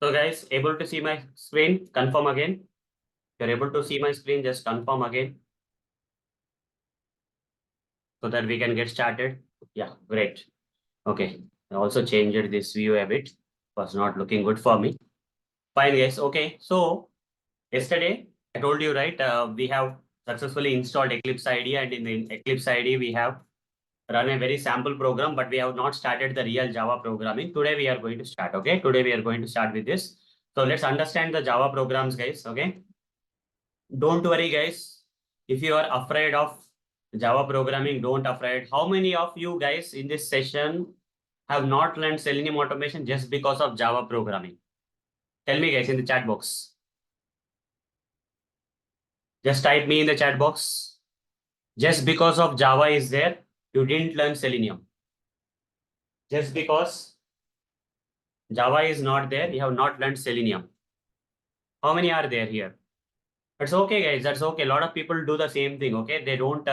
So guys, able to see my screen? Confirm again. If you're able to see my screen, just confirm again so that we can get started. Yeah, great. Okay. I also changed this view a bit. Was not looking good for me. Fine, guys. Okay. So yesterday I told you, right? We have successfully installed Eclipse IDE, and in the Eclipse IDE we have run a very sample program, but we have not started the real Java programming. Today we are going to start. Okay. Today we are going to start with this. So let's understand the Java programs, guys. Okay. Don't worry, guys. If you are afraid of Java programming, don't afraid. How many of you guys in this session have not learned Selenium automation just because of Java programming? Tell me, guys, in the chat box. Just type me in the chat box. Just because of Java is there, you didn't learn Selenium. Just because Java is not there, you have not learned Selenium. How many are there here? That's okay, guys. That's okay. A lot of people do the same thing. Okay, they don't,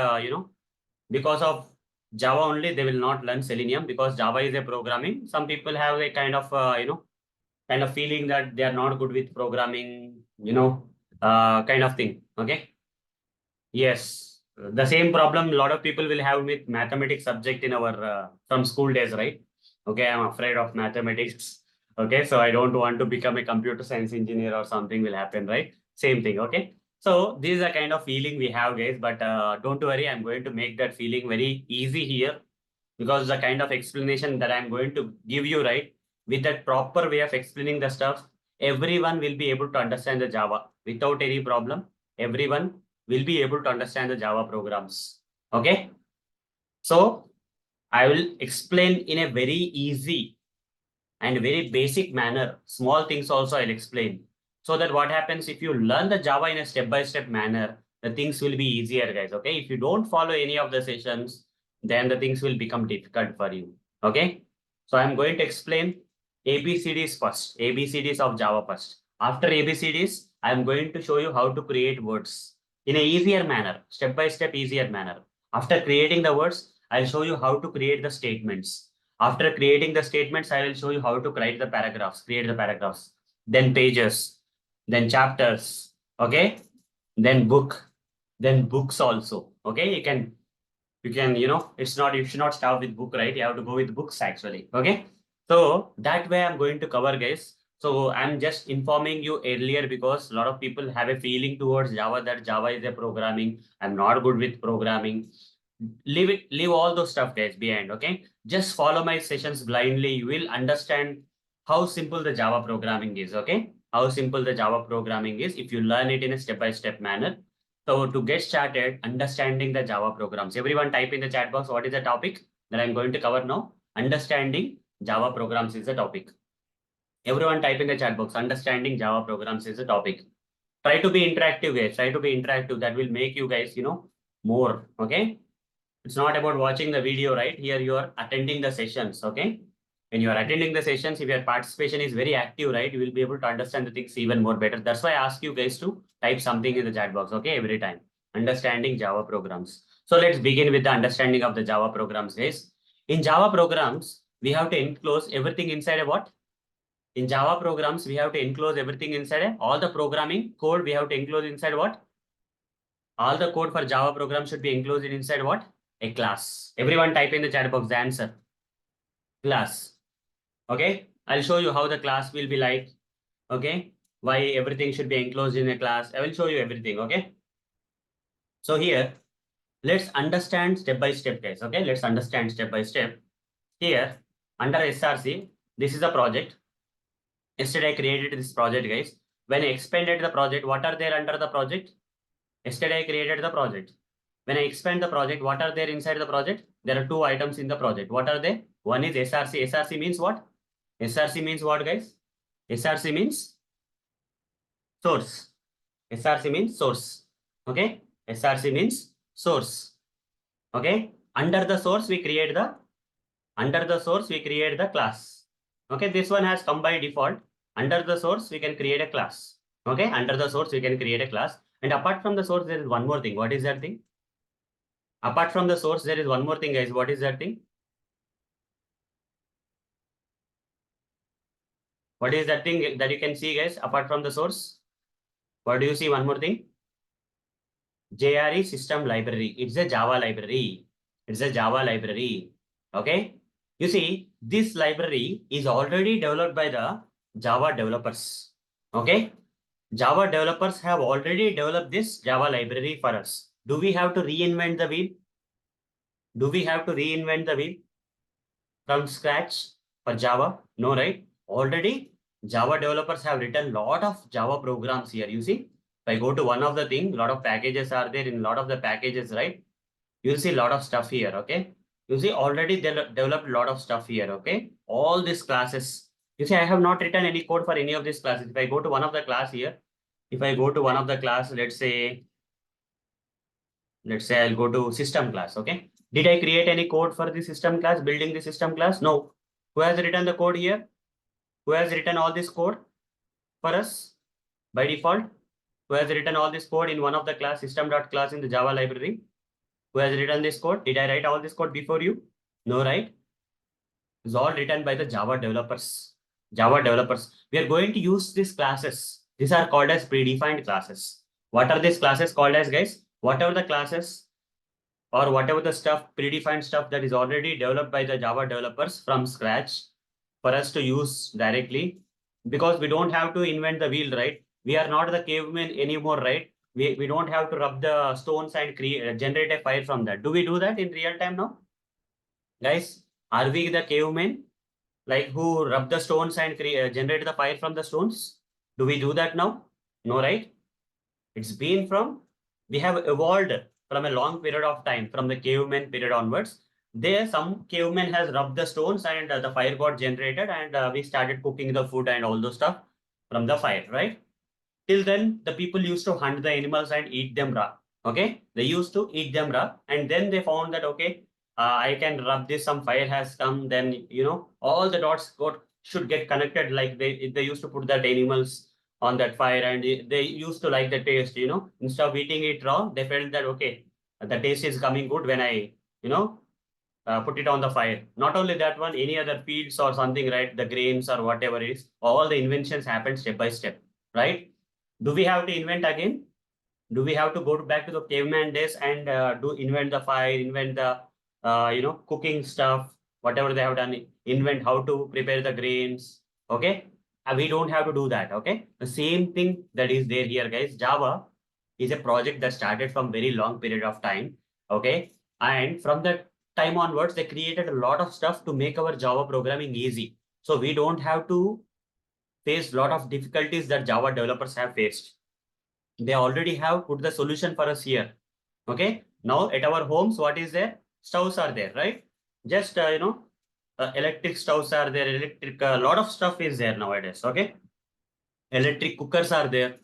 because of Java only, they will not learn Selenium because Java is a programming. Some people have a kind of feeling that they are not good with programming, kind of thing. Okay. Yes. The same problem a lot of people will have with mathematics subject in our from school days, right? Okay, I'm afraid of mathematics. Okay, so I don't want to become a computer science engineer or something will happen, right? Same thing. Okay. So this is a kind of feeling we have, guys, but don't worry, I'm going to make that feeling very easy here because the kind of explanation that I'm going to give you, right, with that proper way of explaining the stuff, everyone will be able to understand the Java without any problem. Everyone will be able to understand the Java programs. Okay. So I will explain in a very easy and very basic manner. Small things also I'll explain. So that what happens if you learn the Java in a step-by-step manner, the things will be easier, guys. Okay. If you don't follow any of the sessions, then the things will become difficult for you. Okay. So I'm going to explain ABCDs first, ABCDs of Java first. After ABCDs, I'm going to show you how to create words in a easier manner, step-by-step easier manner. After creating the words, I'll show you how to create the statements. After creating the statements, I will show you how to create the paragraphs, create the paragraphs, then pages, then chapters, okay? Then book, then books also, okay? It's not, you should not start with book, right? You have to go with books actually, okay? So that way I'm going to cover, guys. So I'm just informing you earlier because a lot of people have a feeling towards Java that Java is a programming. I'm not good with programming. Leave all those stuff, guys, behind, okay? Just follow my sessions blindly. You will understand how simple the Java programming is, okay? How simple the Java programming is if you learn it in a step-by-step manner. So to get started, understanding the Java programs. Everyone type in the chat box, what is the topic that I'm going to cover now? Understanding Java programs is the topic. Everyone type in the chat box, understanding Java programs is the topic. Try to be interactive, guys. Try to be interactive. That will make you guys, more, okay? It's not about watching the video, right? Here you are attending the sessions, okay? When you are attending the sessions, if your participation is very active, right, you will be able to understand the things even more better. That's why I ask you guys to type something in the chat box, okay, every time. Understanding Java programs. So let's begin with the understanding of the Java programs, guys. In Java programs, we have to enclose everything inside a what? In Java programs, we have to enclose everything inside all the programming code we have to enclose inside what? All the code for Java program should be enclosed inside what? A class. Everyone type in the chat box the answer. Class. Okay. I'll show you how the class will be like. Okay. Why everything should be enclosed in a class. I will show you everything. Okay. So here, let's understand step by step, guys. Okay. Let's understand step by step. Here, under SRC, this is a project. Yesterday I created this project, guys. When I expanded the project, what are there under the project? Yesterday I created the project. When I expand the project, what are there inside the project? There are two items in the project. What are they? One is SRC. SRC means what? SRC means what, guys? SRC means source. SRC means source. Okay? SRC means source. Okay? Under the source, we create the class. Okay? This one has come by default. Under the source, we can create a class. Okay? Under the source, we can create a class. And apart from the source, there is one more thing. What is that thing? Apart from the source, there is one more thing, guys. What is that thing? What is that thing that you can see, guys, apart from the source? What do you see? One more thing. JRE system library. It's a Java library. It's a Java library. Okay. You see, this library is already developed by the Java developers. Okay. Java developers have already developed this Java library for us. Do we have to reinvent the wheel? Do we have to reinvent the wheel from scratch for Java? No, right? Already Java developers have written a lot of Java programs here. You see, if I go to one of the thing, a lot of packages are there in a lot of the packages, right? You'll see a lot of stuff here. Okay. You see, already they developed a lot of stuff here. Okay. All these classes. You see, I have not written any code for any of these classes. If I go to one of the class here, if I go to one of the class, let's say I'll go to system class. Okay. Did I create any code for the system class, building the system class? No. Who has written the code here? Who has written all this code for us by default? Who has written all this code in one of the class, system.class in the Java library? Who has written this code? Did I write all this code before you? No, right? It's all written by the Java developers. Java developers. We are going to use these classes. These are called as predefined classes. What are these classes called as, guys? Whatever the classes or whatever the stuff, predefined stuff that is already developed by the Java developers from scratch for us to use directly, because we don't have to invent the wheel, right? We are not the cavemen anymore, right? We don't have to rub the stones and create generate a fire from that. Do we do that in real time now? Guys, are we the cavemen like who rub the stones and generate the fire from the stones? Do we do that now? No, right? It's been from, we have evolved from a long period of time, from the caveman period onwards. There, some caveman has rubbed the stones and the fire got generated, and we started cooking the food and all those stuff from the fire, right? Till then, the people used to hunt the animals and eat them raw. Okay, they used to eat them raw, and then they found that okay, I can rub this. Some fire has come. Then all the dots got should get connected. Like they used to put that animals on that fire, and they used to like the taste. Instead of eating it raw, they felt that okay, the taste is coming good when I you know put it on the fire. Not only that one, any other fields or something, right? The grains or whatever it is, all the inventions happen step by step, right? Do we have to invent again? Do we have to go back to the caveman days and do invent the fire, invent the cooking stuff, whatever they have done, invent how to prepare the grains? Okay, we don't have to do that. Okay, the same thing that is there here, guys. Java is a project that started from very long period of time. Okay, and from that time onwards, they created a lot of stuff to make our Java programming easy. So we don't have to face a lot of difficulties that Java developers have faced. They already have put the solution for us here. Okay. Now at our homes, what is there? Stoves are there, right? Just, electric stoves are there, electric, a lot of stuff is there nowadays. Okay. Electric cookers are there.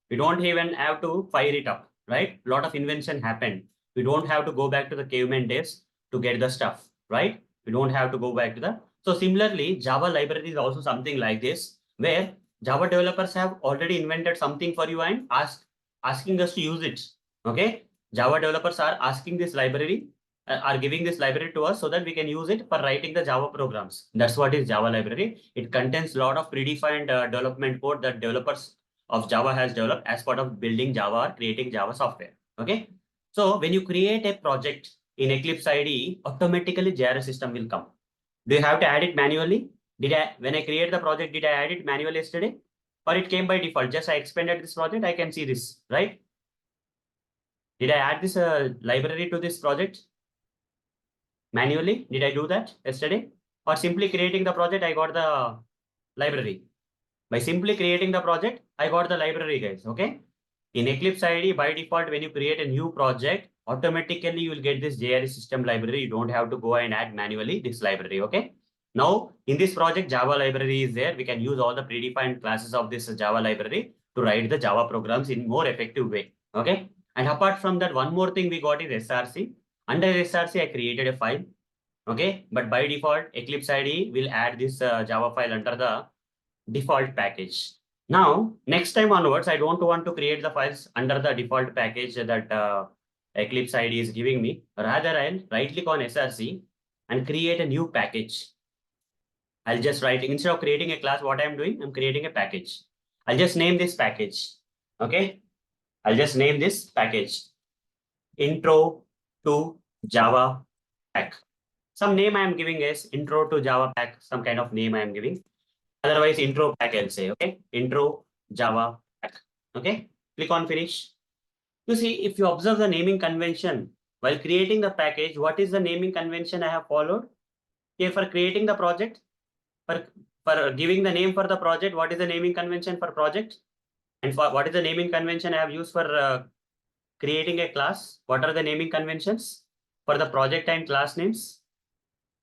We don't even have to fire it up, right? A lot of invention happened. We don't have to go back to the caveman days to get the stuff, right? We don't have to go back to the. So similarly, Java library is also something like this, where Java developers have already invented something for you and asking us to use it. Okay. Java developers are asking this library, are giving this library to us so that we can use it for writing the Java programs. That's what is Java library. It contains a lot of predefined development code that developers of Java has developed as part of building Java or creating Java software. Okay. So when you create a project in Eclipse IDE, automatically JRE system will come. Do you have to add it manually? When I create the project, did I add it manually yesterday? Or it came by default? Just I expanded this project, I can see this, right? Did I add this library to this project manually? Did I do that yesterday? Or simply creating the project, I got the library? By simply creating the project, I got the library, guys. Okay. In Eclipse IDE, by default, when you create a new project, automatically you will get this JRE system library. You don't have to go and add manually this library. Okay. Now, in this project, Java library is there. We can use all the predefined classes of this Java library to write the Java programs in more effective way. Okay. And apart from that, one more thing we got is SRC. Under SRC, I created a file. Okay. But by default, Eclipse IDE will add this Java file under the default package. Now, next time onwards, I don't want to create the files under the default package that Eclipse IDE is giving me. Rather, I'll right click on SRC and create a new package. I'll just write, instead of creating a class, what I'm doing, I'm creating a package. I'll just name this package. Okay. I'll just name this package intro to Java pack. Some name I am giving is intro to Java pack, some kind of name I am giving. Otherwise, intro pack, I'll say, okay? Intro Java pack. Okay. Click on finish. You see, if you observe the naming convention while creating the package, what is the naming convention I have followed? Okay, for creating the project, for, for giving the name for the project, what is the naming convention for project? And for what is the naming convention I have used for creating a class? What are the naming conventions for the project and class names?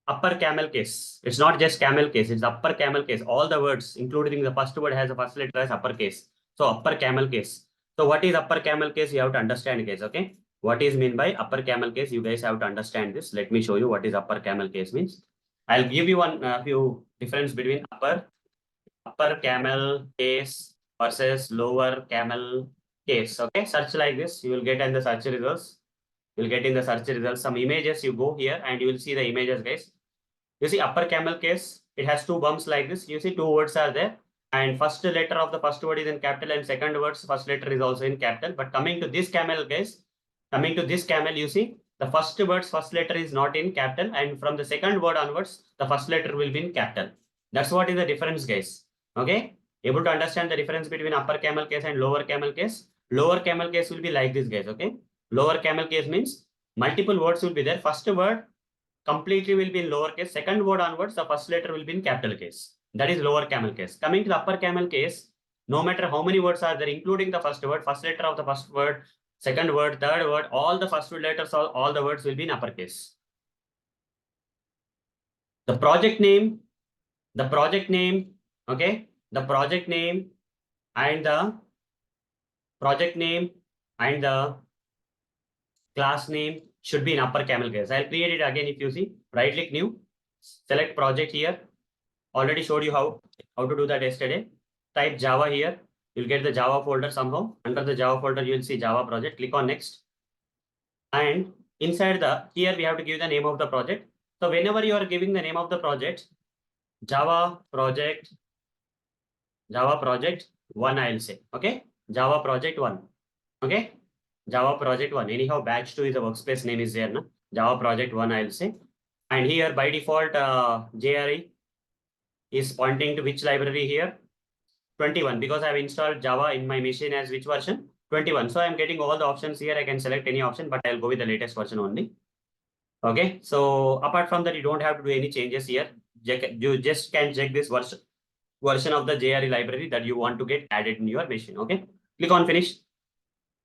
Upper camel case. It's not just camel case, it's upper camel case. All the words, including the first word, has a first letter as upper case. So upper camel case. So what is upper camel case? You have to understand, guys. Okay. What is mean by upper camel case? You guys have to understand this. Let me show you what is upper camel case means. I'll give you one few difference between upper camel case versus lower camel case. Okay. Search like this. You will get in the search results. You'll get in the search results some images. You go here and you will see the images, guys. You see upper camel case, it has two bumps like this. You see two words are there. And first letter of the first word is in capital and second word's first letter is also in capital. But coming to this camel case, you see the first word's first letter is not in capital. And from the second word onwards, the first letter will be in capital. That's what is the difference, guys. Okay. Able to understand the difference between upper camel case and lower camel case? Lower camel case will be like this, guys. Okay. Lower camel case means multiple words will be there. First word completely will be in lowercase. Second word onwards, the first letter will be in capital case. That is lower camel case. Coming to the upper camel case, no matter how many words are there, including the first word, first letter of the first word, second word, third word, all the first letters, all the words will be in uppercase. The project name, okay, the project name and the class name should be in upper camel case. I'll create it again. If you see, right click new, select project here. Already showed you how to do that yesterday. Type Java here. You'll get the Java folder somehow. Under the Java folder, you'll see Java project. Click on next. And inside here we have to give the name of the project. So whenever you are giving the name of the project, Java project 1, I'll say. Okay. Java project 1. Okay. Java project 1. Anyhow, batch 2 is a workspace name is there. No? Java project 1, I'll say. And here by default, JRE is pointing to which library here? 21, because I have installed Java in my machine as which version? 21. So I'm getting all the options here. I can select any option, but I'll go with the latest version only. Okay. So apart from that, you don't have to do any changes here. You just can check this version of the JRE library that you want to get added in your machine. Okay. Click on finish.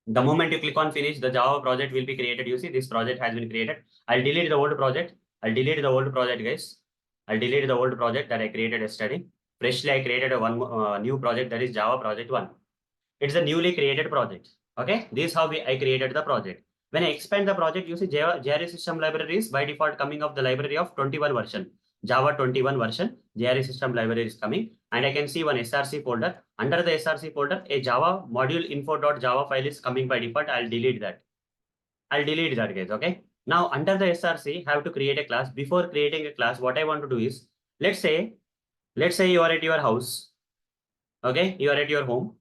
The moment you click on finish, the Java project will be created. You see this project has been created. I'll delete the old project. Guys. I'll delete the old project that I created yesterday. Freshly, I created a new project, that is Java project 1. It's a newly created project. Okay, this is how I created the project. When I expand the project, you see JRE system library is by default coming of the library of 21 version. Java 21 version, JRE system library is coming. And I can see one SRC folder. Under the SRC folder, a Java module info.java file is coming by default. I'll delete that, guys. Okay. Now under the SRC, have to create a class. Before creating a class, what I want to do is, let's say you are at your house. Okay, you are at your home.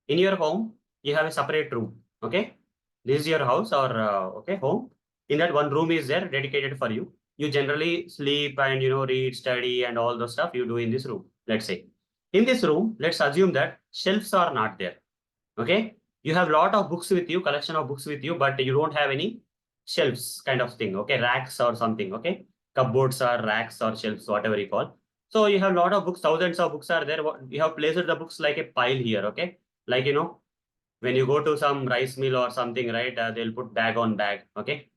In your home, you have a separate room. Okay, this is your house or okay, home. In that one room is there dedicated for you. You generally sleep and read, study, and all the stuff you do in this room. Let's say in this room, let's assume that shelves are not there. Okay, you have lot of books with you, collection of books with you, but you don't have any shelves kind of thing. Okay, racks or something. Okay, cupboards or racks or shelves, whatever you call. So you have lot of books, thousands of books are there. You have placed the books like a pile here. Okay, like when you go to some rice mill or something, right? They'll put bag on bag. Okay,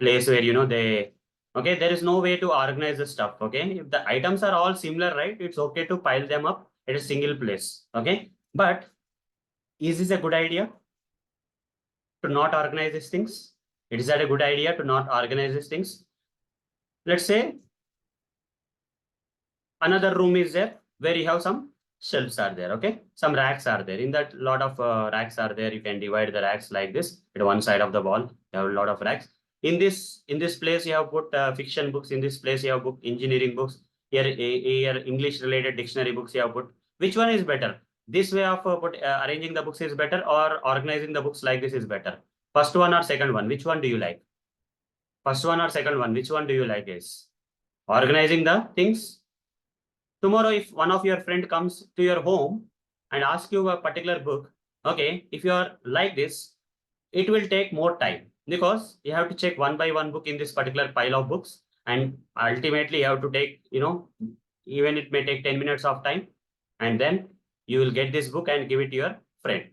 place where they. Okay, there is no way to organize the stuff. Okay, if the items are all similar, right? It's okay to pile them up at a single place. Okay, but is this a good idea to not organize these things? Is that a good idea to not organize these things? Let's say another room is there where you have some shelves are there. Okay, some racks are there. In that, lot of racks are there. You can divide the racks like this. At one side of the wall, you have a lot of racks. In this place, you have put fiction books. In this place, you have book engineering books. Here English related dictionary books you have put. Which one is better? This way of arranging the books is better, or organizing the books like this is better? First one or second one? Which one do you like? First one or second one? Which one do you like, guys? Organizing the things. Tomorrow, if one of your friend comes to your home and asks you a particular book, okay, if you are like this, it will take more time because you have to check one by one book in this particular pile of books, and ultimately you have to take, even it may take 10 minutes of time, and then you will get this book and give it to your friend.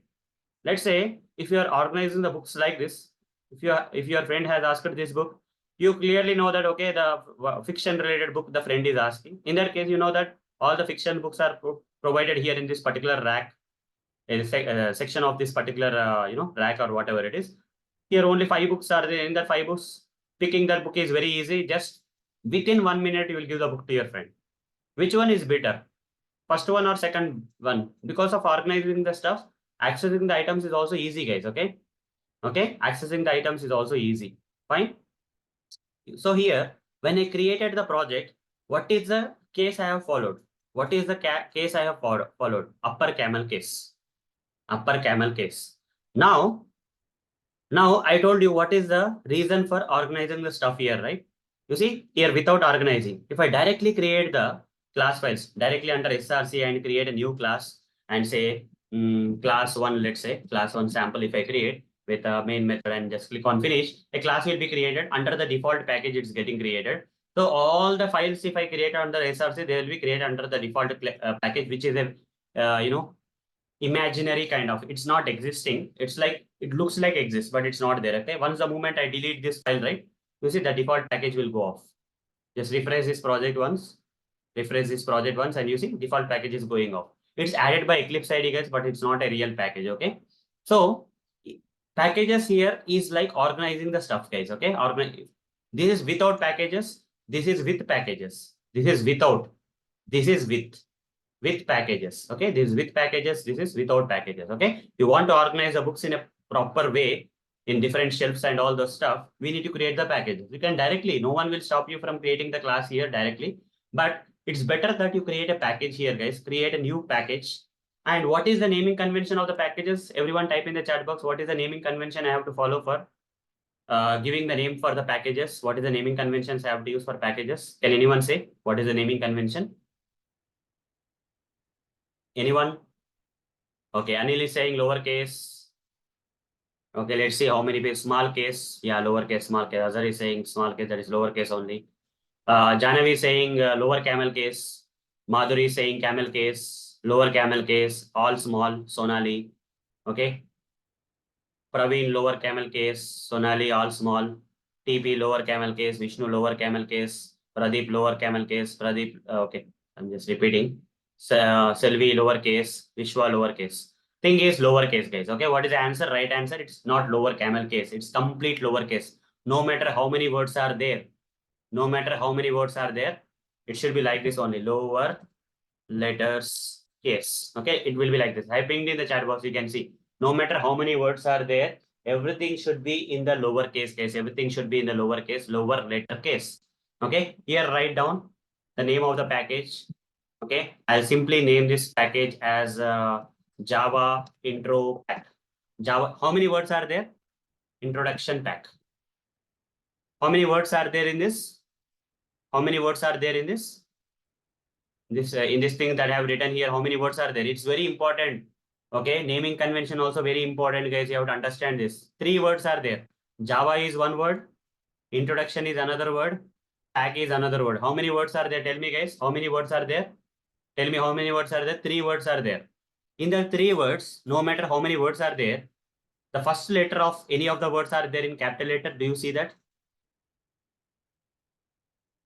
Let's say if you are organizing the books like this, if your friend has asked this book, you clearly know that okay, the fiction related book the friend is asking. In that case, you know that all the fiction books are provided here in this particular rack, a section of this particular rack or whatever it is. Here only 5 books are there. In that 5 books, picking that book is very easy. Just within 1 minute, you will give the book to your friend. Which one is better? First one or second one? Because of organizing the stuff, accessing the items is also easy, guys. Okay. Okay. Accessing the items is also easy. Fine. So here, when I created the project, what is the case I have followed? What is the case I have followed? Upper camel case. Upper camel case. Now I told you what is the reason for organizing the stuff here, right? You see here without organizing, if I directly create the class files directly under SRC and create a new class and say class one, let's say class one sample, if I create with a main method and just click on finish, a class will be created under the default package. It's getting created. So all the files, if I create under SRC, they will be created under the default package, which is a imaginary kind of, it's not existing. It's like it looks like exists, but it's not there. Okay, once the moment I delete this file, right, you see the default package will go off. Just refresh this project once, and you see default package is going off. It's added by Eclipse ID, guys, but it's not a real package. Okay, so packages here is like organizing the stuff, guys. Okay, this is without packages, this is with packages, this is without, this is with packages. Okay, this is with packages, this is without packages. Okay, you want to organize the books in a proper way in different shelves and all those stuff, we need to create the packages. You can directly, no one will stop you from creating the class here directly, but it's better that you create a package here, guys. Create a new package. And what is the naming convention of the packages? Everyone type in the chat box, what is the naming convention I have to follow for giving the name for the packages? What is the naming conventions I have to use for packages? Can anyone say what is the naming convention? Anyone? Okay, Anil is saying lowercase. Okay, let's see how many people. Small case. Yeah, lowercase, small case. Azhar is saying small case, that is lowercase only. Janavi is saying lower camel case. Madhuri is saying camel case, lower camel case, all small. Sonali. Okay. Praveen, lower camel case. Sonali, all small. TP, lower camel case. Vishnu, lower camel case. Pradeep, lower camel case. Pradeep, okay. I'm just repeating. Selvi, lower case. Vishwa, lower case. Thing is lower case, guys. Okay, what is the answer? Right answer, it's not lower camel case. It's complete lower case. No matter how many words are there, no matter how many words are there, it should be like this only. Lower letters case. Okay, it will be like this. I pinged in the chat box, you can see. No matter how many words are there, everything should be in the lower case. Everything should be in the lower case, lower letter case. Okay, here write down the name of the package. Okay, I'll simply name this package as Java intro pack. Java, how many words are there? Introduction pack. How many words are there in this? How many words are there in this? In this thing that I have written here, how many words are there? It's very important. Okay, naming convention also very important, guys. You have to understand this. 3 words are there. Java is 1 word. Introduction is another word. Pack is another word. How many words are there? Tell me, guys. How many words are there? Tell me how many words are there? 3 words are there. In the 3 words, no matter how many words are there, the first letter of any of the words are there in capital letter. Do you see that?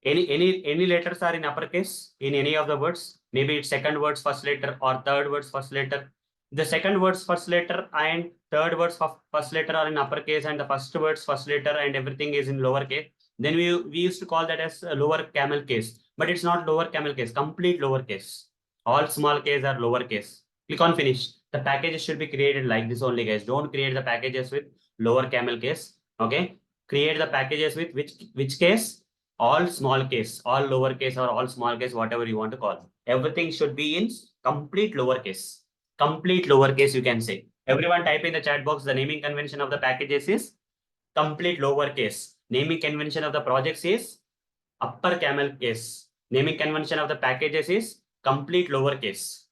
Any letters are in uppercase in any of the words? Maybe it's second word's first letter or third word's first letter. The second word's first letter and third word's first letter are in uppercase, and the first word's first letter and everything is in lowercase. Then we used to call that as lower camel case, but it's not lower camel case, complete lowercase. All small case are lowercase. Click on finish. The packages should be created like this only, guys. Don't create the packages with lower camel case. Okay. Create the packages with which case? all small case, all lowercase or all small case, whatever you want to call. Everything should be in complete lowercase. Complete lowercase, you can say. Everyone type in the chat box, the naming convention of the packages is complete lowercase. Naming convention of the projects is upper camel case. Naming convention of the packages is complete lowercase.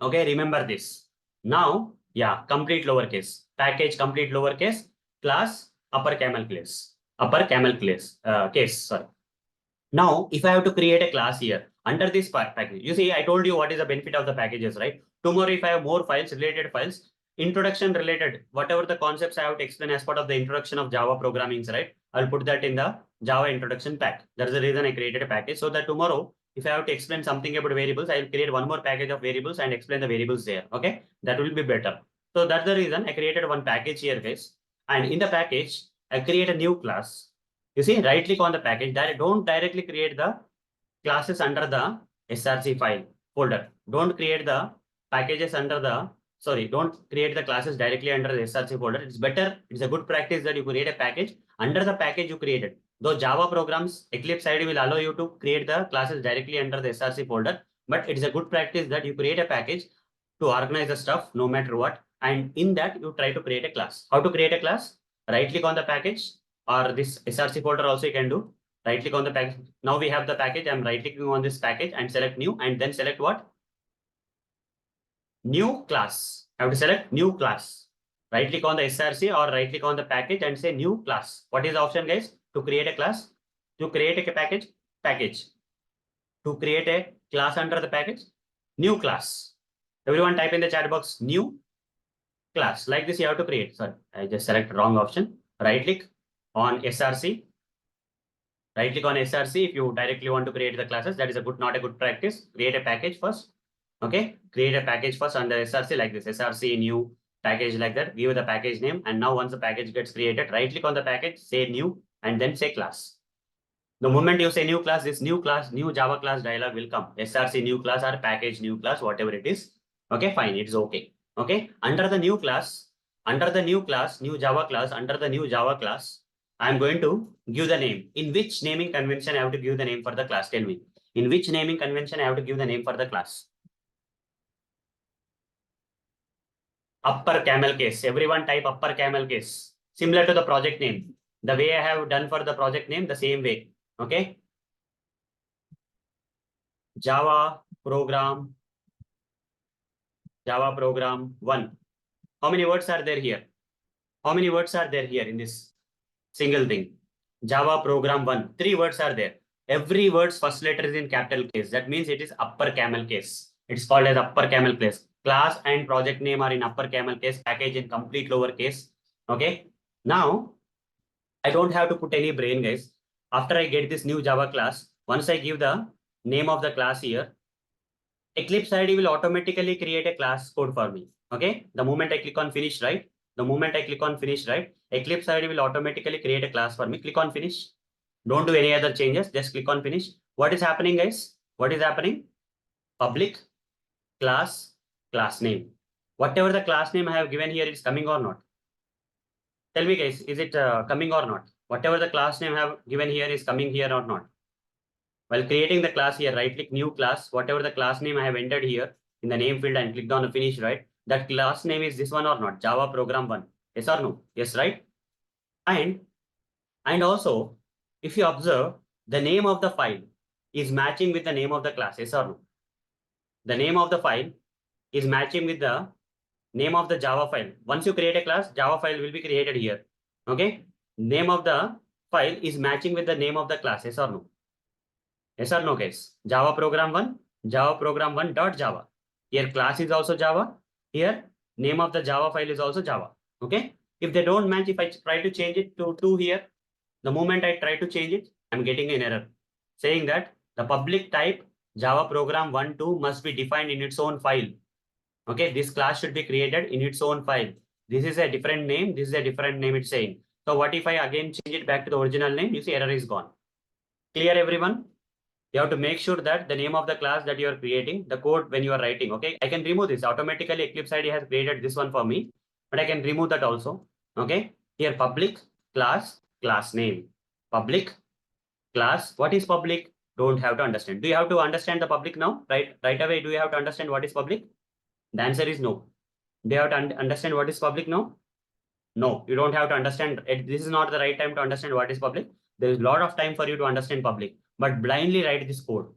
Okay, remember this. Now, yeah, complete lowercase. Package complete lowercase. Class upper camel case. Upper camel case. Sorry. Now, if I have to create a class here under this package, you see, I told you what is the benefit of the packages, right? Tomorrow, if I have more files, related files, introduction related, whatever the concepts I have to explain as part of the introduction of Java programming, right? I'll put that in the Java introduction pack. That's the reason I created a package so that tomorrow, if I have to explain something about variables, I'll create one more package of variables and explain the variables there. Okay, that will be better. So that's the reason I created one package here, guys. And in the package, I create a new class. You see, right click on the package. Don't directly create the classes under the src file folder. Don't create the packages under the, sorry, don't create the classes directly under the src folder. It's better, it's a good practice that you create a package under the package you created. Though Java programs, Eclipse IDE will allow you to create the classes directly under the src folder, but it's a good practice that you create a package to organize the stuff no matter what. And in that, you try to create a class. How to create a class? Right click on the package, or this src folder also you can do. Right click on the package. Now we have the package. I'm right clicking on this package and select new, and then select what? New class. I have to select new class. Right click on the src or right click on the package and say new class. What is the option, guys? To create a class, to create a package. To create a class under the package, new class. Everyone type in the chat box, new class. Like this you have to create. Sorry, I just select wrong option. Right click on src. Right click on src if you directly want to create the classes. That is not a good practice. Create a package first. Okay, create a package first under src like this. Src new package like that. Give the package name, and now once the package gets created, right click on the package, say new, and then say class. The moment you say new class, this new class, new Java class dialog will come. src new class or package new class, whatever it is. Okay, fine, it's okay. Okay, under the new class, new Java class, under the new Java class, I'm going to give the name. In which naming convention I have to give the name for the class? Tell me. In which naming convention I have to give the name for the class? Upper camel case. Everyone type upper camel case. Similar to the project name. The way I have done for the project name, the same way. Okay. Java program 1. How many words are there here? How many words are there here in this single thing? Java program 1. 3 words are there. Every word's first letter is in capital case. That means it is upper camel case. It's called as upper camel case. Class and project name are in upper camel case. Package in complete lower case. Okay. Now, I don't have to put any brain, guys. After I get this new Java class, once I give the name of the class here, Eclipse IDE will automatically create a class code for me. Okay. The moment I click on finish, right? Eclipse IDE will automatically create a class for me. Click on finish. Don't do any other changes. Just click on finish. What is happening, guys? What is happening? Public class name. Whatever the class name I have given here is coming or not? Tell me, guys, is it coming or not? Whatever the class name I have given here is coming here or not? While creating the class here, right click new class, whatever the class name I have entered here in the name field and clicked on the finish, right? That class name is this one or not? Java program 1. Yes or no? Yes, right? And also, if you observe, the name of the file is matching with the name of the class. Yes or no? The name of the file is matching with the name of the Java file. Once you create a class, Java file will be created here. Okay? Name of the file is matching with the name of the class. Yes or no? Yes or no, guys? Java program 1, Java program 1.java. Here class is also Java. Here name of the Java file is also Java. Okay. If they don't match, if I try to change it to 2 here, the moment I try to change it, I'm getting an error saying that the public type Java program 1, 2 must be defined in its own file. Okay. This class should be created in its own file. This is a different name. This is a different name it's saying. So what if I again change it back to the original name? You see error is gone. Clear, everyone? You have to make sure that the name of the class that you are creating, the code when you are writing, okay? I can remove this. Automatically Eclipse IDE has created this one for me, but I can remove that also, okay? Here public class name, public class. What is public? Don't have to understand. Do you have to understand the public now? Right away, do you have to understand what is public? The answer is no. Do you have to understand what is public now? No, you don't have to understand. This is not the right time to understand what is public. There is a lot of time for you to understand public, but blindly write this code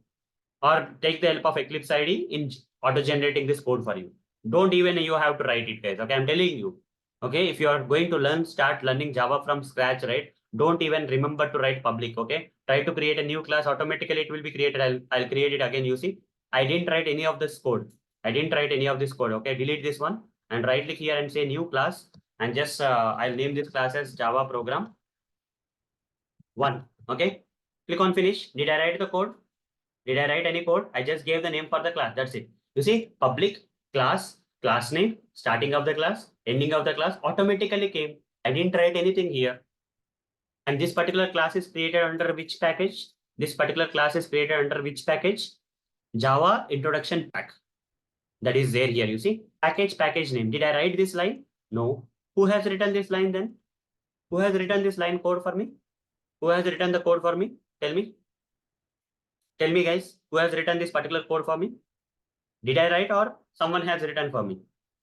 or take the help of Eclipse IDE in auto-generating this code for you. Don't even you have to write it, guys. Okay, I'm telling you. Okay, if you are going to start learning Java from scratch, right? Don't even remember to write public. Okay, try to create a new class. Automatically, it will be created. I'll create it again. You see, I didn't write any of this code. I didn't write any of this code. Okay, delete this one and right click here and say new class and just I'll name this class as Java program 1. Okay, click on finish. Did I write the code? Did I write any code? I just gave the name for the class. That's it. You see, public class, class name, starting of the class, ending of the class automatically came. I didn't write anything here. And this particular class is created under which package? This particular class is created under which package? Java introduction pack. That is there here. You see, package name. Did I write this line? No. Who has written this line then? Who has written this line code for me? Who has written the code for me? Tell me. Tell me, guys, who has written this particular code for me? Did I write or someone has written for me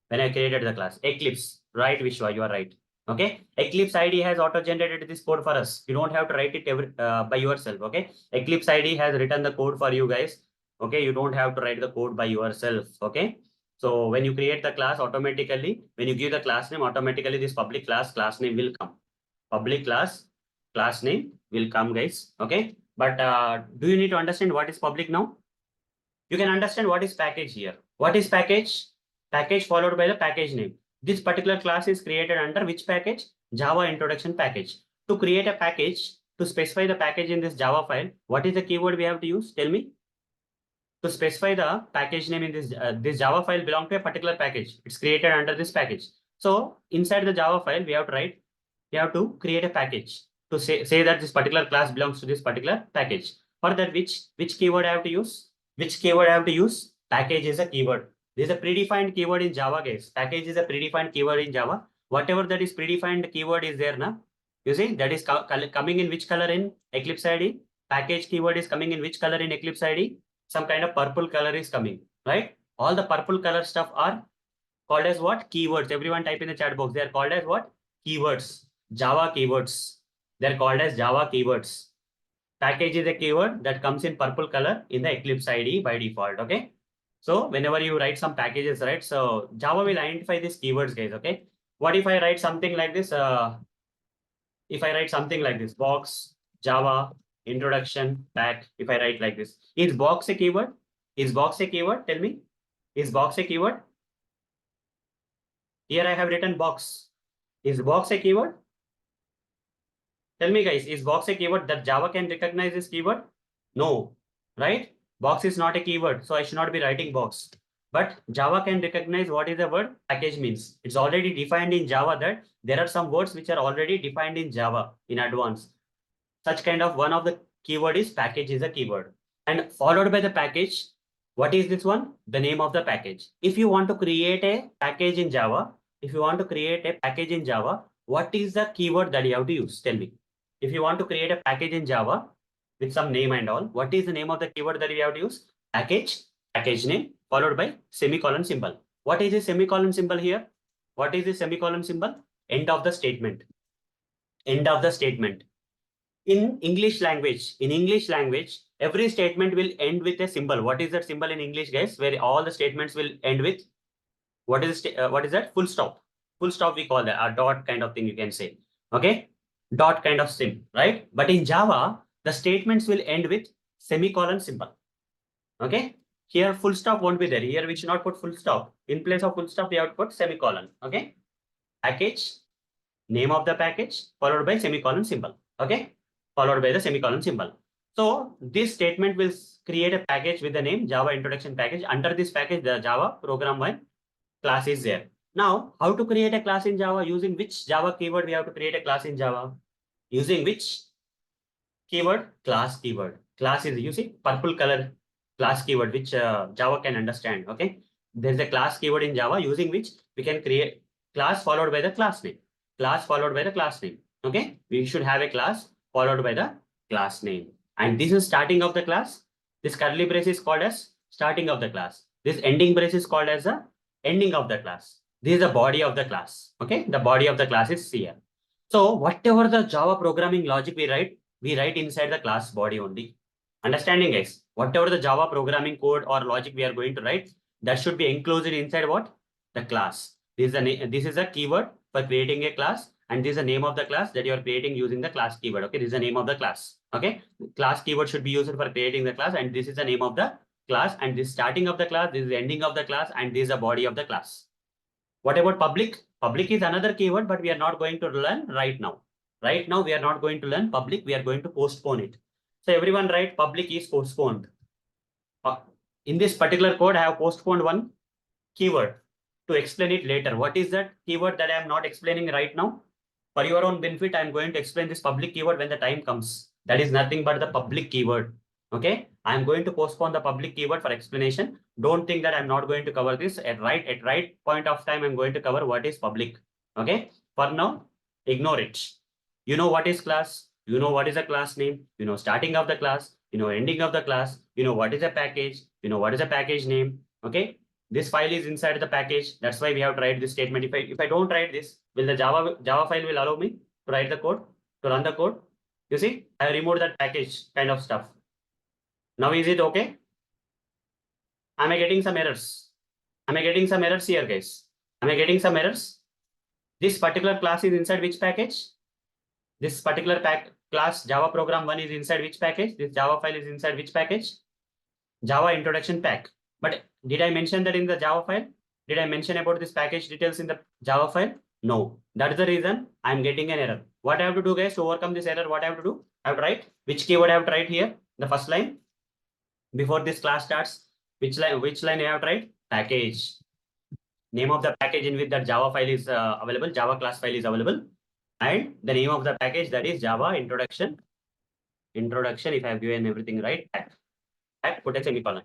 when I created the class? Eclipse, right, Vishwa? You are right. Okay. Eclipse IDE has auto-generated this code for us. You don't have to write it by yourself. Okay. Eclipse IDE has written the code for you guys. Okay. You don't have to write the code by yourself. Okay. So when you create the class, automatically, when you give the class name, automatically this public class name will come. Public class name will come, guys. Okay. But do you need to understand what is public now? You can understand what is package here. What is package? Package followed by the package name. This particular class is created under which package? Java introduction package. To create a package, to specify the package in this Java file, what is the keyword we have to use? Tell me. To specify the package name in this Java file belong to a particular package. It's created under this package. So inside the Java file, we have to create a package to say that this particular class belongs to this particular package. For that, which keyword I have to use? Which keyword I have to use? Package is a keyword. There is a predefined keyword in Java, guys. Package is a predefined keyword in Java. Whatever that is predefined keyword is there now. You see, that is coming in which color in Eclipse IDE? Package keyword is coming in which color in Eclipse IDE? Some kind of purple color is coming, right? All the purple color stuff are called as what? Keywords. Everyone type in the chat box. They are called as what? Keywords. Java keywords. They're called as Java keywords. Package is a keyword that comes in purple color in the Eclipse IDE by default. Okay. So whenever you write some packages, right? So Java will identify these keywords, guys. Okay. What if I write something like this? If I write something like this, box, Java, introduction, pack, if I write like this, is box a keyword? Is box a keyword? Tell me. Is box a keyword? Here I have written box. Is box a keyword? Tell me, guys, is box a keyword that Java can recognize this keyword? No, right? Box is not a keyword, so I should not be writing box. But Java can recognize what is the word package means. It's already defined in Java that there are some words which are already defined in Java in advance. Such kind of one of the keyword is package is a keyword. And followed by the package, what is this one? The name of the package. If you want to create a package in Java, what is the keyword that you have to use? Tell me. If you want to create a package in Java with some name and all, what is the name of the keyword that we have to use? Package name, followed by semicolon symbol. What is the semicolon symbol here? What is the semicolon symbol? End of the statement. End of the statement. In English language, every statement will end with a symbol. What is that symbol in English, guys? Where all the statements will end with what is that? Full stop. Full stop we call that, a dot kind of thing you can say. Okay, dot kind of sim, right? But in Java, the statements will end with semicolon symbol. Okay, here full stop won't be there. Here we should not put full stop. In place of full stop, we have to put semicolon. Okay, package, name of the package, followed by semicolon symbol. Okay, followed by the semicolon symbol. So this statement will create a package with the name Java introduction package. Under this package, the Java program 1 class is there. Now, how to create a class in Java? Using which Java keyword we have to create a class in Java? Using which keyword? Class keyword. Class is, you see, purple color class keyword, which Java can understand. Okay, there's a class keyword in Java using which we can create class followed by the class name. Class followed by the class name. Okay, we should have a class followed by the class name. And this is starting of the class. This curly brace is called as starting of the class. This ending brace is called as the ending of the class. This is the body of the class. Okay, the body of the class is here. So whatever the Java programming logic we write inside the class body only. Understanding, guys? Whatever the Java programming code or logic we are going to write, that should be enclosed inside what? The class. This is a keyword for creating a class, and this is the name of the class that you are creating using the class keyword. Okay, this is the name of the class. Okay, class keyword should be used for creating the class, and this is the name of the class, and this starting of the class, this is the ending of the class, and this is the body of the class. What about public? Public is another keyword, but we are not going to learn right now. Right now, we are not going to learn public. We are going to postpone it. So everyone write public is postponed. In this particular code, I have postponed one keyword to explain it later. What is that keyword that I am not explaining right now? For your own benefit, I am going to explain this public keyword when the time comes. That is nothing but the public keyword. Okay, I am going to postpone the public keyword for explanation. Don't think that I'm not going to cover this at right point of time. I'm going to cover what is public. Okay, for now, ignore it. You know what is class. You know what is a class name. You know starting of the class. You know ending of the class. You know what is a package. You know what is a package name. Okay, this file is inside the package. That's why we have to write this statement. If I don't write this, will the Java file will allow me to write the code, to run the code? You see, I removed that package kind of stuff. Now is it okay? Am I getting some errors? Am I getting some errors here, guys? Am I getting some errors? This particular class is inside which package? This particular class Java program 1 is inside which package? This Java file is inside which package? Java introduction pack. But did I mention that in the Java file? Did I mention about this package details in the Java file? No. That is the reason I'm getting an error. What I have to do, guys, to overcome this error, what I have to do? I have to write which keyword I have to write here? The first line. Before this class starts, which line I have to write? Package. Name of the package in which that Java file is available, Java class file is available. And the name of the package, that is Java introduction. Introduction, if I have given everything right, put a semicolon.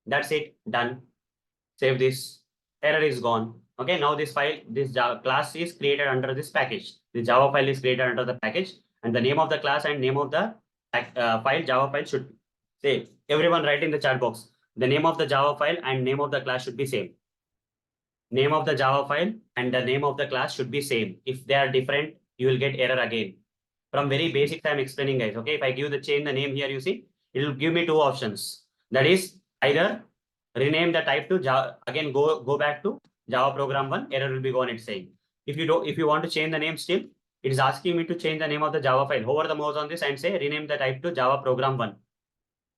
That's it, done. Save this. Error is gone. Okay, now this file, this Java class is created under this package. The Java file is created under the package, and the name of the class and name of the file, Java file should say. Everyone write in the chat box. The name of the Java file and name of the class should be same. Name of the Java file and the name of the class should be same. If they are different, you will get error again. From very basics, I'm explaining, guys. Okay, if I give change the name here, you see, it will give me two options. That is either rename the type to Java, again go back to Java program 1, error will be gone, it's saying. If you want to change the name still, it is asking me to change the name of the Java file. Hover the mouse on this and say rename the type to Java program 1,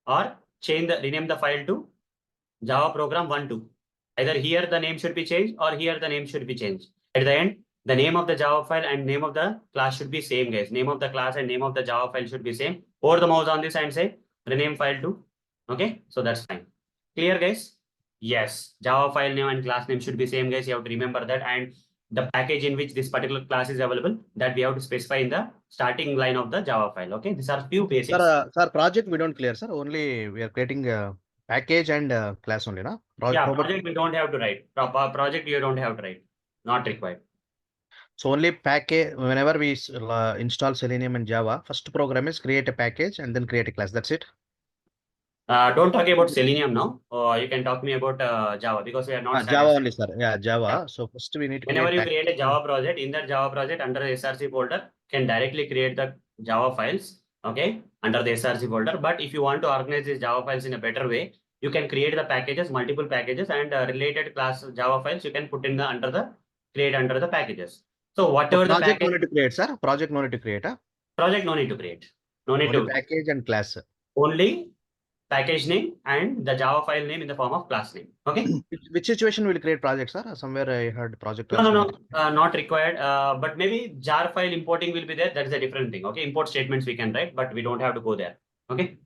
or rename the file to Java program 1.2. Either here the name should be changed or here the name should be changed. At the end, the name of the Java file and name of the class should be same, guys. Name of the class and name of the Java file should be same. Hover the mouse on this and say rename file to. Okay, so that's fine. Clear, guys? Yes, Java file name and class name should be same, guys. You have to remember that. And the package in which this particular class is available, that we have to specify in the starting line of the Java file. Okay, these are few basics. Sir, project we don't clear, sir. Only we are creating a package and class only, na? Project we don't have to write. Project you don't have to write. Not required. So only package, whenever we install Selenium and Java, first program is create a package and then create a class. That's it. Don't talk about Selenium now. You can talk me about Java, because we are not Java satisfied. only, sir. Yeah, Java. So first we need to Whenever you create create a Java project, in that Java project under the SRC folder, can directly create the Java files, okay, under the SRC folder. But if you want to organize these Java files in a better way, you can create the packages, multiple packages, and related class Java files you can put in the create under the packages. So whatever the project package, no need to create, sir. Project no need to create. project no need to create. No need Only to. package and class. Only package name and the Java file name in the form of class name. Okay. Which situation will create project, sir? Somewhere I heard project. No, not required. But maybe jar file importing will be there. That is a different thing. Okay. Import statements we can write, but we don't have to go there. Okay.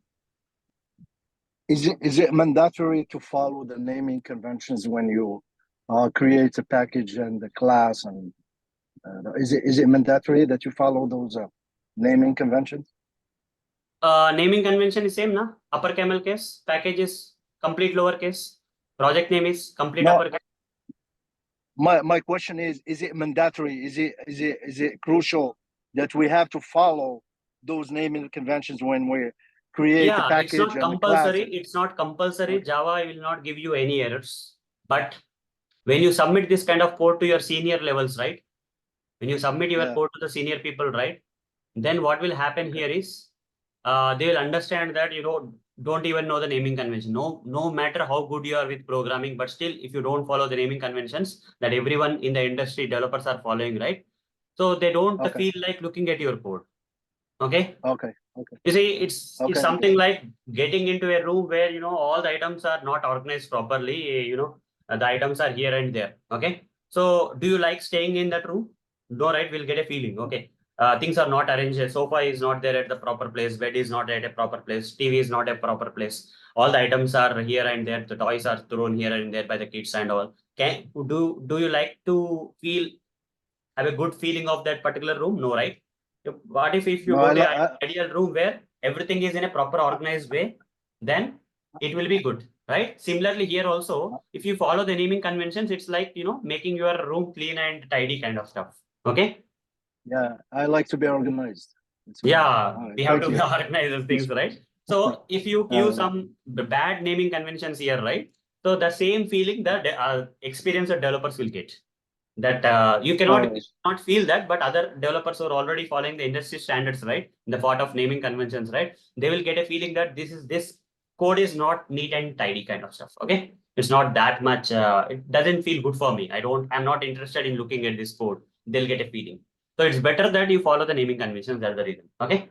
Is it mandatory to follow the naming conventions when you create a package and the class, and is it mandatory that you follow those naming conventions? Naming convention is same, na? Upper camel case, package is complete lowercase, project name is complete uppercase. My question is it mandatory? Is it crucial that we have to follow those naming conventions when we create a Yeah, package it's not and a class? compulsory. It's not compulsory. Java will not give you any errors. But when you submit this kind of code to your senior levels, right? When you submit your Yeah. code to the senior people, right? Then what will happen here is they will understand that you don't even know the naming convention. No matter how good you are with programming, but still if you don't follow the naming conventions that everyone in the industry developers are following, right? So they don't Okay. feel like looking at your code. Okay. Okay. Okay. You see, it's Okay. something like getting into a room where all the items are not organized properly. The items are here and there. Okay. So do you like staying in that room? No, right? We'll get a feeling. Okay. Things are not arranged. Sofa is not there at the proper place. Bed is not at a proper place. TV is not a proper place. All the items are here and there. The toys are thrown here and there by the kids and all. Do you like to have a good feeling of that particular room? No, right? What if you No, go to an ideal room where everything is in a proper organized way, then it will be good, right? Similarly, here also, if you follow the naming conventions, it's like, making your room clean and tidy kind of stuff. Okay. yeah, I like to be organized. It's fine. Yeah, All right. we have Thank to you. organize those things, right? So if you use some bad naming conventions here, right? So the same feeling that experienced developers will get. That you cannot All right. not feel that, but other developers who are already following the industry standards, right, in the part of naming conventions, right, they will get a feeling that this code is not neat and tidy kind of stuff. Okay, it's not that much. It doesn't feel good for me. I'm not interested in looking at this code. They'll get a feeling. So it's better that you follow the naming conventions. That's the reason. Okay.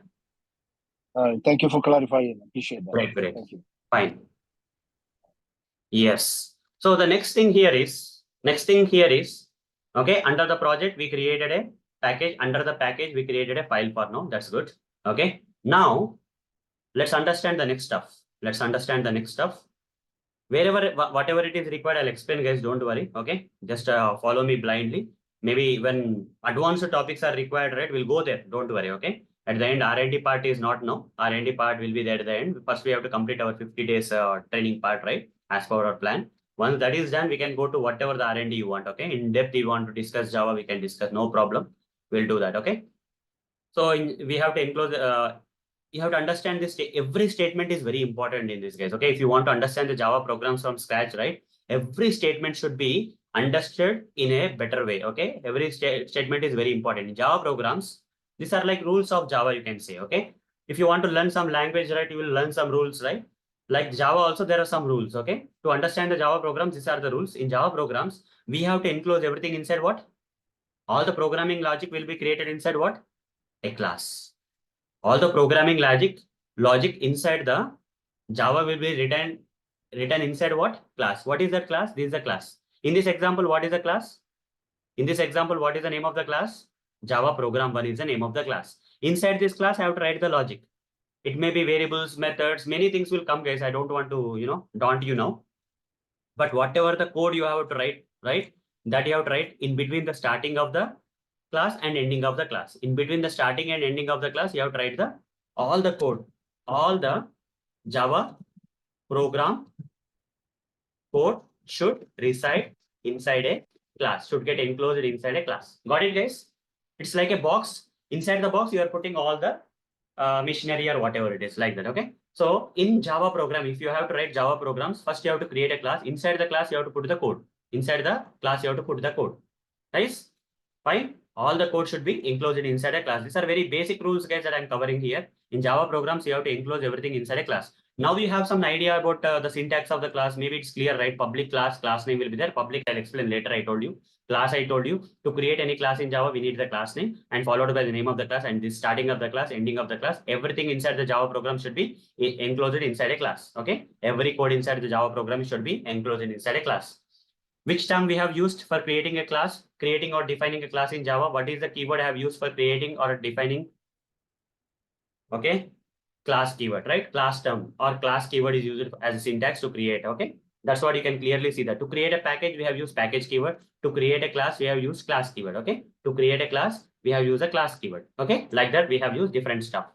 All right. Thank you for clarifying. Appreciate that. Great. Great. Thank you. Fine. Yes. So the next thing here is, okay, under the project, we created a package. Under the package, we created a file for now. That's good. Okay. Now, let's understand the next stuff. Whatever it is required, I'll explain, guys. Don't worry. Okay. Just follow me blindly. Maybe when advanced topics are required, right, we'll go there. Don't worry. Okay. At the end, R&D part is not now. R&D part will be there at the end. First, we have to complete our 50 days training part, right? As per our plan. Once that is done, we can go to whatever the R&D you want. Okay. In depth, you want to discuss Java, we can discuss. No problem. We'll do that. Okay. So we have to enclose. You have to understand this. Every statement is very important in this case. Okay. If you want to understand the Java programs from scratch, right? Every statement should be understood in a better way. Okay. Every statement is very important in Java programs. These are like rules of Java, you can say. Okay. If you want to learn some language, right, you will learn some rules, right? Like Java also, there are some rules. Okay. To understand the Java programs, these are the rules. In Java programs, we have to enclose everything inside what? All the programming logic will be created inside what? A class. All the programming logic inside the Java will be written inside what? Class. What is that class? This is the class. In this example, what is the class? In this example, what is the name of the class? Java program 1 is the name of the class. Inside this class, I have to write the logic. It may be variables, methods, many things will come, guys. I don't want to, daunt you now. But whatever the code you have to write, right? That you have to write in between the starting of the class and ending of the class. In between the starting and ending of the class, you have to write all the code, all the Java program code should reside inside a class, should get enclosed inside a class. Got it, guys? It's like a box. Inside the box, you are putting all the machinery or whatever it is, like that. Okay. So in Java program, if you have to write Java programs, first you have to create a class. Inside the class, you have to put the code. Inside the class, you have to put the code. Nice. Fine. All the code should be enclosed inside a class. These are very basic rules, guys, that I'm covering here. In Java programs, you have to enclose everything inside a class. Now we have some idea about the syntax of the class. Maybe it's clear, right? Public class name will be there. Public, I'll explain later. I told you. Class, I told you. To create any class in Java, we need the class name and followed by the name of the class and the starting of the class, ending of the class. Everything inside the Java program should be enclosed inside a class. Okay. Every code inside the Java program should be enclosed inside a class. Which term we have used for creating a class, creating or defining a class in Java? What is the keyword I have used for creating or defining? Okay, class keyword, right? Class term or class keyword is used as a syntax to create. Okay, that's what you can clearly see that. To create a package, we have used package keyword. To create a class, we have used class keyword. Okay, to create a class, we have used a class keyword. Okay, like that, we have used different stuff.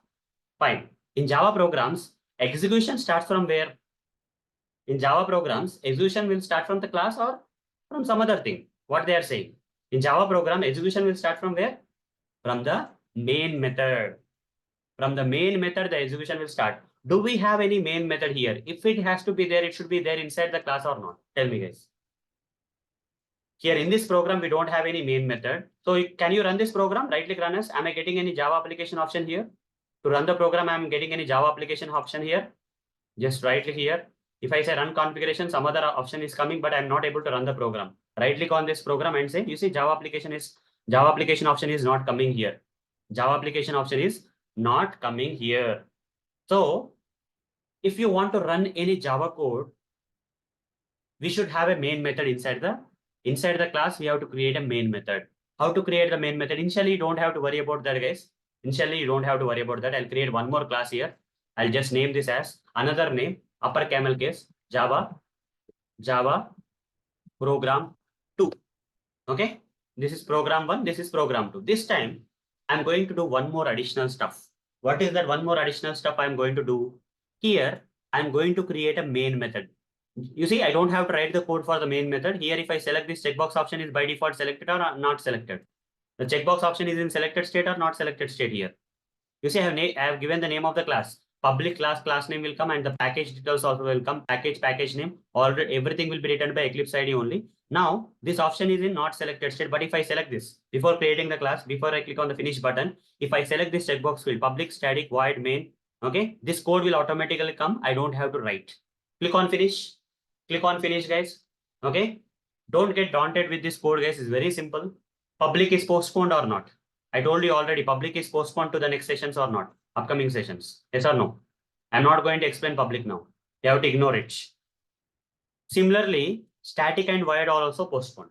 Fine. In Java programs, execution starts from where? In Java programs, execution will start from the class or from some other thing. What they are saying. In Java program, execution will start from where? From the main method. From the main method, the execution will start. Do we have any main method here? If it has to be there, it should be there inside the class or not? Tell me, guys. Here in this program, we don't have any main method. So can you run this program? Right click run as. Am I getting any Java application option here? To run the program, I'm getting any Java application option here. Just right click here. If I say run configuration, some other option is coming, but I'm not able to run the program. Right click on this program and say, you see Java application option is not coming here. Java application option is not coming here. So if you want to run any Java code, we should have a main method inside the class. We have to create a main method. How to create the main method? Initially, you don't have to worry about that, guys. Initially, you don't have to worry about that. I'll create one more class here. I'll just name this as another name, upper camel case, Java program 2. Okay. This is program 1. This is program 2. This time, I'm going to do one more additional stuff. What is that one more additional stuff I'm going to do? Here, I'm going to create a main method. You see, I don't have to write the code for the main method. Here, if I select this checkbox option is by default selected or not selected. The checkbox option is in selected state or not selected state here. You see, I have given the name of the class. Public class name will come and the package details also will come. Package name. Already everything will be written by Eclipse ID only. Now, this option is in not selected state. But if I select this before creating the class, before I click on the finish button, if I select this checkbox field, public static void main, okay, this code will automatically come. I don't have to write. Click on finish. Click on finish, guys. Okay. Don't get daunted with this code, guys. It's very simple. Public is postponed or not. I told you already, public is postponed to the next sessions or not. Upcoming sessions. Yes or no? I'm not going to explain public now. You have to ignore it. Similarly, static and void are also postponed.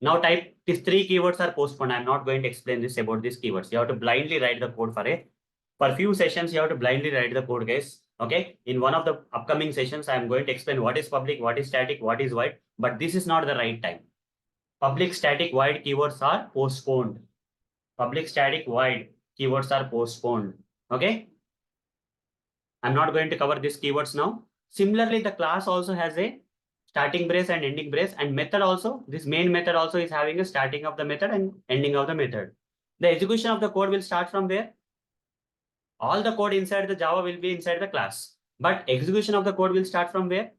Now type these 3 keywords are postponed. I'm not going to explain this about these keywords. You have to blindly write the code for few sessions. You have to blindly write the code, guys. Okay. In one of the upcoming sessions, I'm going to explain what is public, what is static, what is void. But this is not the right time. Public, static, void keywords are postponed. Public, static, void keywords are postponed. Okay. I'm not going to cover these keywords now. Similarly, the class also has a starting brace and ending brace, and method also. This main method also is having a starting of the method and ending of the method. The execution of the code will start from where? All the code inside the Java will be inside the class. But execution of the code will start from where?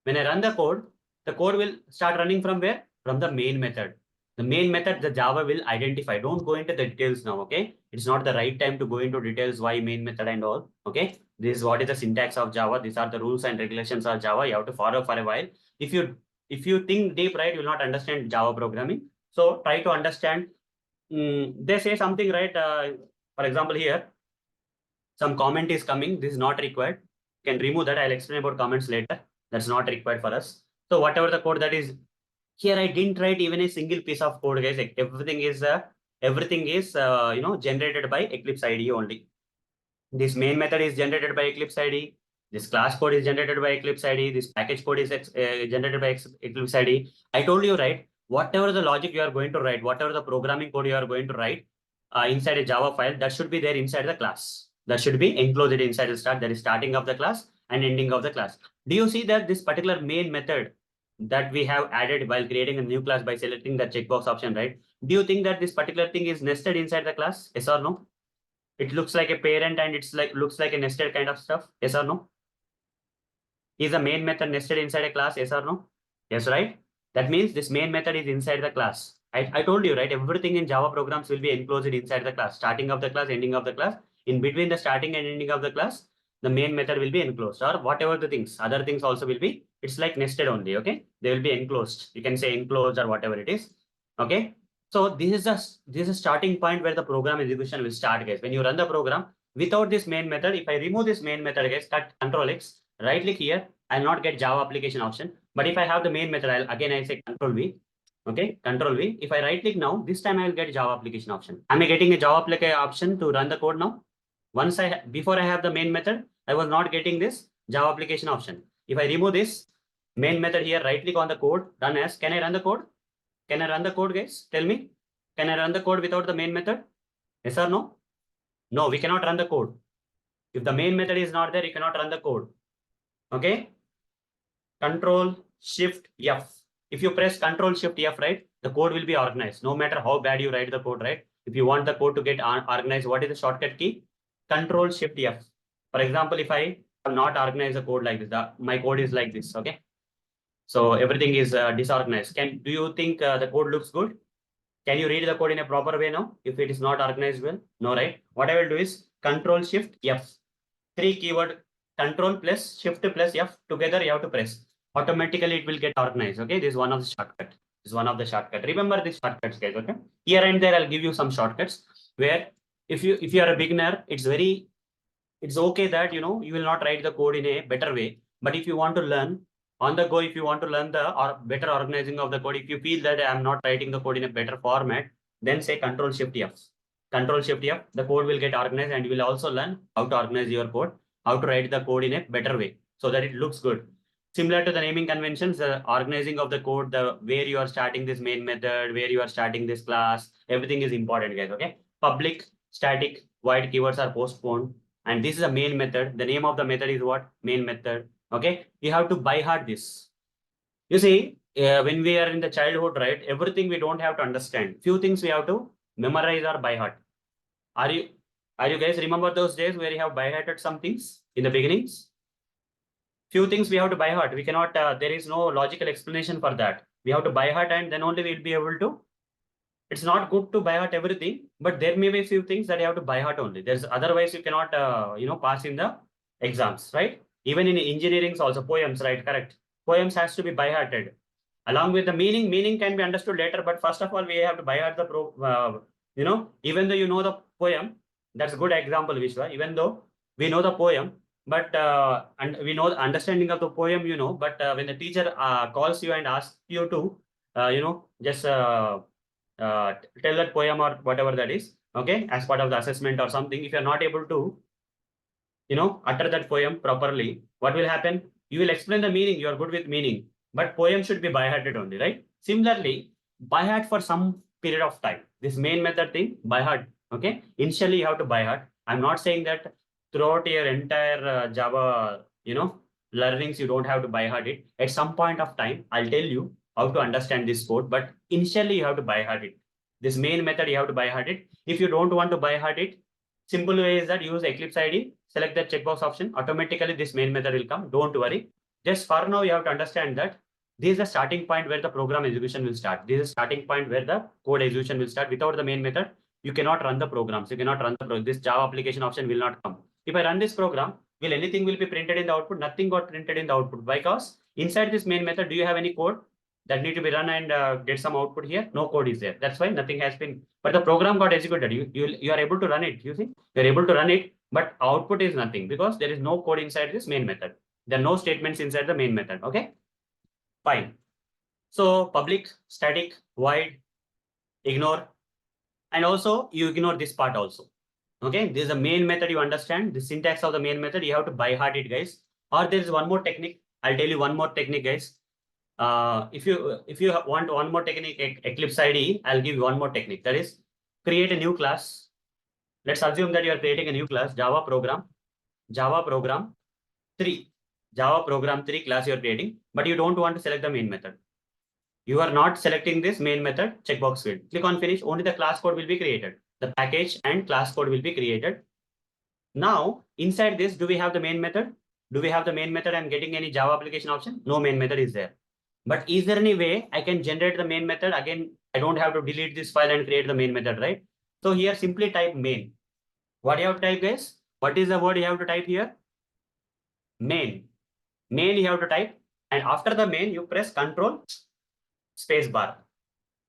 When I run the code will start running from where? From the main method. The main method, the Java will identify. Don't go into the details now, okay? It's not the right time to go into details why main method and all, okay? This is what is the syntax of Java. These are the rules and regulations of Java. You have to follow for a while. If you think deep, right, you will not understand Java programming. So try to understand. They say something, right? For example, here, some comment is coming. This is not required. You can remove that. I'll explain about comments later. That's not required for us. So whatever the code that is here, I didn't write even a single piece of code, guys. Everything is generated by Eclipse IDE only. This main method is generated by Eclipse IDE. This class code is generated by Eclipse IDE. This package code is generated by Eclipse IDE. I told you, right? Whatever the logic you are going to write, whatever the programming code you are going to write inside a Java file, that should be there inside the class. That should be enclosed inside the start. That is starting of the class and ending of the class. Do you see that this particular main method that we have added while creating a new class by selecting the checkbox option, right? Do you think that this particular thing is nested inside the class? Yes or no? It looks like a parent and it's looks like a nested kind of stuff. Yes or no? Is the main method nested inside a class? Yes or no? Yes, right? That means this main method is inside the class. I told you, right? Everything in Java programs will be enclosed inside the class. Starting of the class, ending of the class. In between the starting and ending of the class, the main method will be enclosed, or whatever the things, other things also will be, it's like nested only, okay? They will be enclosed. You can say enclosed or whatever it is, okay? So this is a starting point where the program execution will start, guys. When you run the program without this main method, if I remove this main method, guys, cut Control X, right click here, I'll not get Java application option. But if I have the main method, I say Control V, okay? Control V. If I right click now, this time I will get Java application option. Am I getting a Java application option to run the code now? Before I have the main method, I was not getting this Java application option. If I remove this main method here, right click on the code, run as. Can I run the code? Can I run the code, guys? Tell me. Can I run the code without the main method? Yes or no? No, we cannot run the code. If the main method is not there, you cannot run the code. Okay? Control Shift F. If you press Control Shift F, right, the code will be organized. No matter how bad you write the code, right? If you want the code to get organized, what is the shortcut key? Control Shift F. For example, if I have not organized the code like this, my code is like this, okay? So everything is disorganized. Do you think the code looks good? Can you read the code in a proper way now? If it is not organized well, no, right? What I will do is Control Shift F. 3 keyword Control plus Shift plus F together. You have to press. Automatically, it will get organized. Okay, this is one of the shortcut. This is one of the shortcut. Remember these shortcuts, guys. Okay. Here and there, I'll give you some shortcuts where if you are a beginner, it's okay that you will not write the code in a better way. But if you want to learn on the go, if you want to learn the better organizing of the code, if you feel that I'm not writing the code in a better format, then say Control Shift F. Control Shift F, the code will get organized, and you will also learn how to organize your code, how to write the code in a better way so that it looks good. Similar to the naming conventions, the organizing of the code, the where you are starting this main method, where you are starting this class, everything is important, guys. Okay. Public, static, void keywords are postponed. And this is a main method. The name of the method is what? Main method. Okay. You have to by heart this. You see, when we are in the childhood, right? Everything we don't have to understand. Few things we have to memorize or by heart. Are you guys remember those days where you have by hearted some things in the beginnings? Few things we have to by heart. We cannot, there is no logical explanation for that. We have to by heart, and then only we'll be able to. It's not good to by heart everything, but there may be a few things that you have to by heart only. There's otherwise you cannot, pass in the exams, right? Even in engineering, also poems, right? Correct. Poems has to be by hearted. Along with the meaning, meaning can be understood later, but first of all, we have to by heart the even though you know the poem, that's a good example, Vishwa. Even though we know the poem, but and we know the understanding of the poem, but when the teacher calls you and asks you to, just tell that poem or whatever that is, okay, as part of the assessment or something, if you're not able to, utter that poem properly, what will happen? You will explain the meaning, you are good with meaning, but poem should be by hearted only, right? Similarly, by heart for some period of time. This main method thing, by heart, okay? Initially, you have to by heart. I'm not saying that throughout your entire Java, learnings, you don't have to by heart it. At some point of time, I'll tell you how to understand this code, but initially you have to by heart it. This main method, you have to by heart it. If you don't want to by heart it, simple way is that use Eclipse ID, select the checkbox option. Automatically, this main method will come. Don't worry. Just for now, you have to understand that this is the starting point where the program execution will start. This is the starting point where the code execution will start. Without the main method, you cannot run the programs. You cannot run the program. This Java application option will not come. If I run this program, will anything will be printed in the output? Nothing got printed in the output because inside this main method, do you have any code that need to be run and get some output here? No code is there. That's why nothing has been, but the program got executed. You are able to run it. You see, you're able to run it, but output is nothing because there is no code inside this main method. There are no statements inside the main method. Okay, fine. So public, static, void, ignore, and also you ignore this part also. Okay, this is a main method. You understand the syntax of the main method. You have to by heart it, guys. Or there is one more technique. I'll tell you one more technique, guys. If you want one more technique, Eclipse ID, I'll give you one more technique. That is, create a new class. Let's assume that you are creating a new class, Java program 3, Java program 3 class you are creating, but you don't want to select the main method. You are not selecting this main method checkbox field. Click on finish. Only the class code will be created. The package and class code will be created. Now, inside this, do we have the main method? Do we have the main method? I'm getting any Java application option? No main method is there. But is there any way I can generate the main method? Again, I don't have to delete this file and create the main method, right? So here, simply type main. What you have to type, guys? What is the word you have to type here? Main. Main you have to type. And after the main, you press Control space bar.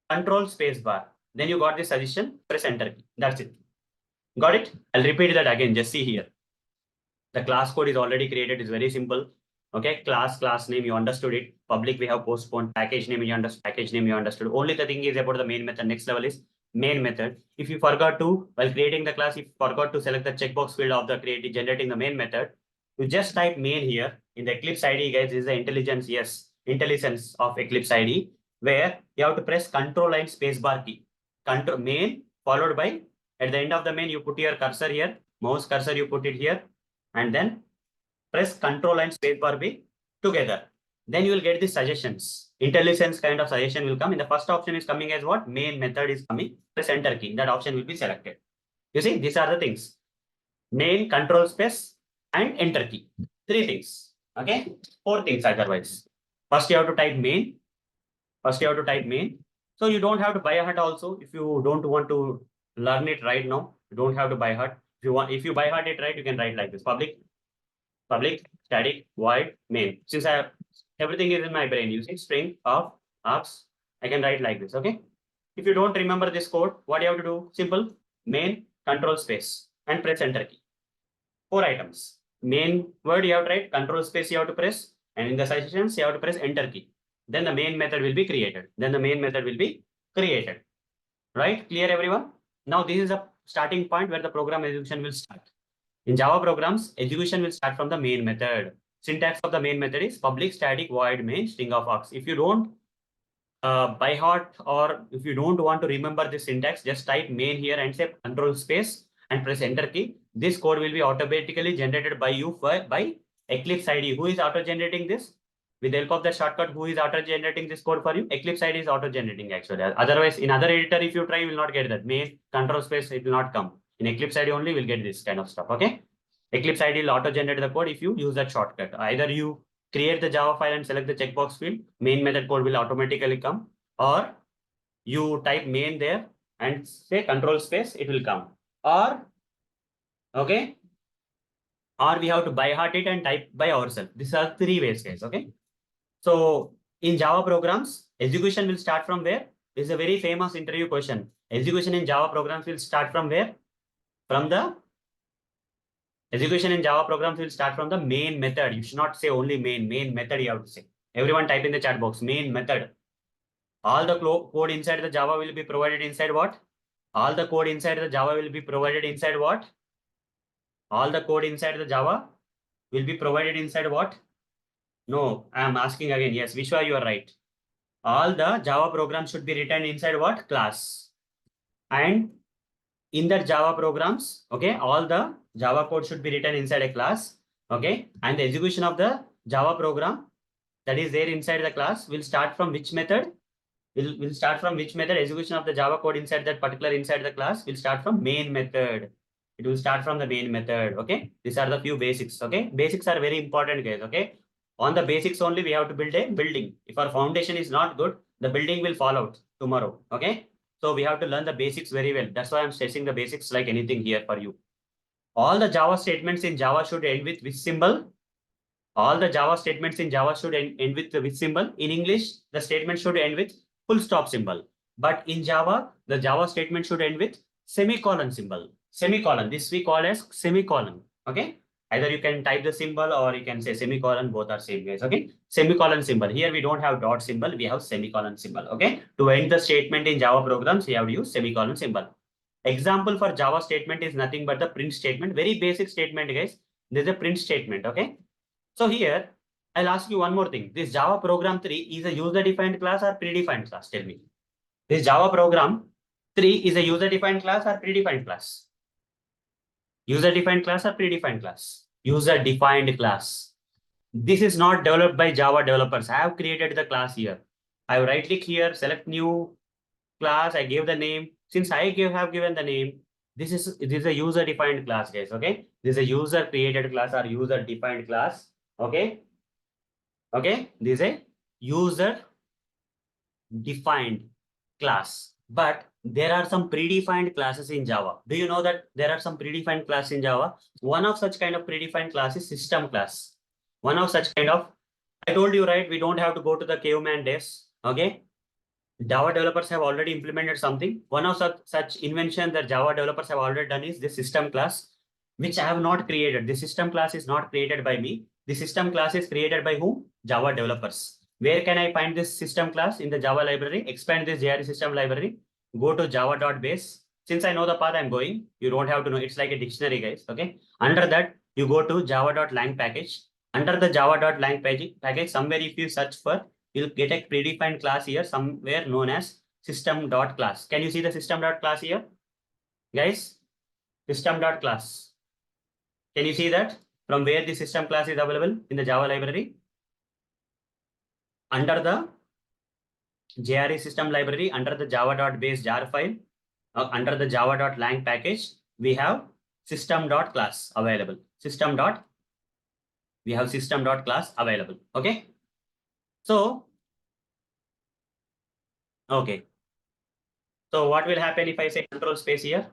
Control space bar. Then you got this suggestion, press enter key. That's it. Got it? I'll repeat that again. Just see here. The class code is already created. It's very simple. Okay, class name, you understood it. Public, we have postponed. Package name, you understood. Only the thing is about the main method. Next level is main method. If you forgot to, while creating the class, if you forgot to select the checkbox field of the generating the main method, you just type main here in the Eclipse ID, guys. This is the intelligence of Eclipse ID, where you have to press Control and spacebar key. Control main followed by, at the end of the main, you put your cursor here, mouse cursor, you put it here, and then press Control and spacebar B together. Then you will get the suggestions. Intelligence kind of suggestion will come. In the first option is coming as what? Main method is coming. Press enter key. That option will be selected. You see, these are the things. main, control space, and enter key. 3 things. Okay, 4 things otherwise. First you have to type main. So you don't have to buy a hut also. If you don't want to learn it right now, you don't have to buy hut. If you buy hut it right, you can write like this: public static void main. Since everything is in my brain using string of args, I can write like this. Okay. If you don't remember this code, what you have to do? Simple: main, control space, and press enter key. 4 items. Main word you have to write, control space you have to press, and in the sessions you have to press enter key. Then the main method will be created. Right? Clear everyone? Now this is a starting point where the program execution will start. In Java programs, execution will start from the main method. Syntax of the main method is public static void main string of args. If you don't by heart, or if you don't want to remember this syntax, just type main here and say control space and press enter key. This code will be automatically generated by you by Eclipse IDE. Who is auto generating this? With the help of the shortcut, who is auto generating this code for you? Eclipse IDE is auto generating actually. Otherwise, in other editor, if you try, you will not get that. Main control space, it will not come. In Eclipse IDE only, will get this kind of stuff. Okay. Eclipse IDE will auto generate the code if you use that shortcut. Either you create the Java file and select the checkbox field, main method code will automatically come, or you type main there and say control space, it will come. Or, okay, or we have to by heart it and type by ourselves. These are 3 ways, guys. Okay. So in Java programs, execution will start from where? This is a very famous interview question. Execution in Java programs will start from where? Execution in Java programs will start from the main method. You should not say only main method you have to say. Everyone type in the chat box, main method. All the code inside the Java will be provided inside what? All the code inside the Java will be provided inside what? All the code inside the Java will be provided inside what? No, I am asking again. Yes, Vishwa, you are right. All the Java programs should be written inside what? Class. And in that Java programs, okay, all the Java code should be written inside a class, okay, and the execution of the Java program that is there inside the class will start from which method? Will start from which method? Execution of the Java code inside that particular inside the class will start from main method. It will start from the main method. Okay, these are the few basics. Okay, basics are very important, guys. Okay, on the basics only we have to build a building. If our foundation is not good, the building will fall out tomorrow. Okay. So we have to learn the basics very well. That's why I'm stressing the basics like anything here for you. All the Java statements in Java should end with which symbol? All the Java statements in Java should end with which symbol? In English, the statement should end with full stop symbol. But in Java, the Java statement should end with semicolon symbol. Semicolon. This we call as semicolon. Okay. Either you can type the symbol or you can say semicolon, both are same guys. Okay. Semicolon symbol. Here we don't have dot symbol, we have semicolon symbol. Okay. To end the statement in Java programs, we have to use semicolon symbol. Example for Java statement is nothing but the print statement. Very basic statement, guys. There's a print statement. Okay. So here, I'll ask you one more thing. This Java program 3 is a user-defined class or predefined class? Tell me. This Java program 3 is a user-defined class or predefined class? User-defined class or predefined class? User-defined class. This is not developed by Java developers. I have created the class here. I have right-click here, select new class. I gave the name. Since I have given the name, this is a user-defined class, guys. Okay, this is a user-created class or user-defined class. Okay. Okay, this is a user-defined class. But there are some predefined classes in Java. Do you know that there are some predefined classes in Java? One of such kind of predefined class is system class. One of such kind of, I told you, right, we don't have to go to the caveman days. Okay. Java developers have already implemented something. One of such invention that Java developers have already done is the system class, which I have not created. The system class is not created by me. The system class is created by whom? Java developers. Where can I find this system class? In the Java library. Expand this JRE system library. Go to java.base. Since I know the path I'm going, you don't have to know. It's like a dictionary, guys. Okay. Under that, you go to java.lang package. Under the java.lang package, somewhere if you search for, you'll get a predefined class here, somewhere known as system.class. Can you see the system.class here? Guys, system.class. Can you see that? From where the system class is available in the Java library? Under the JRE system library, under the java.base jar file, under the java.lang package, we have system.class available. We have system.class available. Okay. So, okay. So what will happen if I say control space here?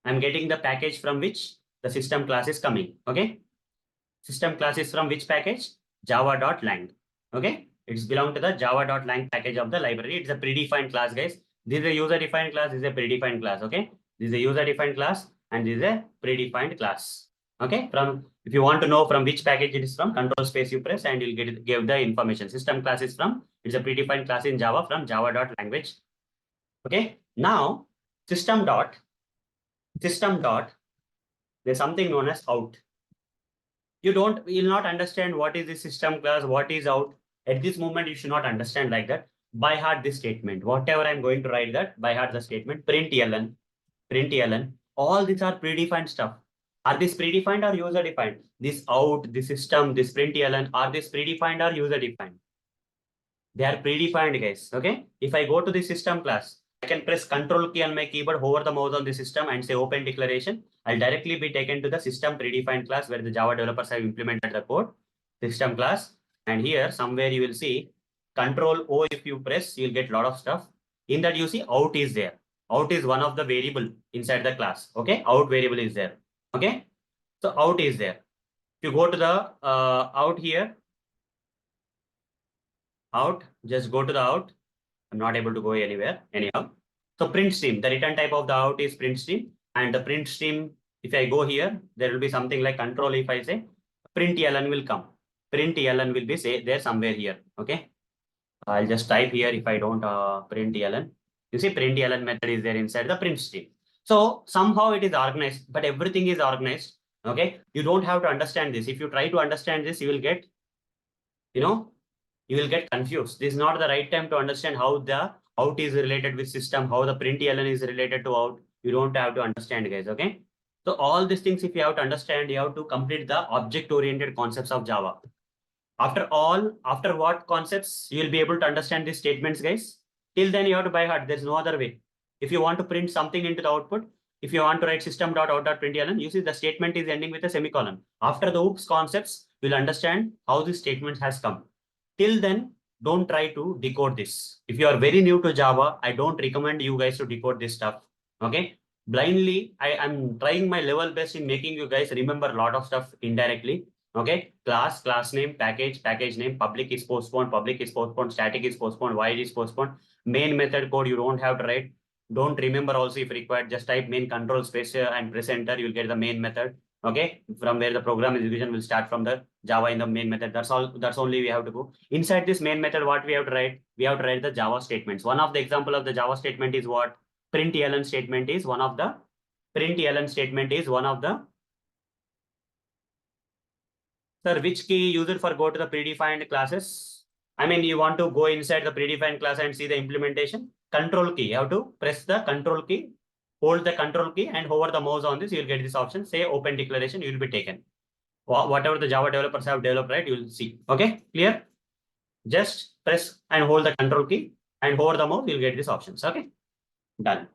I'm getting the package from which the system class is coming. Okay. System class is from which package? Java.lang. Okay. It's belong to the Java.lang package of the library. It's a predefined class, guys. This is a user-defined class. This is a predefined class. Okay. This is a user-defined class and this is a predefined class. Okay. From if you want to know from which package it is from, control space you press and you'll give the information. System class is from, it's a predefined class in Java from Java.language. Okay. Now system dot, there's something known as out. You'll not understand what is the system class, what is out. At this moment, you should not understand like that. By heart this statement. Whatever I'm going to write that, by heart the statement, println, all these are predefined stuff. Are these predefined or user defined? This out, this system, this println, are these predefined or user defined? They are predefined, guys. Okay. If I go to the system class, I can press Control key on my keyboard, hover the mouse on the system and say open declaration. I'll directly be taken to the system predefined class where the Java developers have implemented the code, system class. And here somewhere you will see Control O. If you press, you'll get a lot of stuff. In that you see out is there. Out is one of the variable inside the class. Okay. Out variable is there. Okay. So out is there. If you go to the out here, out, just go to the out. I'm not able to go anywhere anyhow. So print stream, the return type of the out is print stream, and the print stream, if I go here, there will be something like control. If I say println will come, println will be say there somewhere here. Okay, I'll just type here. If I don't println, you see println method is there inside the print stream. So somehow it is organized, but everything is organized. Okay, you don't have to understand this. If you try to understand this, you will get, you will get confused. This is not the right time to understand how the out is related with system, how the println is related to out. You don't have to understand, guys. Okay. So all these things, if you have to understand, you have to complete the object-oriented concepts of Java. After what concepts, you will be able to understand these statements, guys. Till then, you have to by heart. There's no other way. If you want to print something into the output, if you want to write system.out.println, you see the statement is ending with a semicolon. After the oops concepts, you'll understand how this statement has come. Till then, don't try to decode this. If you are very new to Java, I don't recommend you guys to decode this stuff. Okay. Blindly, I am trying my level best in making you guys remember a lot of stuff indirectly. Okay. Class name, package name, public is postponed, static is postponed, void is postponed. Main method code you don't have to write. Don't remember also if required. Just type main control space and press enter. You'll get the main method. Okay. From where the program execution will start from the Java in the main method. That's all. That's only we have to go. Inside this main method, what we have to write? We have to write the Java statements. One of the example of the Java statement is what? Println statement is one of the. Sir, which key used for go to the predefined classes? I mean, you want to go inside the predefined class and see the implementation. Control key. You have to press the control key, hold the control key, and hover the mouse on this. You'll get this option. Say open declaration. You will be taken. Whatever the Java developers have developed, right? You will see. Okay, clear? Just press and hold the control key and hover the mouse. You'll get these options. Okay, done.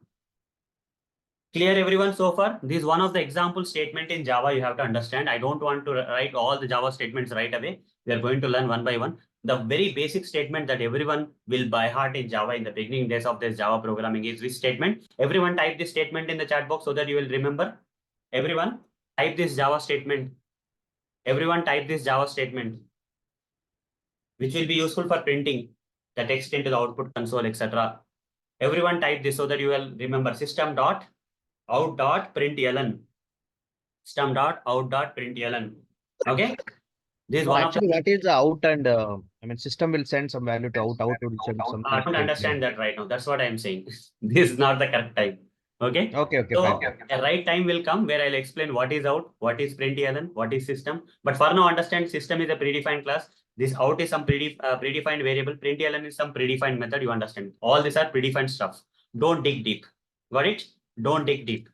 Clear everyone so far? This is one of the example statement in Java you have to understand. I don't want to write all the Java statements right away. We are going to learn one by one. The very basic statement that everyone will by heart in Java in the beginning days of this Java programming is this statement. Everyone type this statement in the chat box so that you will remember. Everyone type this Java statement. Everyone type this Java statement, which will be useful for printing the text into the output console, etc. Everyone type this so that you will remember system.out.println. System.out.println. Okay. This is No, one actually, of the. what is the out and I mean, system will send some value to out. Out will send something. I don't understand that right now. That's what I'm saying. This is not the correct time. Okay. Okay, So fine. a right time will come where I'll explain what is out, what is println, what is system. But for now, understand system is a predefined class. This out is some predefined variable. Println is some predefined method. You understand? All these are predefined stuff. Don't dig deep. Got it? Don't dig deep.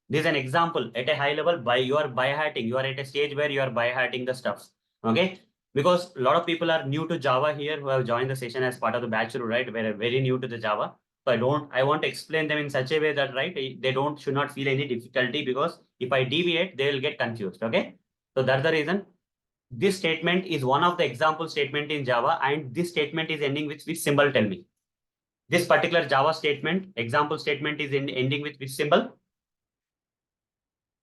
This is an example at a high level. You are by hearting. You are at a stage where you are by hearting the stuffs. Okay. Because a lot of people are new to Java here who have joined the session as part of the bachelor, right? We're very new to the Java. So I want to explain them in such a way that, right, they should not feel any difficulty, because if I deviate, they will get confused. Okay. So that's the reason. This statement is one of the example statement in Java, and this statement is ending with which symbol? Tell me. This particular Java statement, example statement, is ending with which symbol?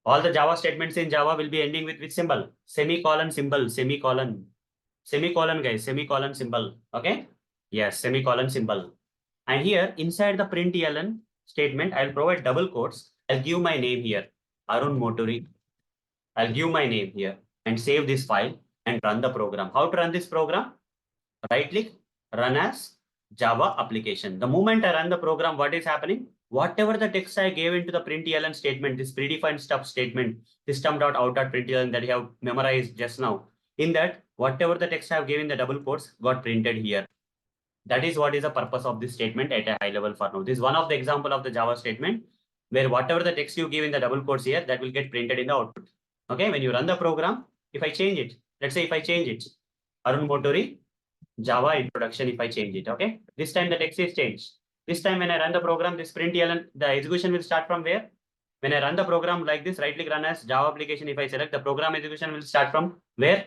All the Java statements in Java will be ending with which symbol? Semicolon symbol, semicolon. Semicolon, guys, semicolon symbol. Okay. Yes, semicolon symbol. And here inside the println statement, I'll provide double quotes. I'll give my name here, Arun Moturi. I'll give my name here and save this file and run the program. How to run this program? Right click, run as Java application. The moment I run the program, what is happening? Whatever the text I gave into the println statement, this predefined stuff statement, System.out.println that you have memorized just now, in that, whatever the text I have given the double quotes got printed here. That is what is the purpose of this statement at a high level for now. This is one of the example of the Java statement where whatever the text you give in the double quotes here, that will get printed in the output. Okay, when you run the program, if I change it, let's say if I change it, Arun Motori, Java introduction, if I change it, okay, this time the text is changed. This time when I run the program, this println, the execution will start from where? When I run the program like this, right click, run as Java application, if I select, the program execution will start from where?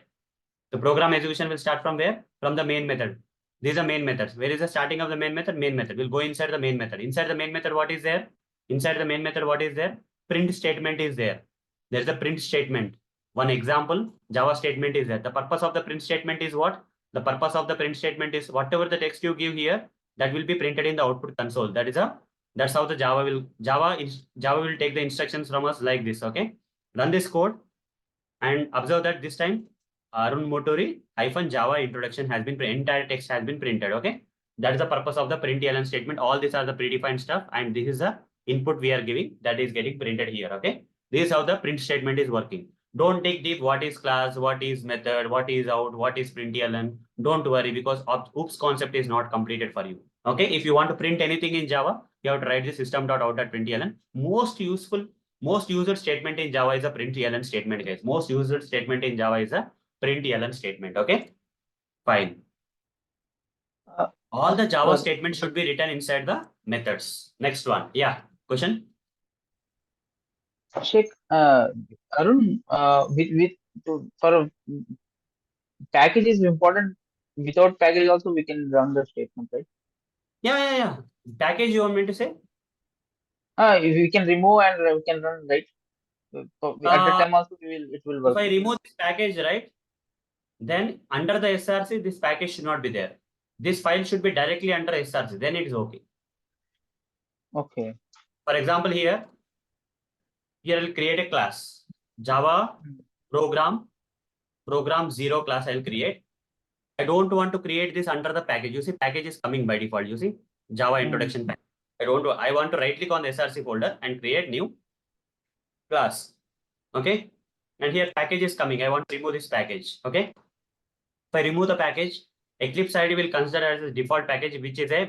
The program execution will start from where? From the main method. These are main methods. Where is the starting of the main method? Main method. We'll go inside the main method. Inside the main method, what is there? Inside the main method, what is there? Print statement is there. There's a print statement. One example, Java statement is there. The purpose of the print statement is what? The purpose of the print statement is whatever the text you give here, that will be printed in the output console. That's how the Java will take the instructions from us like this. Okay. Run this code and observe that this time Arun Motori -Java introduction has been entire text has been printed. Okay. That is the purpose of the println statement. All these are the predefined stuff, and this is the input we are giving that is getting printed here. Okay. This is how the print statement is working. Don't dig deep. What is class? What is method? What is out? What is println? Don't worry, because oops concept is not completed for you. Okay. If you want to print anything in Java, you have to write the system.out.println. Most used statement in Java is a println statement, guys. Most used statement in Java is a println statement. Okay. Fine. All the Java statements should be written inside the methods. Next one. Yeah. Question? Sheikh, Arun, for package is important. Without package also we can run the statement, right? Yeah. Package you want me to say? If we can remove and we can run, right? At the time also it will work. If I remove this package, right, then under the SRC, this package should not be there. This file should be directly under SRC. Then it is okay. Okay. For example, here I'll create a class. Java program 0 class I'll create. I don't want to create this under the package. You see, package is coming by default. You see, Java introduction package. I want to right click on the SRC folder and create new class. Okay. And here package is coming. I want to remove this package. Okay. If I remove the package, Eclipse ID will consider as a default package, which is a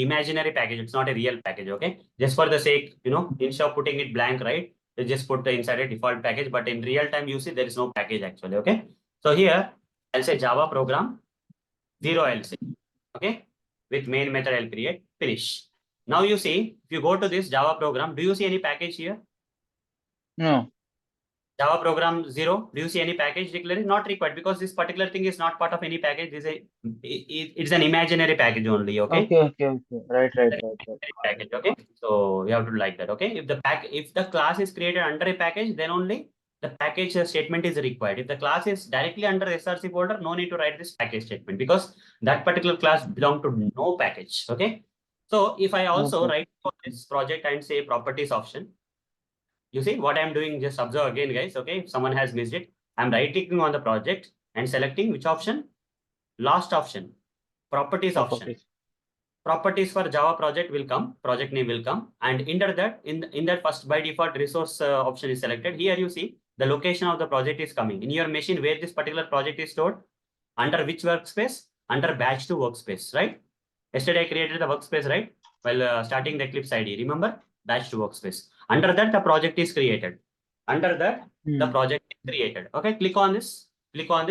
imaginary package. It's not a real package. Okay. Just for the sake, instead of putting it blank, right? You just put the inside a default package, but in real time, you see there is no package actually. Okay. So here I'll say Java program 0 I'll say. Okay. With main method I'll create, finish. Now you see, if you go to this Java program, do you see any package here? No. Java program 0, do you see any package declared? Not required, because this particular thing is not part of any package. It's an imaginary package only. Okay. Okay. Right. Package. Okay. So you have to like that. Okay. If the class is created under a package, then only the package statement is required. If the class is directly under SRC folder, no need to write this package statement, because that particular class belongs to no package. Okay. So if I also write for this project and say properties option, you see what I'm doing, just observe again, guys. Okay. If someone has missed it, I'm right clicking on the project and selecting which option? Last option, properties option. Properties for Java project will come, project name will come, and under that, in that first by default resource option is selected. Here you see the location of the project is coming in your machine where this particular project is stored, under which workspace? Under batch 2 workspace, right? Yesterday I created the workspace, right? While starting the Eclipse ID, remember? Batch 2 workspace. Under that, the project is created. Under that, the project is created. Okay, click on this, click on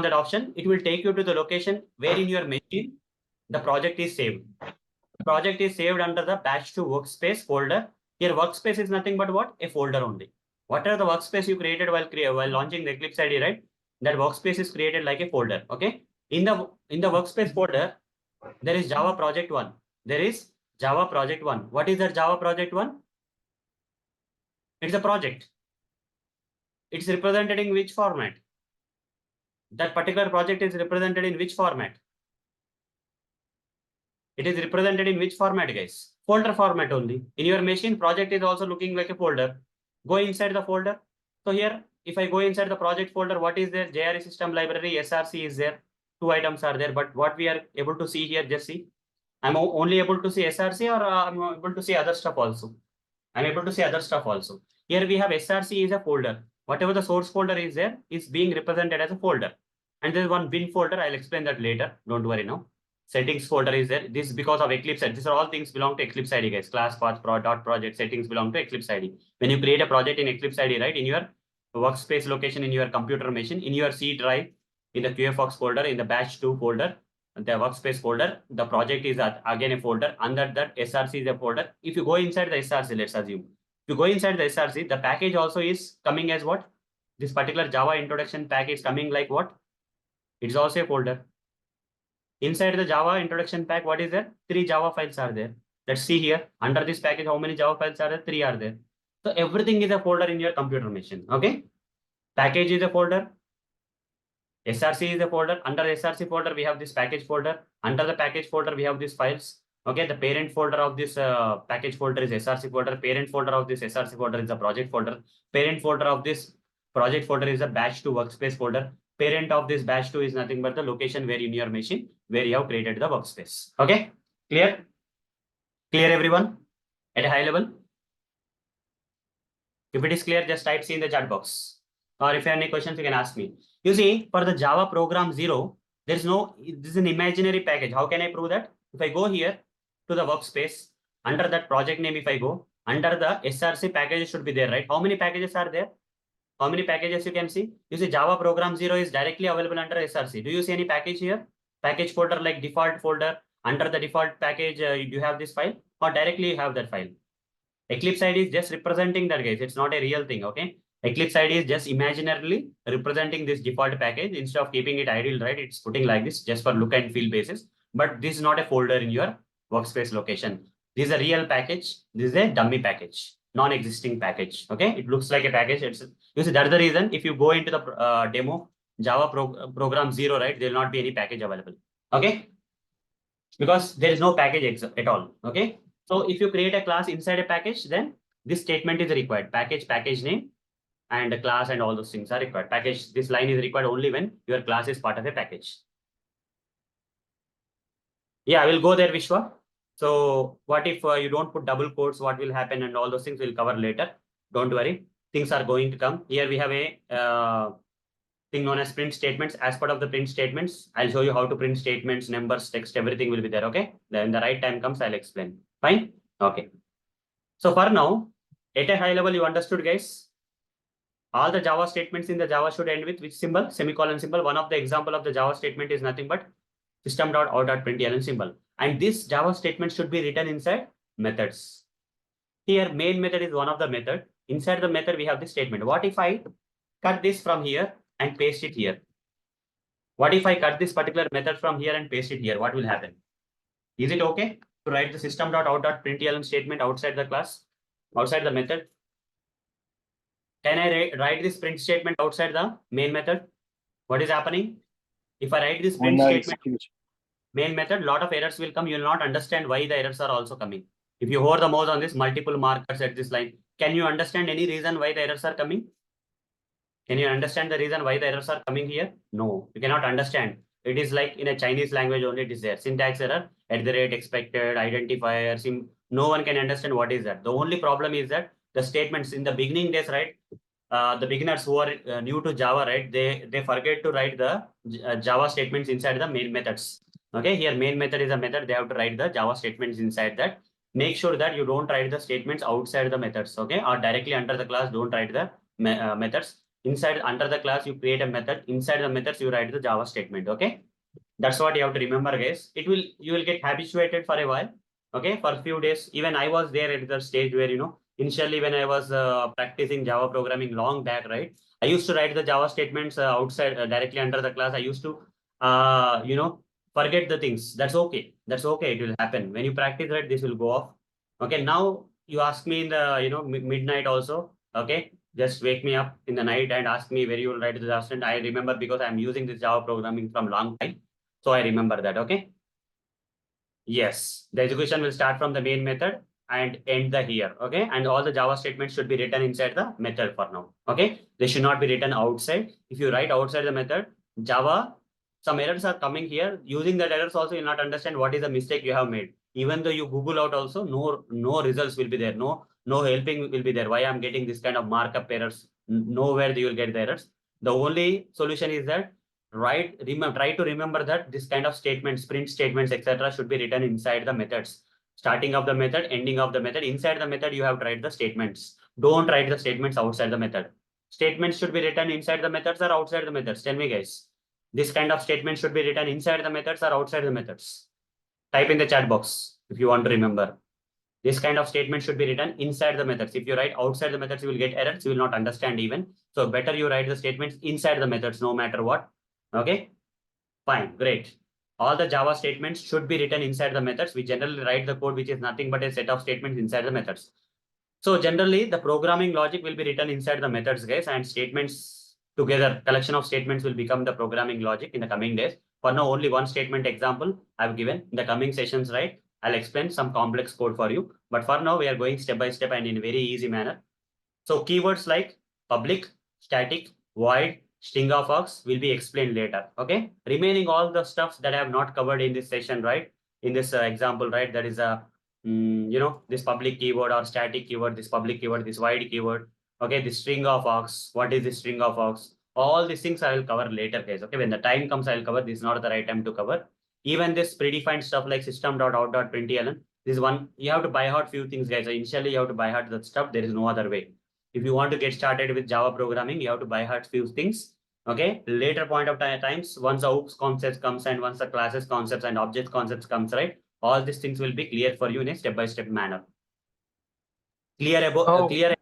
that option. It will take you to the location where in your machine the project is saved. project is saved under the batch2 workspace folder. Here workspace is nothing but what? A folder only. Whatever the workspace you created while launching the Eclipse ID, right? That workspace is created like a folder. Okay. In the workspace folder, there is Java project 1. There is Java project 1. What is that Java project 1? It's a project. It's represented in which format? That particular project is represented in which format? It is represented in which format, guys? Folder format only. In your machine, project is also looking like a folder. Go inside the folder. So here, if I go inside the project folder, what is there? JRE system library, SRC is there. 2 items are there. But what we are able to see here, just see. I'm only able to see SRC, or I'm able to see other stuff also. I'm able to see other stuff also. Here we have SRC is a folder. Whatever the source folder is there is being represented as a folder. And there's one bin folder. I'll explain that later. Don't worry now. Settings folder is there. This is because of Eclipse. These are all things belong to Eclipse ID, guys. Class, path, dot project, settings belong to Eclipse ID. When you create a project in Eclipse ID, right, in your workspace location, in your computer machine, in your C drive, in the QFox folder, in the batch2 folder, the workspace folder, the project is again a folder. Under that, SRC is a folder. If you go inside the SRC, let's assume. If you go inside the SRC, the package also is coming as what? This particular Java introduction package coming like what? It's also a folder. Inside the Java introduction pack, what is there? 3 Java files are there. Let's see here. Under this package, how many Java files are there? 3 are there. So everything is a folder in your computer machine. Okay. Package is a folder. SRC is a folder. Under SRC folder, we have this package folder. Under the package folder, we have these files. Okay, the parent folder of this package folder is SRC folder. Parent folder of this SRC folder is the project folder. Parent folder of this project folder is a batch2 workspace folder. Parent of this batch2 is nothing but the location where in your machine where you have created the workspace. Okay, clear? Clear, everyone? At a high level? If it is clear, just type C in the chat box. Or if you have any questions, you can ask me. You see, for the Java program 0, this is an imaginary package. How can I prove that? If I go here to the workspace, under that project name, if I go, under the SRC packages should be there, right? How many packages are there? How many packages you can see? You see Java program 0 is directly available under SRC. Do you see any package here? Package folder like default folder. Under the default package, you have this file, or directly you have that file. Eclipse ID is just representing that, guys. It's not a real thing, okay? Eclipse ID is just imaginarily representing this default package. Instead of keeping it idle, right, it's putting like this just for look and feel basis. But this is not a folder in your workspace location. This is a real package. This is a dummy package, non-existing package. Okay, it looks like a package. You see, that's the reason. If you go into the demo Java program 0, right, there will not be any package available. Okay, because there is no package at all. Okay, so if you create a class inside a package, then this statement is required. Package name, and the class and all those things are required. Package, this line is required only when your class is part of a package. Yeah, I will go there, Vishwa. So what if you don't put double quotes, what will happen, and all those things we'll cover later. Don't worry, things are going to come. Here we have a thing known as print statements. As part of the print statements, I'll show you how to print statements, numbers, text, everything will be there. Okay, then the right time comes, I'll explain. Fine. Okay. So for now, at a high level, you understood, guys. All the Java statements in the Java should end with which symbol? Semicolon symbol. One of the example of the Java statement is nothing but System.out.println symbol. And this Java statement should be written inside methods. Here, main method is one of the method. Inside the method, we have this statement. What if I cut this from here and paste it here? What if I cut this particular method from here and paste it here? What will happen? Is it okay to write the System.out.println statement outside the class, outside the method? Can I write this print statement outside the main method? What is happening? If I write this print statement, main method, lot of errors will come. You will not understand why the errors are also coming. If you hover the mouse on this, multiple markers at this line, can you understand any reason why the errors are coming? Can you understand the reason why the errors are coming here? No, you cannot understand. It is like in a Chinese language only it is there. Syntax error, expected, identifier, no one can understand what is that. The only problem is that the statements in the beginning days, right? The beginners who are new to Java, right? They forget to write the Java statements inside the main methods. Okay, here main method is a method. They have to write the Java statements inside that. Make sure that you don't write the statements outside the methods. Okay, or directly under the class. Don't write the methods. Inside under the class, you create a method. Inside the methods, you write the Java statement. Okay, that's what you have to remember, guys. You will get habituated for a while. Okay, for a few days, even I was there at the stage where, initially when I was practicing Java programming long back, right? I used to write the Java statements outside directly under the class. I used to, forget the things. That's okay. That's okay. It will happen. When you practice, right, this will go off. Okay, now you ask me in the, midnight also. Okay, just wake me up in the night and ask me where you will write the Java statement. I remember because I'm using this Java programming from long time. So I remember that. Okay. Yes, the execution will start from the main method and end the here. Okay, and all the Java statements should be written inside the method for now. Okay, they should not be written outside. If you write outside the method, Java, some errors are coming here. Using that errors also, you'll not understand what is the mistake you have made. Even though you Google out also, no results will be there. No helping will be there. Why I'm getting this kind of markup errors? Nowhere you will get the errors. The only solution is that try to remember that this kind of statements, print statements, etc. should be written inside the methods. Starting of the method, ending of the method. Inside the method, you have to write the statements. Don't write the statements outside the method. Statements should be written inside the methods or outside the methods. Tell me, guys. This kind of statement should be written inside the methods or outside the methods. Type in the chat box if you want to remember. This kind of statement should be written inside the methods. If you write outside the methods, you will get errors. You will not understand even. So better you write the statements inside the methods, no matter what. Okay. Fine, great. All the Java statements should be written inside the methods. We generally write the code, which is nothing but a set of statements inside the methods. So generally, the programming logic will be written inside the methods, guys, and statements together, collection of statements will become the programming logic in the coming days. For now, only one statement example I've given. In the coming sessions, right, I'll explain some complex code for you. But for now, we are going step by step and in a very easy manner. So keywords like public, static, void, string of args will be explained later. Okay. Remaining all the stuff that I have not covered in this session, right? In this example, right? That is a, this public keyword or static keyword, this public keyword, this void keyword. Okay. The string of args. What is the string of args? All these things I will cover later, guys. Okay. When the time comes, I will cover. This is not the right time to cover. Even this predefined stuff like system.out.println. This one, you have to buy out few things, guys. So initially, you have to buy out that stuff. There is no other way. If you want to get started with Java programming, you have to buy heart few things. Okay. Later point of times, once the OOPS concepts comes and once the classes concepts and object concepts comes, right? All these things will be clear for you in a step-by-step manner. Clear about Oh, clear.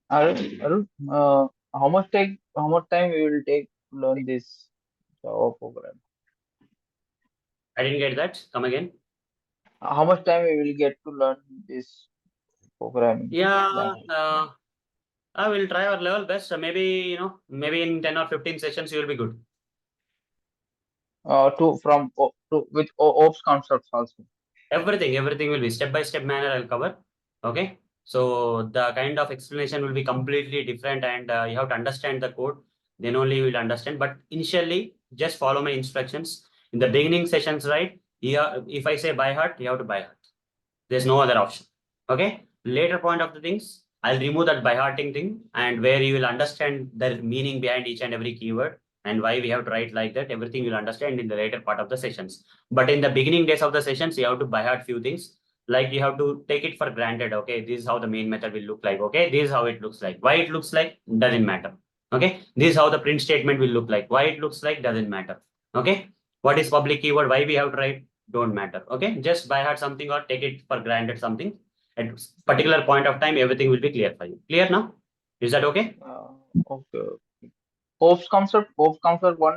Arun, how much time we will take to learn this Java program? I didn't get that. Come again. How much time we will get to learn this programming Yeah. language? I will try our level best. Maybe, maybe in 10 or 15 sessions, you will be good. With ops concepts also. Everything will be step-by-step manner I'll cover. Okay. So the kind of explanation will be completely different and you have to understand the code. Then only you will understand. But initially, just follow my instructions. In the beginning sessions, right? Yeah, if I say by heart, you have to by heart. There's no other option. Okay. Later point of the things, I'll remove that by hearting thing and where you will understand the meaning behind each and every keyword and why we have to write like that. Everything you'll understand in the later part of the sessions. But in the beginning days of the sessions, you have to by heart few things. Like you have to take it for granted. Okay, this is how the main method will look like. Okay, this is how it looks like. Why it looks like doesn't matter. Okay, this is how the print statement will look like. Why it looks like doesn't matter. Okay, what is public keyword? Why we have to write? Don't matter. Okay, just by heart something or take it for granted something. At particular point of time, everything will be clear for you. Clear now? Is that okay? Okay. Ops concept 1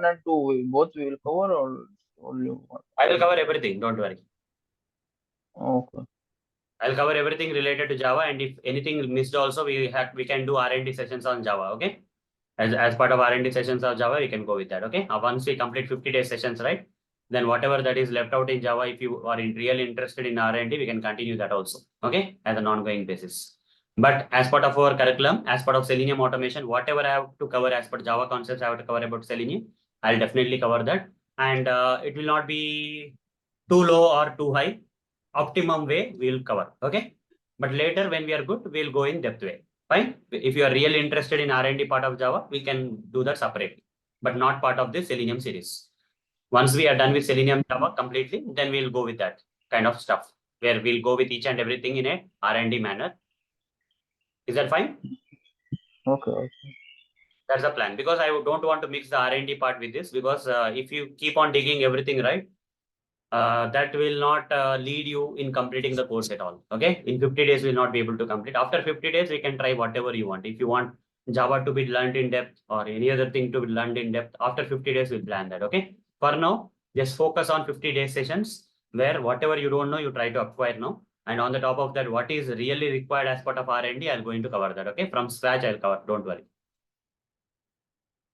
and 2, both we will cover or only one? I will cover everything. Don't worry. Okay. I'll cover everything related to Java, and if anything missed, also we can do R&D sessions on Java. Okay, as part of R&D sessions of Java, we can go with that. Okay, once we complete 50-day sessions, right? Then whatever that is left out in Java, if you are really interested in R&D, we can continue that also. Okay, as an ongoing basis. But as part of our curriculum, as part of Selenium automation, whatever I have to cover as per Java concepts, I have to cover about Selenium. I'll definitely cover that, and it will not be too low or too high. Optimum way we'll cover. Okay, but later when we are good, we'll go in depth way. Fine. If you are really interested in R&D part of Java, we can do that separately, but not part of the Selenium series. Once we are done with Selenium Java completely, then we'll go with that kind of stuff where we'll go with each and everything in a R&D manner. Is that fine? Okay. That's the plan, because I don't want to mix the R&D part with this, because if you keep on digging everything, right, that will not lead you in completing the course at all. Okay, in 50 days, we will not be able to complete. After 50 days, we can try whatever you want. If you want Java to be learned in depth or any other thing to be learned in depth, after 50 days, we'll plan that. Okay, for now, just focus on 50-day sessions where whatever you don't know, you try to acquire now. And on the top of that, what is really required as part of R&D, I'm going to cover that. Okay, from scratch, I'll cover. Don't worry.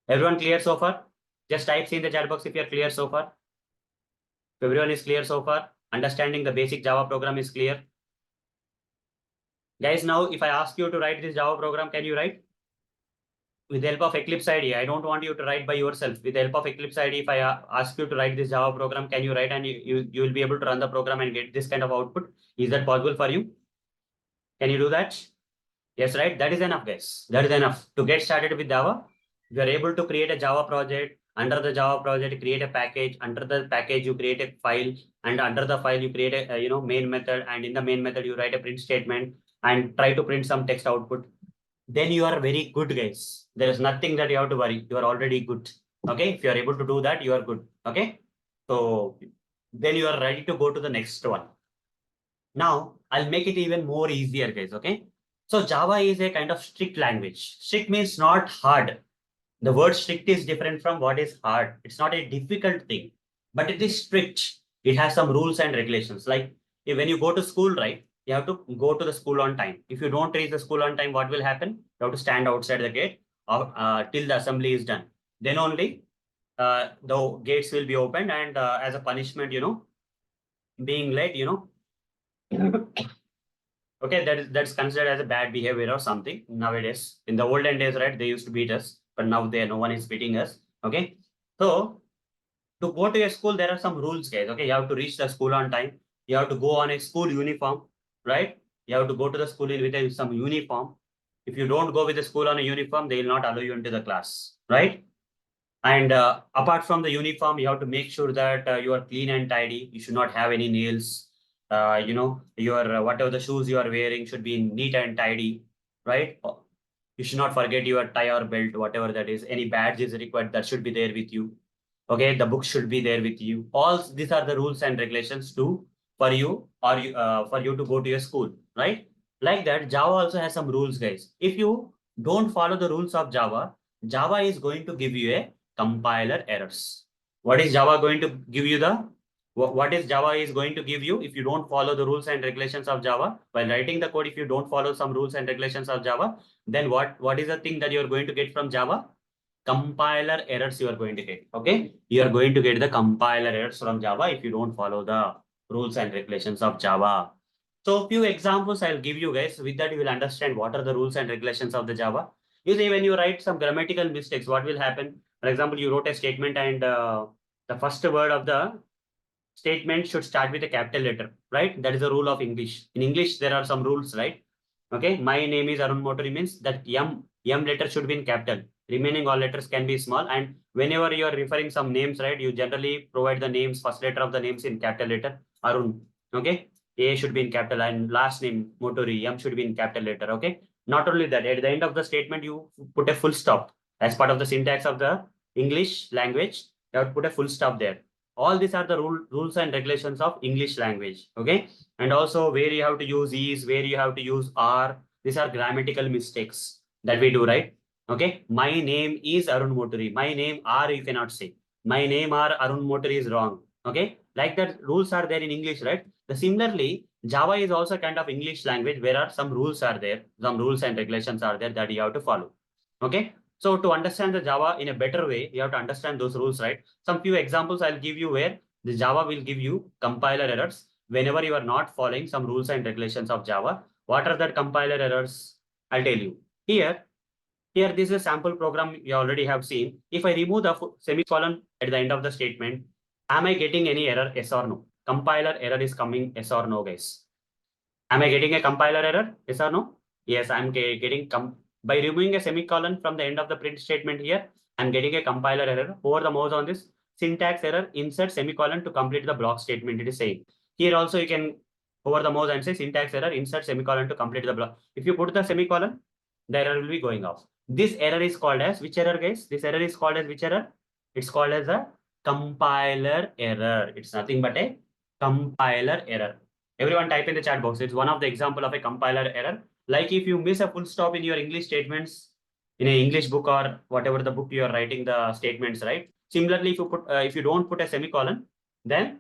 Everyone clear so far? Just type in the chat box if you're clear so far. If everyone is clear so far, understanding the basic Java program is clear. Guys, now if I ask you to write this Java program, can you write? With the help of Eclipse IDE, I don't want you to write by yourself. With the help of Eclipse IDE, if I ask you to write this Java program, can you write and you will be able to run the program and get this kind of output? Is that possible for you? Can you do that? Yes, right? That is enough, guys. That is enough. To get started with Java, you are able to create a Java project. Under the Java project, create a package. Under the package, you create a file. And under the file, you create a main method. And in the main method, you write a print statement and try to print some text output. Then you are very good, guys. There is nothing that you have to worry. You are already good. Okay. If you are able to do that, you are good. Okay. So then you are ready to go to the next one. Now I'll make it even more easier, guys. Okay. So Java is a kind of strict language. Strict means not hard. The word strict is different from what is hard. It's not a difficult thing, but it is strict. It has some rules and regulations. Like when you go to school, right? You have to go to the school on time. If you don't reach the school on time, what will happen? You have to stand outside the gate till the assembly is done. Then only the gates will be opened, and as a punishment, being late, okay, that's considered as a bad behavior or something nowadays. In the olden days, right, they used to beat us, but now no one is beating us. Okay, so to go to a school, there are some rules, guys. Okay, you have to reach the school on time. You have to go on a school uniform, right? You have to go to the school with some uniform. If you don't go with the school on a uniform, they will not allow you into the class, right? And apart from the uniform, you have to make sure that you are clean and tidy. You should not have any nails. Your whatever the shoes you are wearing should be neat and tidy, right? You should not forget your tie or belt, whatever that is. Any badge is required, that should be there with you. Okay, the book should be there with you. All these are the rules and regulations too for you for you to go to your school, right? Like that, Java also has some rules, guys. If you don't follow the rules of Java, Java is going to give you a compiler errors. What is Java going to give you what is Java is going to give you if you don't follow the rules and regulations of Java while writing the code? If you don't follow some rules and regulations of Java, then what is the thing that you are going to get from Java? Compiler errors you are going to get. Okay, you are going to get the compiler errors from Java if you don't follow the rules and regulations of Java. So few examples I'll give you, guys. With that, you will understand what are the rules and regulations of the Java. You see, when you write some grammatical mistakes, what will happen? For example, you wrote a statement and the first word of the statement should start with a capital letter, right? That is a rule of English. In English, there are some rules, right? Okay, my name is Arun Motori means that M letter should be in capital. Remaining all letters can be small. And whenever you are referring some names, right, you generally provide the names, first letter of the names in capital letter, Arun. Okay, A should be in capital and last name Motori, M should be in capital letter. Okay, not only that, at the end of the statement, you put a full stop as part of the syntax of the English language. You have to put a full stop there. All these are the rules and regulations of English language. Okay, and also where you have to use is, where you have to use are. These are grammatical mistakes that we do, right? Okay, my name is Arun Motori. My name are you cannot say. My name are Arun Motori is wrong. Okay, like that rules are there in English, right? Similarly, Java is also kind of English language where are some rules are there, some rules and regulations are there that you have to follow. Okay, so to understand the Java in a better way, you have to understand those rules, right? Some few examples I'll give you where the Java will give you compiler errors whenever you are not following some rules and regulations of Java. What are that compiler errors? I'll tell you. Here this is a sample program you already have seen. If I remove the semicolon at the end of the statement, am I getting any error? Yes or no? Compiler error is coming, yes or no, guys? Am I getting a compiler error? Yes or no? Yes, I'm getting by removing a semicolon from the end of the print statement here, I'm getting a compiler error. Over the mouse on this, syntax error, insert semicolon to complete the block statement. It is saying. Here also you can over the mouse and say syntax error, insert semicolon to complete the block. If you put the semicolon, the error will be going off. This error is called as which error, guys? This error is called as which error? It's called as a compiler error. It's nothing but a compiler error. Everyone type in the chat box. It's one of the example of a compiler error. Like if you miss a full stop in your English statements in an English book or whatever the book you are writing the statements, right? Similarly, if you don't put a semicolon, then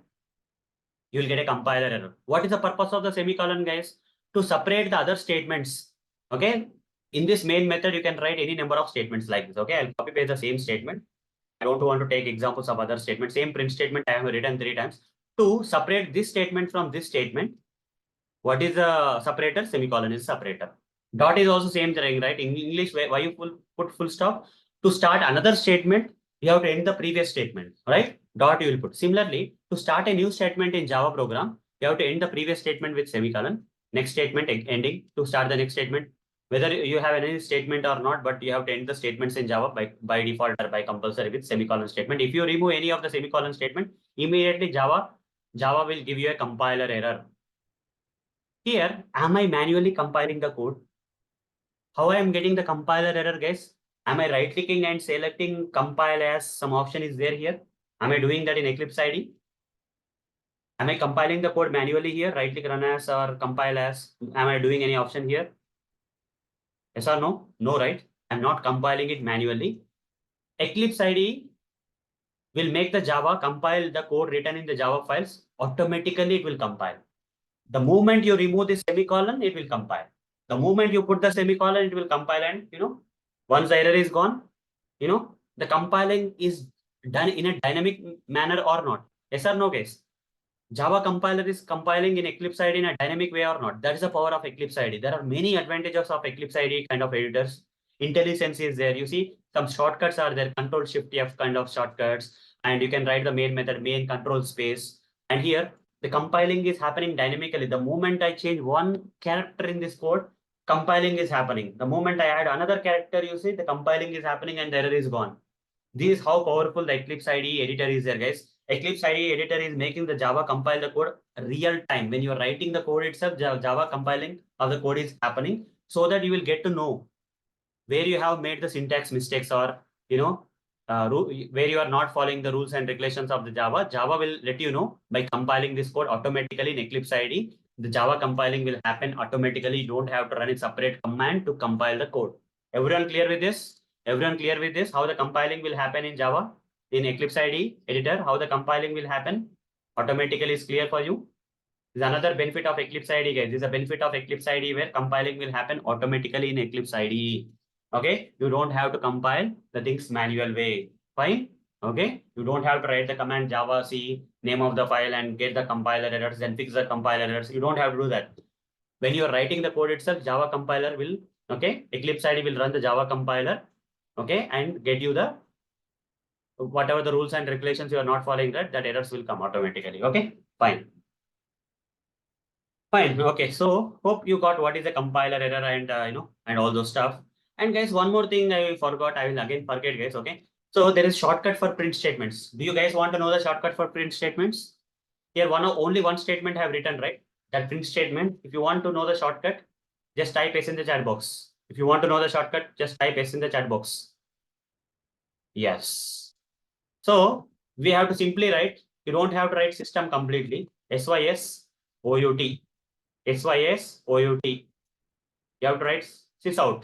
you will get a compiler error. What is the purpose of the semicolon, guys? To separate the other statements. Okay. In this main method, you can write any number of statements like this. Okay. I'll copy paste the same statement. I don't want to take examples of other statements. Same print statement I have written 3 times. To separate this statement from this statement, what is the separator? Semicolon is separator. Dot is also same thing, right? In English, why you put full stop? To start another statement, you have to end the previous statement, right? Dot you will put. Similarly, to start a new statement in Java program, you have to end the previous statement with semicolon. Next statement ending to start the next statement. Whether you have any statement or not, but you have to end the statements in Java by default or by compulsory with semicolon statement. If you remove any of the semicolon statement, immediately Java will give you a compiler error. Here, am I manually compiling the code? How I am getting the compiler error, guys? Am I right clicking and selecting compile as some option is there here? Am I doing that in Eclipse ID? Am I compiling the code manually here? Right click run as or compile as? Am I doing any option here? Yes or no? No, right? I'm not compiling it manually. Eclipse ID will make the Java compile the code written in the Java files. Automatically, it will compile. The moment you remove the semicolon, it will compile. The moment you put the semicolon, it will compile, and once the error is gone, the compiling is done in a dynamic manner or not. Yes or no, guys? Java compiler is compiling in Eclipse ID in a dynamic way or not. That is the power of Eclipse ID. There are many advantages of Eclipse ID kind of editors. Intelligence is there. You see, some shortcuts are there, Control Shift F kind of shortcuts, and you can write the main method, main control space. And here, the compiling is happening dynamically. The moment I change one character in this code, compiling is happening. The moment I add another character, you see, the compiling is happening and the error is gone. This is how powerful the Eclipse IDE editor is there, guys. Eclipse IDE editor is making the Java compile the code real time. When you are writing the code itself, Java compiling of the code is happening so that you will get to know where you have made the syntax mistakes or, where you are not following the rules and regulations of the Java. Java will let you know by compiling this code automatically in Eclipse IDE. The Java compiling will happen automatically. You don't have to run a separate command to compile the code. Everyone clear with this? Everyone clear with this? How the compiling will happen in Java, in Eclipse IDE editor, how the compiling will happen automatically is clear for you. This is another benefit of Eclipse IDE, guys. This is a benefit of Eclipse IDE where compiling will happen automatically in Eclipse IDE. Okay, you don't have to compile the things manual way. Fine. Okay, you don't have to write the command Java C name of the file and get the compiler errors and fix the compiler errors. You don't have to do that. When you are writing the code itself, Java compiler will, okay, Eclipse IDE will run the Java compiler, okay, and get you the whatever the rules and regulations you are not following, that errors will come automatically. Okay, fine. Fine. Okay. So hope you got what is a compiler error and and all those stuff. And guys, one more thing I forgot. I will again forget, guys. Okay. So there is shortcut for print statements. Do you guys want to know the shortcut for print statements? Here, only one statement I have written, right? That print statement. If you want to know the shortcut, just type S in the chat box. If you want to know the shortcut, just type S in the chat box. Yes. So we have to simply write. You don't have to write system completely. SYS OUT. SYS OUT. You have to write sysout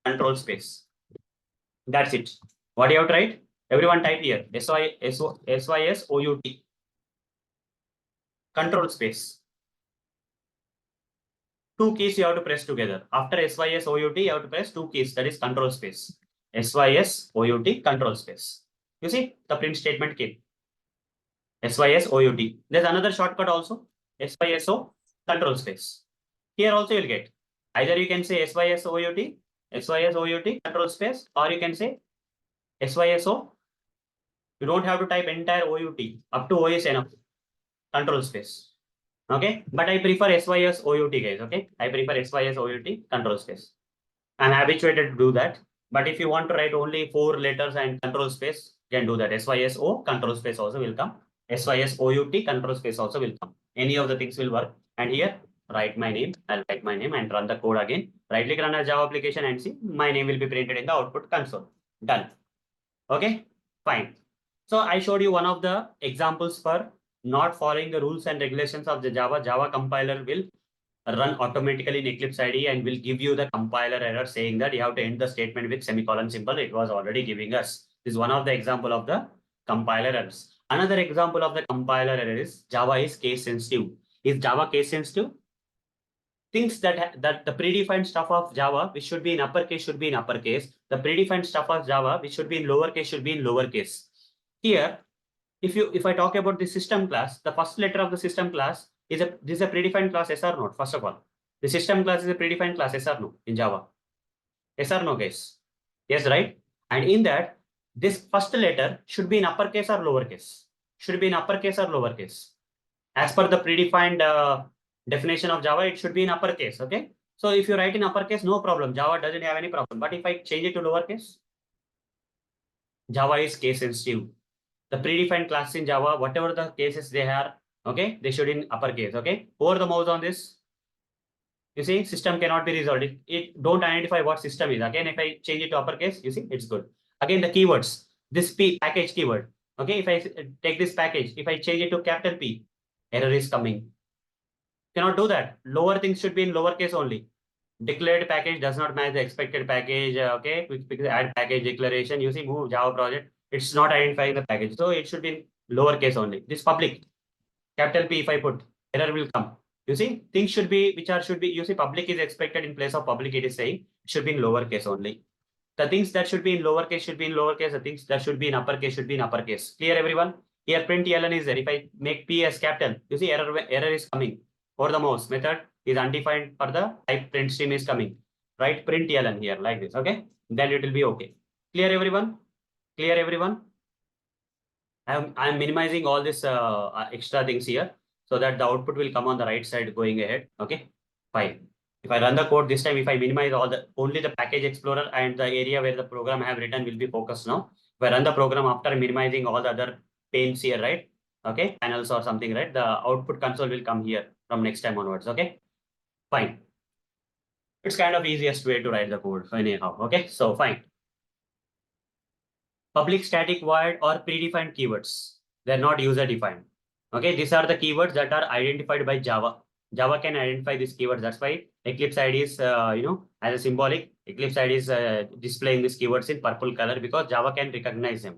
control space. That's it. What do you have to write? Everyone type here. SYS OUT control space. 2 keys you have to press together. After SYS OUT, you have to press 2 keys. That is control space. SYS OUT control space. You see the print statement came. SYS OUT. There's another shortcut also. SYSO control space. Here also you'll get. Either you can say SYS OUT control space, or you can say SYSO. You don't have to type entire OUT. Up to O is enough. Control space. Okay. But I prefer SYS OUT, guys. Okay. I prefer SYS OUT control space. I'm habituated to do that. But if you want to write only 4 letters and control space, you can do that. SYSO control space also will come. SYS OUT control space also will come. Any of the things will work. And here, write my name. I'll write my name and run the code again. Right click run as Java application and see my name will be printed in the output console. Done. Okay, fine. So I showed you one of the examples for not following the rules and regulations of the Java compiler will run automatically in Eclipse IDE and will give you the compiler error saying that you have to end the statement with semicolon symbol. It was already giving us. This is one of the example of the compiler errors. Another example of the compiler error is Java is case sensitive. Is Java case sensitive? Things that the predefined stuff of Java, which should be in uppercase, should be in uppercase. The predefined stuff of Java, which should be in lowercase, should be in lowercase. Here, if I talk about the system class, the first letter of the system class is this is a predefined class, yes or no? First of all, the system class is a predefined class, yes or no, in Java? Yes or no, guys? Yes, right? And in that, this first letter should be in uppercase or lowercase. Should be in uppercase or lowercase. As per the predefined definition of Java, it should be in uppercase. Okay. So if you write in uppercase, no problem. Java doesn't have any problem. But if I change it to lowercase, Java is case sensitive. The predefined class in Java, whatever the cases they are, okay, they should in uppercase. Okay. Over the mouse on this. You see, system cannot be resolved. It don't identify what system is. Again, if I change it to uppercase, you see, it's good. Again, the keywords. This P package keyword. Okay, if I take this package, if I change it to capital P, error is coming. Cannot do that. Lower things should be in lowercase only. Declared package does not match the expected package. Okay, quick add package declaration. You see, move Java project. It's not identifying the package, so it should be in lowercase only. This public, capital P. If I put, error will come. You see, things should be should be. You see, public is expected in place of public. It is saying it should be in lowercase only. The things that should be in lowercase should be in lowercase. The things that should be in uppercase should be in uppercase. Clear, everyone? Here, println is there. If I make P as capital, you see, error is coming. For the mouse method is undefined for the type print stream is coming. Right? Println here like this. Okay. Then it will be okay. Clear, everyone? Clear, everyone? I'm minimizing all this extra things here so that the output will come on the right side going ahead. Okay, fine. If I run the code this time, if I minimize only the package explorer and the area where the program I have written will be focused now. If I run the program after minimizing all the other panes here, right? Okay, panels or something, right? The output console will come here from next time onwards. Okay, fine. It's kind of easiest way to write the code anyhow. Okay, so fine. Public static void or predefined keywords. They're not user defined. Okay, these are the keywords that are identified by Java. Java can identify these keywords. That's why Eclipse ID is, as a symbolic, Eclipse ID is displaying these keywords in purple color because Java can recognize them.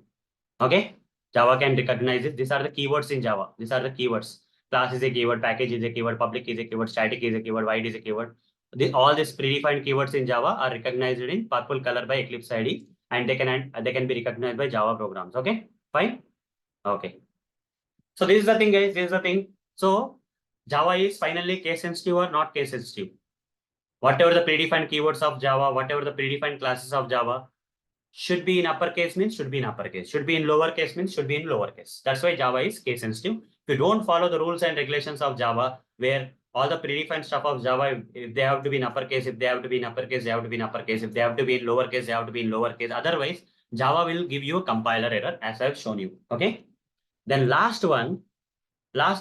Okay, Java can recognize it. These are the keywords in Java. These are the keywords. Class is a keyword, package is a keyword, public is a keyword, static is a keyword, void is a keyword. All these predefined keywords in Java are recognized in purple color by Eclipse ID, and they can be recognized by Java programs. Okay, fine. Okay. So this is the thing, guys. This is the thing. So Java is finally case sensitive or not case sensitive. Whatever the predefined keywords of Java, whatever the predefined classes of Java should be in uppercase means should be in uppercase. Should be in lowercase means should be in lowercase. That's why Java is case sensitive. If you don't follow the rules and regulations of Java, where all the predefined stuff of Java, if they have to be in uppercase, if they have to be in uppercase, they have to be in uppercase. If they have to be in lowercase, they have to be in lowercase. Otherwise, Java will give you a compiler error as I've shown you. Okay. Then last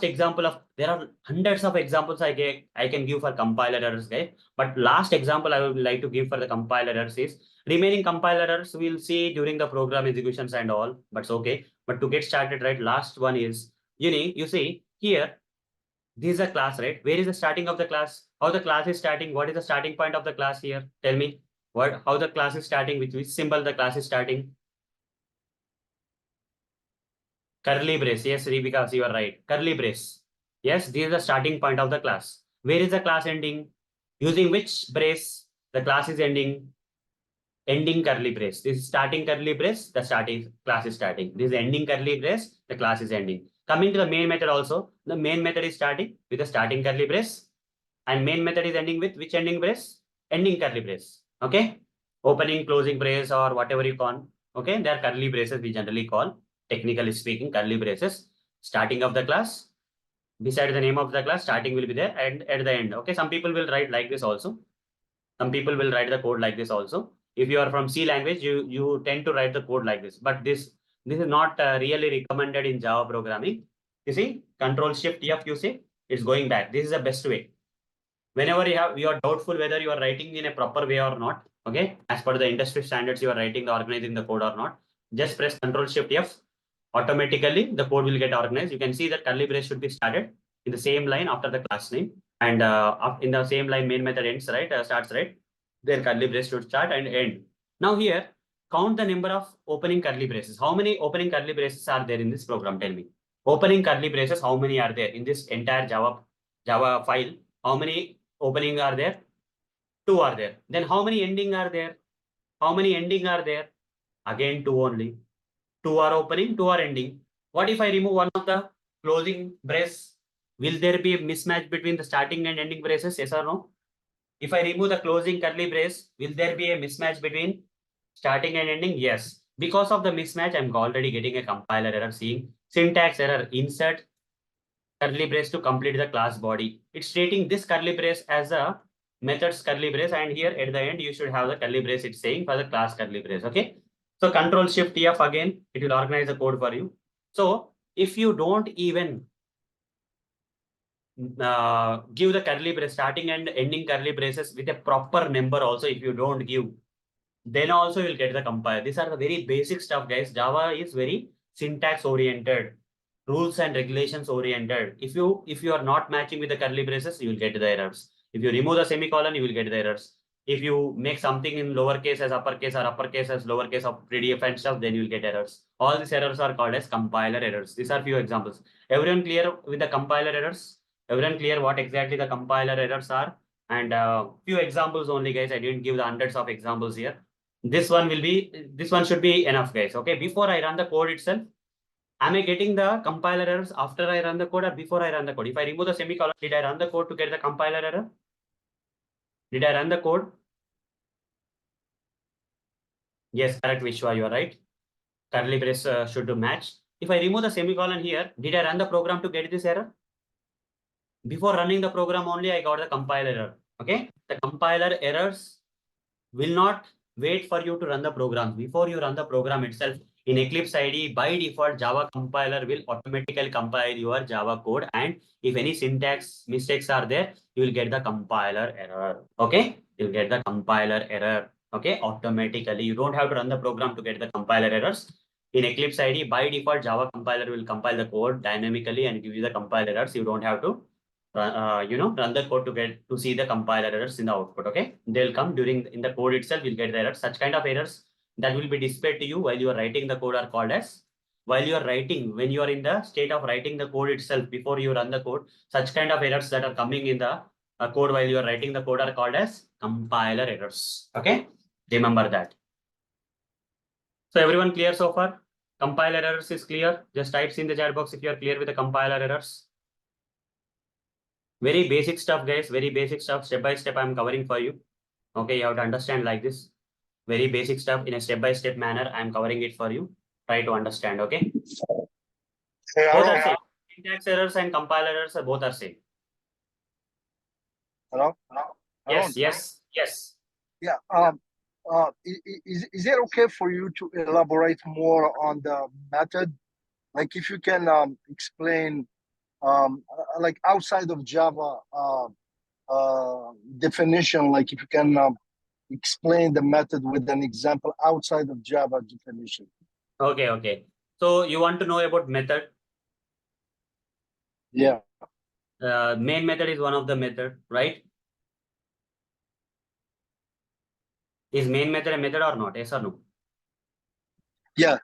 example of, there are hundreds of examples I can give for compiler errors, guys. But last example I would like to give for the compiler errors is remaining compiler errors we'll see during the program executions and all, but it's okay. But to get started, right, last one is you see here, this is a class, right? Where is the starting of the class? How the class is starting? What is the starting point of the class here? Tell me how the class is starting, with which symbol the class is starting. Curly brace. Yes, because you are right. Curly brace. Yes, this is the starting point of the class. Where is the class ending? Using which brace the class is ending? Ending curly brace. This is starting curly brace, the starting class is starting. This is ending curly brace, the class is ending. Coming to the main method also, the main method is starting with the starting curly brace, and main method is ending with which ending brace? Ending curly brace. Okay? Opening, closing brace, or whatever you call. Okay, they are curly braces we generally call. Technically speaking, curly braces. Starting of the class, beside the name of the class, starting will be there, and at the end. Okay, some people will write like this also. Some people will write the code like this also. If you are from C language, you tend to write the code like this. But this is not really recommended in Java programming. You see, Control Shift F, you see, it's going back. This is the best way. Whenever you are doubtful whether you are writing in a proper way or not, okay, as per the industry standards, you are writing organizing the code or not, just press Control Shift F. automatically the code will get organized. You can see that curly brace should be started in the same line after the class name, and in the same line main method ends, right? Starts, right? Then curly brace should start and end. Now here, count the number of opening curly braces. How many opening curly braces are there in this program? Tell me. Opening curly braces, how many are there in this entire Java file? How many opening are there? 2 are there. Then how many ending are there? How many ending are there? Again 2 only. 2 are opening, 2 are ending. What if I remove one of the closing brace? Will there be a mismatch between the starting and ending braces? Yes or no? If I remove the closing curly brace, will there be a mismatch between starting and ending? Yes. Because of the mismatch, I'm already getting a compiler error, seeing syntax error, insert curly brace to complete the class body. It's treating this curly brace as a methods curly brace, and here at the end, you should have the curly brace it's saying for the class curly brace. Okay. So Control Shift F again, it will organize the code for you. So if you don't even give the curly brace, starting and ending curly braces with a proper number also, if you don't give, then also you'll get the compile. These are the very basic stuff, guys. Java is very syntax oriented, rules and regulations oriented. If you are not matching with the curly braces, you will get the errors. If you remove the semicolon, you will get the errors. If you make something in lowercase as uppercase or uppercase as lowercase of PDF and stuff, then you will get errors. All these errors are called as compiler errors. These are few examples. Everyone clear with the compiler errors? Everyone clear what exactly the compiler errors are? And few examples only, guys. I didn't give the hundreds of examples here. This one should be enough, guys. Okay, before I run the code itself, am I getting the compiler errors after I run the code or before I run the code? If I remove the semicolon, did I run the code to get the compiler error? Did I run the code? Yes, correct, Vishwa, you are right. Curly brace should match. If I remove the semicolon here, did I run the program to get this error? Before running the program only, I got the compiler error. Okay, the compiler errors will not wait for you to run the program. Before you run the program itself, in Eclipse IDE, by default, Java compiler will automatically compile your Java code. And if any syntax mistakes are there, you will get the compiler error. Okay, you'll get the compiler error. Okay, automatically. You don't have to run the program to get the compiler errors. In Eclipse IDE, by default, Java compiler will compile the code dynamically and give you the compiler errors. You don't have to run the code to see the compiler errors in the output. Okay, they'll come in the code itself. You'll get the errors. Such kind of errors that will be displayed to you while you are writing the code are called as, when you are in the state of writing the code itself before you run the code. Such kind of errors that are coming in the code while you are writing the code are called as compiler errors. Okay, remember that. So everyone clear so far? Compiler errors is clear. Just type in the chat box if you are clear with the compiler errors. Very basic stuff, guys. Very basic stuff. Step by step, I'm covering for you. Okay, you have to understand like this. Very basic stuff in a step-by-step manner. I'm covering it for you. Try to understand. Okay. Both are same. Syntax errors and compiler errors are both are same. Hello? Yes. Yes. Yes. Yeah. Is it okay for you to elaborate more on the method? Like if you can explain like outside of Java definition, like if you can explain the method with an example outside of Java definition. Okay. Okay. So you want to know about method? Yeah. Main method is one of the method, right? Is main method a method or not? Yes or no? Yeah.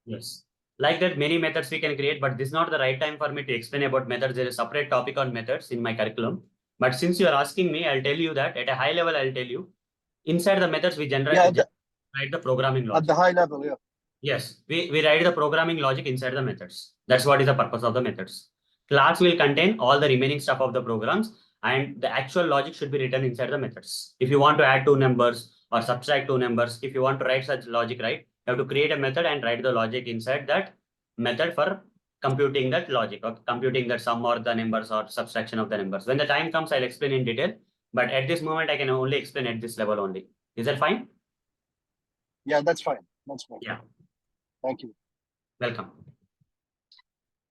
Yes. Like that, many methods we can create, but this is not the right time for me to explain about methods. There is a separate topic on methods in my curriculum. But since you are asking me, I'll tell you that at a high level, I'll tell you. Inside the methods, we write the programming logic. At the high level, yeah. Yes, we write the programming logic inside the methods. That's what is the purpose of the methods. Class will contain all the remaining stuff of the programs, and the actual logic should be written inside the methods. If you want to add 2 numbers or subtract 2 numbers, if you want to write such logic, right, you have to create a method and write the logic inside that method for computing that logic or computing that sum or the numbers or subtraction of the numbers. When the time comes, I'll explain in detail. But at this moment, I can only explain at this level only. Is that fine? Yeah, that's fine. That's fine. Yeah. Thank you. Welcome.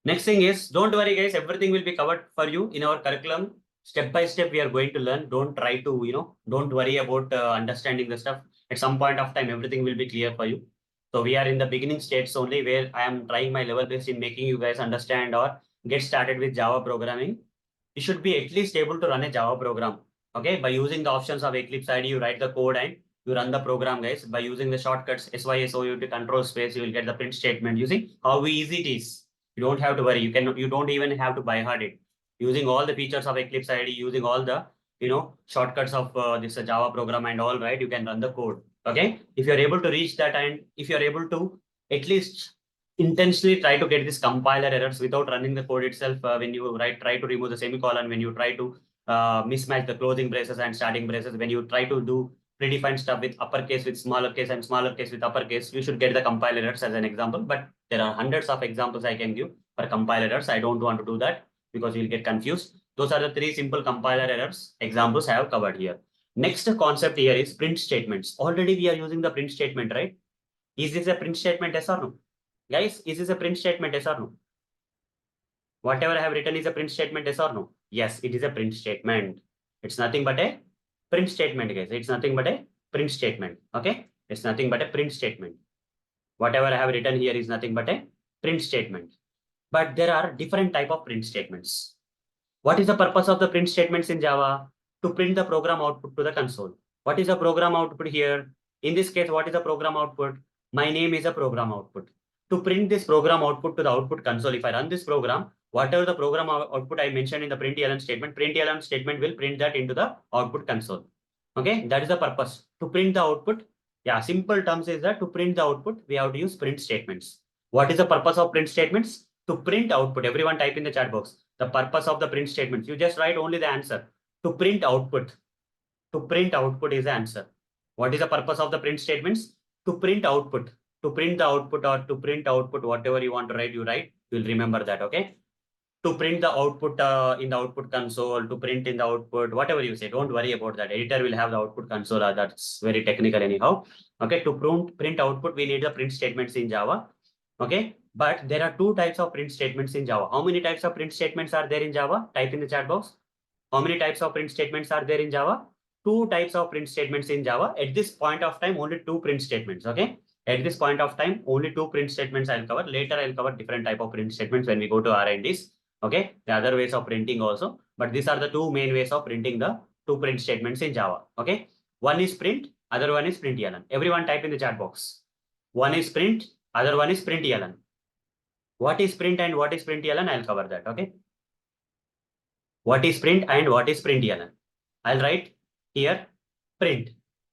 Next thing is, don't worry, guys. Everything will be covered for you in our curriculum. Step by step, we are going to learn. Don't try to, don't worry about understanding the stuff. At some point of time, everything will be clear for you. So we are in the beginning stages only, where I am trying my level best in making you guys understand or get started with Java programming. You should be at least able to run a Java program. Okay, by using the options of Eclipse IDE, you write the code and you run the program, guys. By using the shortcuts SYSOUT control space, you will get the print statement. You see how easy it is. You don't have to worry. You don't even have to by heart it. Using all the features of Eclipse IDE, using all the shortcuts of this Java program and all, right, you can run the code. Okay, if you're able to reach that, and if you're able to at least intentionally try to get this compiler errors without running the code itself, when you try to remove the semicolon, when you try to mismatch the closing braces and starting braces, when you try to do predefined stuff with uppercase with smaller case and smaller case with uppercase, you should get the compiler errors as an example. But there are hundreds of examples I can give for compiler errors. I don't want to do that because you'll get confused. Those are the 3 simple compiler errors examples I have covered here. Next concept here is print statements. Already we are using the print statement, right? Is this a print statement, yes or no? Guys, is this a print statement, yes or no? Whatever I have written is a print statement, yes or no? Yes, it is a print statement. It's nothing but a print statement, guys. It's nothing but a print statement. Okay? It's nothing but a print statement. Whatever I have written here is nothing but a print statement. But there are different type of print statements. What is the purpose of the print statements in Java? To print the program output to the console. What is the program output here? In this case, what is the program output? My name is a program output. To print this program output to the output console, if I run this program, whatever the program output I mentioned in the println statement will print that into the output console. Okay, that is the purpose. To print the output, yeah, simple terms is that to print the output, we have to use print statements. What is the purpose of print statements? To print output. Everyone type in the chat box the purpose of the print statements. You just write only the answer. To print output. To print output is the answer. What is the purpose of the print statements? To print output. To print the output or to print output, whatever you want to write, you write. You'll remember that, okay? To print the output in the output console, to print in the output, whatever you say, don't worry about that. Editor will have the output console. That's very technical anyhow. Okay, to print output, we need the print statements in Java. Okay, but there are 2 types of print statements in Java. How many types of print statements are there in Java? Type in the chat box. How many types of print statements are there in Java? 2 types of print statements in Java. At this point of time, only 2 print statements. Okay. At this point of time, only 2 print statements I'll cover. Later, I'll cover different type of print statements when we go to R&Ds. Okay. The other ways of printing also. But these are the 2 main ways of printing the 2 print statements in Java. Okay. One is print, other one is println. Everyone type in the chat box. One is print, other one is println. What is print and what is println? I'll cover that. Okay. What is print and what is println? I'll write here print,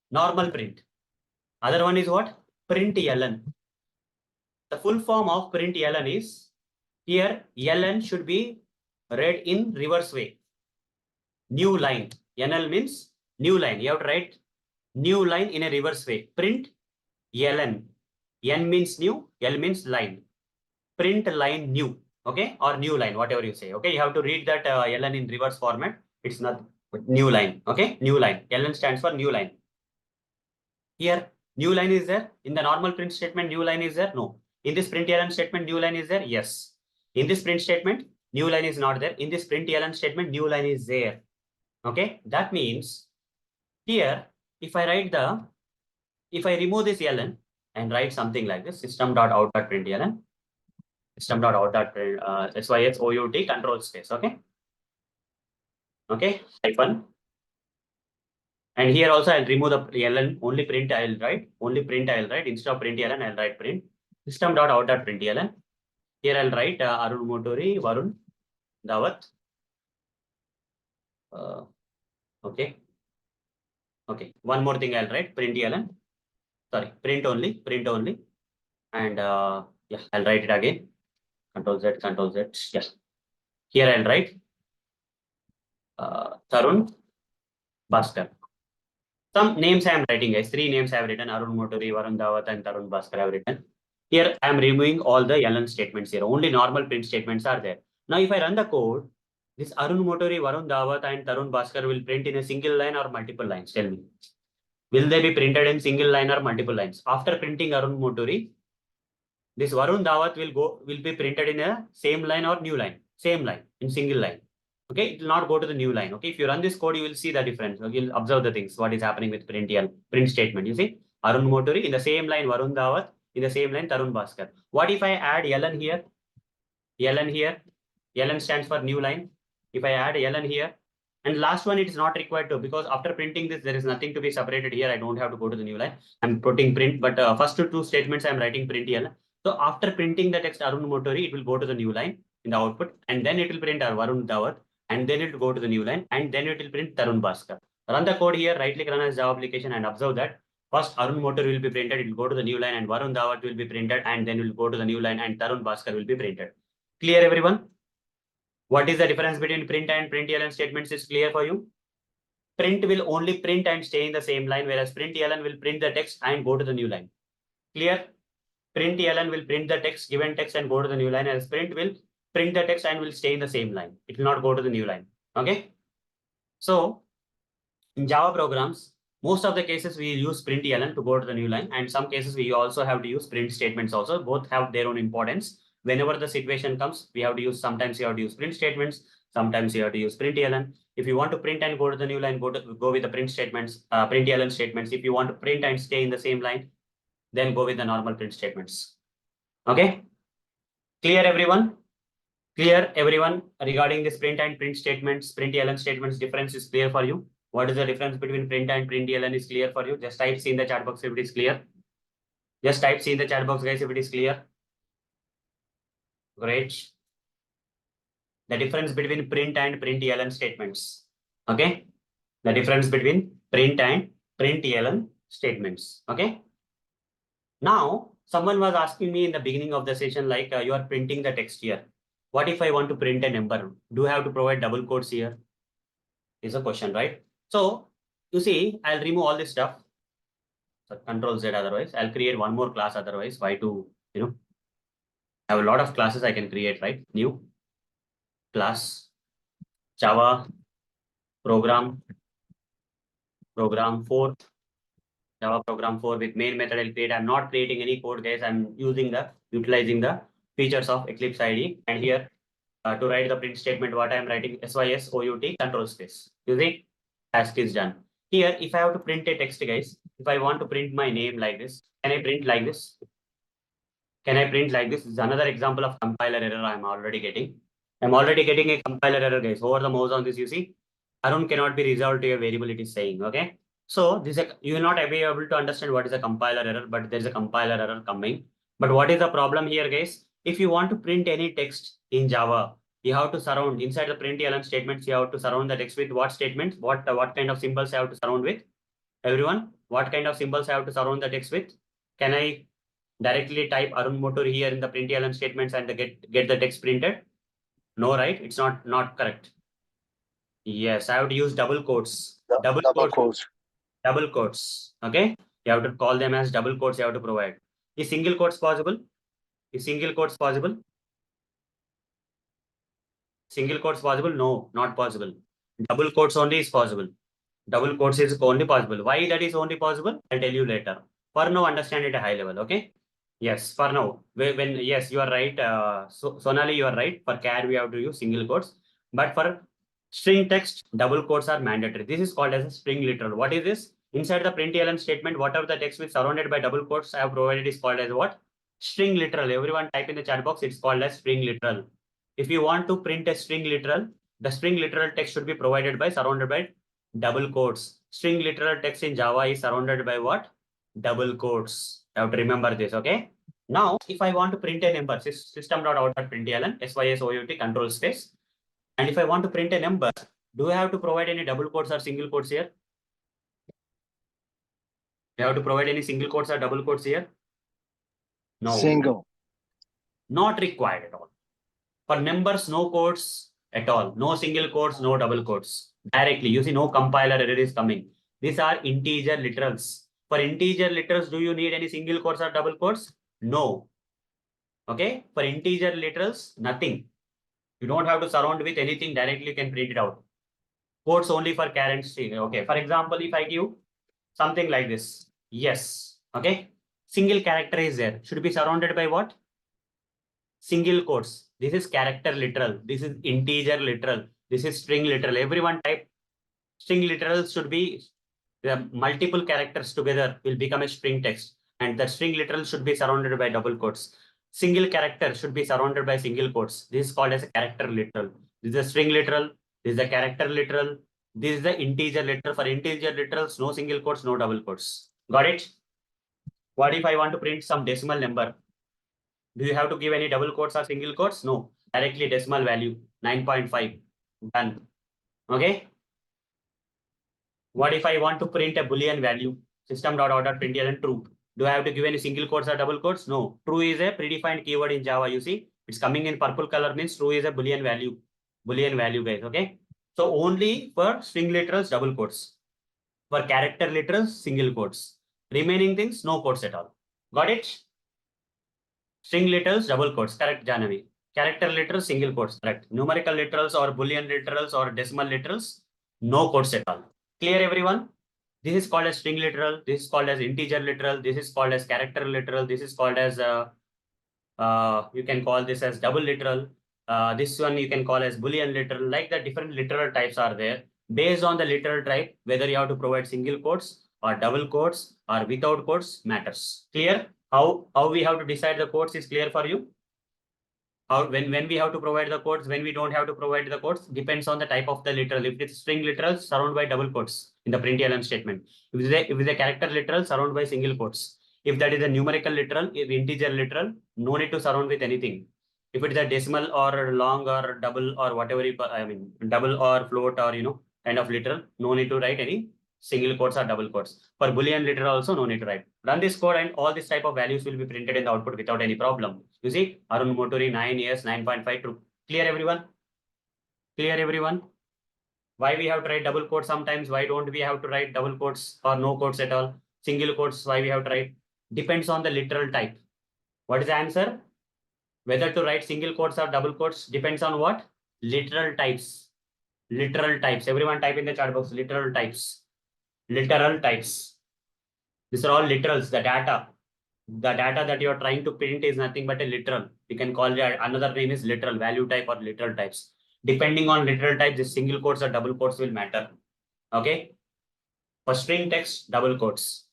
normal print. Other one is what? Println. The full form of println is here ln should be read in reverse way. New line. NL means new line. You have to write new line in a reverse way. Print ln. N means new, L means line. Print line new. Okay, or new line, whatever you say. Okay, you have to read that ln in reverse format. It's not new line. Okay, new line. ln stands for new line. Here, new line is there. In the normal print statement, new line is there? No. In this println statement, new line is there? Yes. In this print statement, new line is not there. In this println statement, new line is there. Okay, that means here, if I remove this ln and write something like this, System.out.println. System.out.println SYSOUT control space. Okay. Okay. Hyphen. And here also I'll remove the ln. Only print I'll write. Only print I'll write. Instead of println, I'll write print. System.out.println. Here I'll write Arun Motori, Varun, Dawat. Okay. Okay. One more thing I'll write println. Sorry, print only. And yeah, I'll write it again. Control Z. Yeah. Here I'll write Tarun Bhaskar. Some names I am writing, guys. 3 names I have written: Arun Motori, Varun Dawat, and Tarun Bhaskar I have written. Here I am removing all the ln statements here. Only normal print statements are there. Now, if I run the code, this Arun Motori, Varun Dawat, and Tarun Bhaskar will print in a single line or multiple lines. Tell me. Will they be printed in single line or multiple lines? After printing Arun Motori, this Varun Dawat will be printed in a same line or new line. Same line, in single line. Okay, it will not go to the new line. Okay, if you run this code, you will see the difference. Okay, you'll observe the things, what is happening with print statement. You see, Arun Motori in the same line, Varun Dawat in the same line, Tarun Bhaskar. What if I add LN here? LN here. LN stands for new line. If I add LN here, and last one, it is not required to, because after printing this, there is nothing to be separated here. I don't have to go to the new line. I'm putting print, but first two statements, I'm writing print LN. So after printing the text Arun Motori, it will go to the new line in the output, and then it will print Varun Dawat, and then it will go to the new line, and then it will print Tarun Bhaskar. Run the code here, right click run as Java application, and observe that first Arun Motori will be printed, it will go to the new line, and Varun Dawat will be printed, and then it will go to the new line, and Tarun Bhaskar will be printed. Clear, everyone? What is the difference between print and print LN statements is clear for you? Print will only print and stay in the same line, whereas print LN will print the text and go to the new line. Clear? Print LN will print the text, given text, and go to the new line, as print will print the text and will stay in the same line. It will not go to the new line. Okay. So in Java programs, most of the cases we use print LN to go to the new line, and some cases we also have to use print statements also. Both have their own importance. Whenever the situation comes, we have to use, sometimes you have to use print statements, sometimes you have to use print LN. If you want to print and go to the new line, go with the print statements, print LN statements. If you want to print and stay in the same line, then go with the normal print statements. Okay. Clear, everyone? Clear, everyone, regarding this print and print statements, print LN statements difference is clear for you? What is the difference between print and print LN is clear for you? Just type C in the chat box if it is clear. Just type C in the chat box, guys, if it is clear. Great. The difference between print and print LN statements. Okay. The difference between print and print LN statements. Okay. Now, someone was asking me in the beginning of the session, like you are printing the text here. What if I want to print a number? Do I have to provide double quotes here? Is a question, right? So you see, I'll remove all this stuff. So Control Z, otherwise I'll create one more class. Otherwise, why to, I have a lot of classes I can create, right? New class, Java program 4, Java program 4 with main method I'll create. I'm not creating any code, guys. I'm utilizing the features of Eclipse IDE. And here to write the print statement, what I'm writing, SYSOUT control space. You see, task is done. Here, if I have to print a text, guys, if I want to print my name like this, can I print like this? Can I print like this? This is another example of compiler error I'm already getting. I'm already getting a compiler error, guys. Over the mouse on this, you see, Arun cannot be resolved to a variable, it is saying, okay? So this you will not be able to understand what is a compiler error, but there's a compiler error coming. But what is the problem here, guys? If you want to print any text in Java, you have to surround inside the print LN statements. You have to surround the text with what statements? What kind of symbols I have to surround with? Everyone, what kind of symbols I have to surround the text with? Can I directly type Arun Motor here in the print LN statements and get the text printed? No, right? It's not correct. Yes, I have to use double quotes. Double quotes. Double quotes. Okay. You have to call them as double quotes. You have to provide. Is single quotes possible? Is single quotes possible? Single quotes possible? No, not possible. Double quotes only is possible. Double quotes is only possible. Why that is only possible? I'll tell you later. For now, understand it at a high level. Okay. Yes, for now. Yes, you are right. Sonali, you are right. For char, we have to use single quotes. But for string text, double quotes are mandatory. This is called as a string literal. What is this? Inside the print LN statement, whatever the text is surrounded by double quotes I have provided is called as what? String literal. Everyone type in the chat box. It's called as string literal. If you want to print a string literal, the string literal text should be provided by surrounded by double quotes. String literal text in Java is surrounded by what? Double quotes. You have to remember this, okay? Now, if I want to print a number, System.out.println, SYSOUT control space. And if I want to print a number, do I have to provide any double quotes or single quotes here? Do I have to provide any single quotes or double quotes here? No. Single. Not required at all. For numbers, no quotes at all. No single quotes, no double quotes. Directly, you see no compiler error is coming. These are integer literals. For integer literals, do you need any single quotes or double quotes? No. Okay. For integer literals, nothing. You don't have to surround with anything. Directly, you can print it out. Quotes only for char and string. Okay. For example, if I give something like this, yes. Okay. Single character is there. Should be surrounded by what? Single quotes. This is character literal. This is integer literal. This is string literal. Everyone type string literal should be the multiple characters together will become a string text. And the string literal should be surrounded by double quotes. Single character should be surrounded by single quotes. This is called as a character literal. This is a string literal. This is a character literal. This is the integer literal. For integer literals, no single quotes, no double quotes. Got it? What if I want to print some decimal number? Do you have to give any double quotes or single quotes? No. Directly decimal value, 9.5. Done. Okay. What if I want to print a Boolean value? System.out.println true. Do I have to give any single quotes or double quotes? No. True is a predefined keyword in Java. You see, it's coming in purple color means true is a Boolean value. Boolean value, guys. Okay. So only for string literals, double quotes. For character literals, single quotes. Remaining things, no quotes at all. Got it? String literals, double quotes. Correct, Janavi. Character literals, single quotes. Correct. Numerical literals or Boolean literals or decimal literals, no quotes at all. Clear, everyone? This is called as string literal. This is called as integer literal. This is called as character literal. This is called as you can call this as double literal. This one you can call as Boolean literal. Like the different literal types are there. Based on the literal type, whether you have to provide single quotes or double quotes or without quotes matters. Clear? How we have to decide the quotes is clear for you? How when we have to provide the quotes, when we don't have to provide the quotes, depends on the type of the literal. If it's string literal, surrounded by double quotes in the println statement. If it's a character literal, surrounded by single quotes. If that is a numerical literal, if integer literal, no need to surround with anything. If it is a decimal or long or double or whatever double or float or kind of literal, no need to write any single quotes or double quotes. For Boolean literal also no need to write. Run this code and all this type of values will be printed in the output without any problem. You see, Arun Moturi 9 years, 9.5 true. Clear, everyone? Clear, everyone? Why we have to write double quotes sometimes? Why don't we have to write double quotes or no quotes at all? Single quotes, why we have to write? Depends on the literal type. What is the answer? Whether to write single quotes or double quotes depends on what? Literal types. Literal types. Everyone type in the chat box. Literal types. Literal types. These are all literals. The data that you are trying to print is nothing but a literal. You can call it another name is literal, value type or literal types. Depending on literal type, the single quotes or double quotes will matter. Okay. For string text, double quotes.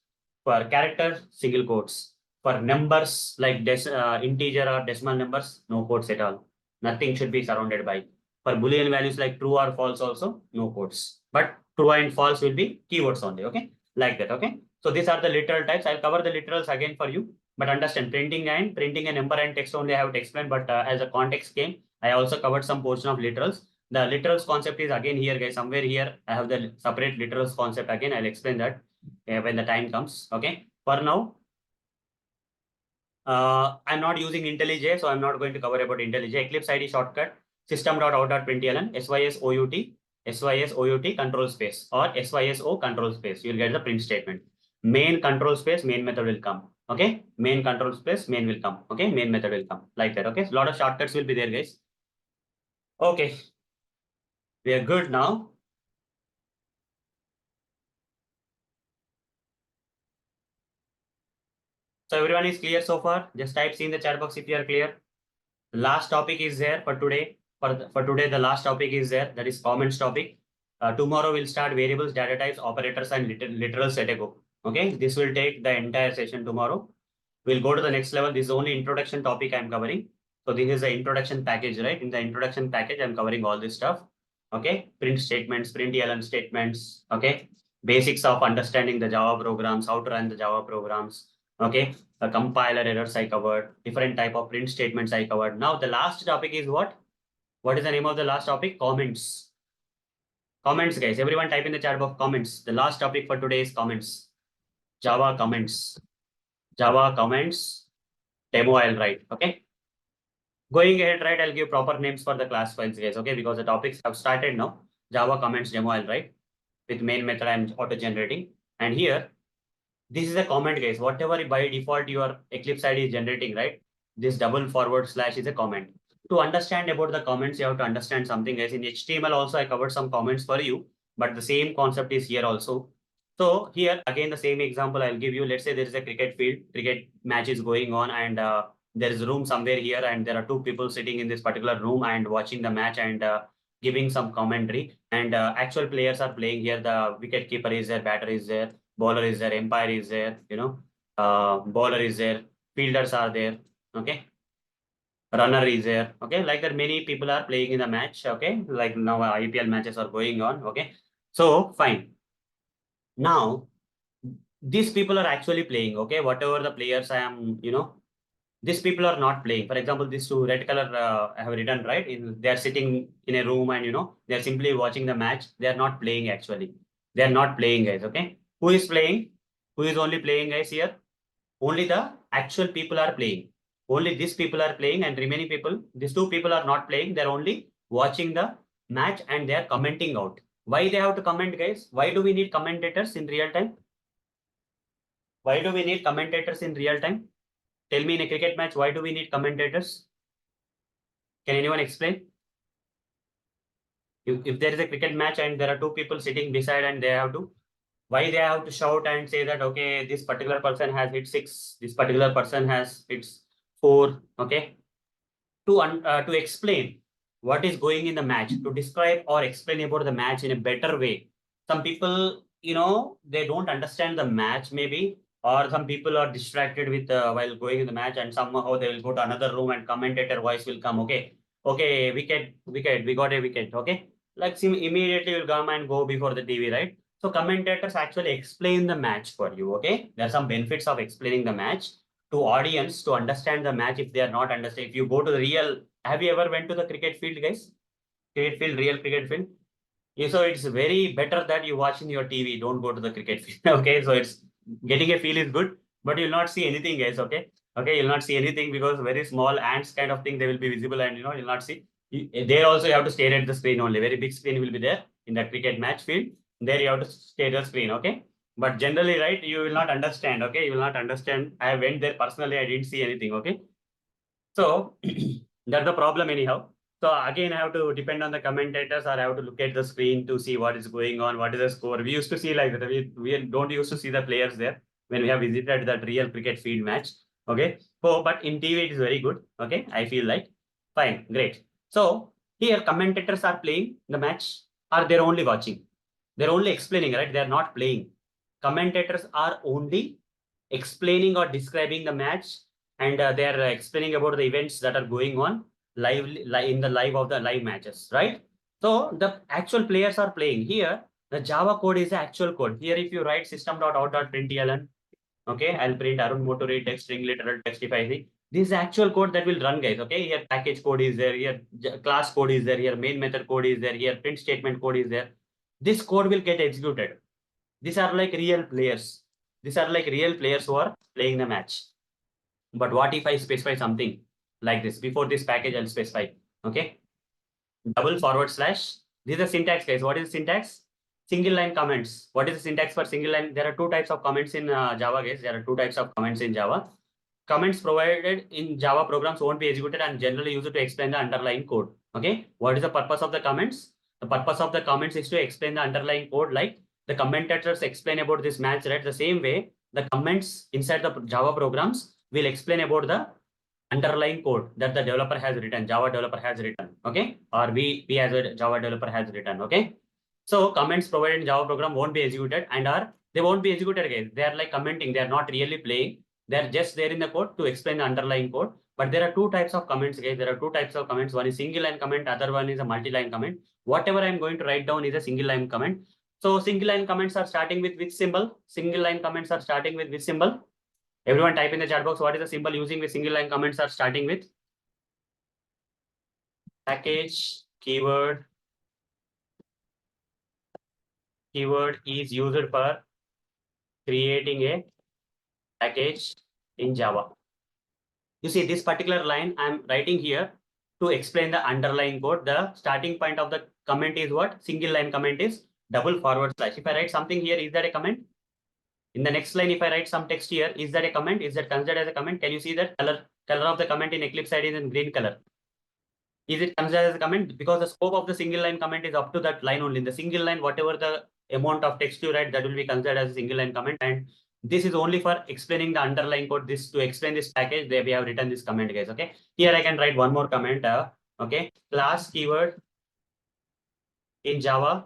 For character, single quotes. For numbers like integer or decimal numbers, no quotes at all. Nothing should be surrounded by. For Boolean values like true or false also, no quotes. But true and false will be keywords only. Okay. Like that. Okay. So these are the literal types. I'll cover the literals again for you. But understand, printing a number and text only I have to explain. But as a context came, I also covered some portion of literals. The literals concept is again here, guys. Somewhere here, I have the separate literals concept again. I'll explain that when the time comes. Okay. For now, I'm not using IntelliJ, so I'm not going to cover about IntelliJ. Eclipse ID shortcut, system.out.println, sysout control space or syso control space. You'll get the print statement. Main control space, main method will come. Okay. Main control space, main will come. Okay. Main method will come like that. Okay. So a lot of shortcuts will be there, guys. Okay. We are good now. So everyone is clear so far? Just type C in the chat box if you are clear. The last topic is there for today. For today, the last topic is there. That is comments topic. Tomorrow we'll start variables, data types, operators, and literal set a go. Okay, this will take the entire session tomorrow. We'll go to the next level. This is only introduction topic I'm covering. So this is the introduction package, right? In the introduction package, I'm covering all this stuff. Okay, print statements, println statements. Okay, basics of understanding the Java programs, how to run the Java programs. Okay, the compiler errors I covered, different type of print statements I covered. Now the last topic is what? What is the name of the last topic? Comments. Comments, guys. Everyone type in the chat box comments. The last topic for today is comments. Java comments. Java comments. Demo I'll write. Okay. Going ahead, right? I'll give proper names for the class files, guys. Okay, because the topics have started now. Java comments demo I'll write. With main method I'm auto generating. And here, this is a comment, guys. Whatever by default your Eclipse ID is generating, right? This double forward slash is a comment. To understand about the comments, you have to understand something, guys. In HTML also, I covered some comments for you, but the same concept is here also. So here, again, the same example I'll give you. Let's say there is a cricket field, cricket match is going on, and there is a room somewhere here, and there are two people sitting in this particular room and watching the match and giving some commentary. And actual players are playing here. The wicket keeper is there, batter is there, bowler is there, umpire is there, bowler is there, fielders are there, okay, runner is there, okay, like that many people are playing in the match, okay, like now IPL matches are going on, okay. So fine. Now these people are actually playing, okay, whatever the players I am, these people are not playing. For example, these two red color I have written, right? They are sitting in a room and they are simply watching the match. They are not playing actually. They are not playing, guys. Okay. Who is playing? Who is only playing, guys, here? Only the actual people are playing. Only these people are playing, and remaining people, these two people are not playing. They're only watching the match and they are commenting out. Why they have to comment, guys? Why do we need commentators in real time? Why do we need commentators in real time? Tell me, in a cricket match, why do we need commentators? Can anyone explain? If there is a cricket match and there are two people sitting beside and why they have to shout and say that, okay, this particular person has hit 6, this particular person has hit 4, okay? To explain what is going in the match, to describe or explain about the match in a better way. Some people, they don't understand the match maybe, or some people are distracted with while going in the match, and somehow they will go to another room and commentator voice will come. Okay, okay, wicket, wicket, we got a wicket. Okay, like immediately will come and go before the TV, right? So commentators actually explain the match for you. Okay, there are some benefits of explaining the match to audience to understand the match if they are not understand. If you go to the real, have you ever went to the cricket field, guys? Cricket field, real cricket field. Yeah, so it's very better that you watch in your TV. Don't go to the cricket field. Okay, so it's getting a feel is good, but you'll not see anything, guys. Okay, okay, you'll not see anything because very small ants kind of thing they will be visible, and you'll not see. There also you have to stare at the screen only. Very big screen will be there in the cricket match field. There you have to stare at the screen. Okay, but generally, right, you will not understand. Okay, you will not understand. I went there personally. I didn't see anything. Okay, so that's the problem anyhow. So again, I have to depend on the commentators, or I have to look at the screen to see what is going on, what is the score. We used to see like that. We don't used to see the players there when we have visited that real cricket field match. Okay. So, but in TV it is very good. Okay. I feel like fine, great. So here commentators are playing the match, or they're only watching. They're only explaining, right? They're not playing. Commentators are only explaining or describing the match, and they are explaining about the events that are going on live in the live of the live matches, right? So the actual players are playing here. The Java code is the actual code. Here, if you write System.out.println, okay, I'll print Arun Motori text string literal text if I see. This is the actual code that will run, guys. Okay, here package code is there, here class code is there, here main method code is there, here print statement code is there. This code will get executed. These are like real players. These are like real players who are playing the match. But what if I specify something like this? Before this package, I'll specify, okay, double forward slash. This is the syntax, guys. What is the syntax? Single line comments. What is the syntax for single line? There are two types of comments in Java, guys. There are two types of comments in Java. Comments provided in Java programs won't be executed and generally used to explain the underlying code. Okay. What is the purpose of the comments? The purpose of the comments is to explain the underlying code, like the commentators explain about this match, right? The same way, the comments inside the Java programs will explain about the underlying code that the developer has written, Java developer has written, okay? Or we as a Java developer has written, okay? So comments provided in Java program won't be executed they won't be executed again. They are like commenting, they are not really playing. They're just there in the code to explain the underlying code. But there are two types of comments, guys. There are two types of comments. One is single line comment, other one is a multi-line comment. Whatever I'm going to write down is a single line comment. So single line comments are starting with which symbol? Single line comments are starting with which symbol? Everyone type in the chat box, what is the symbol using with single line comments are starting with? Package, keyword. Keyword is used for creating a package in Java. You see this particular line I'm writing here to explain the underlying code. The starting point of the comment is what? Single line comment is double forward slash. If I write something here, is that a comment? In the next line, if I write some text here, is that a comment? Is that considered as a comment? Can you see that color of the comment in Eclipse ID is in green color? Is it considered as a comment? Because the scope of the single line comment is up to that line only. In the single line, whatever the amount of text you write, that will be considered as a single line comment. And this is only for explaining the underlying code. This to explain this package, we have written this comment, guys. Okay. Here I can write one more comment. Okay. Class keyword in Java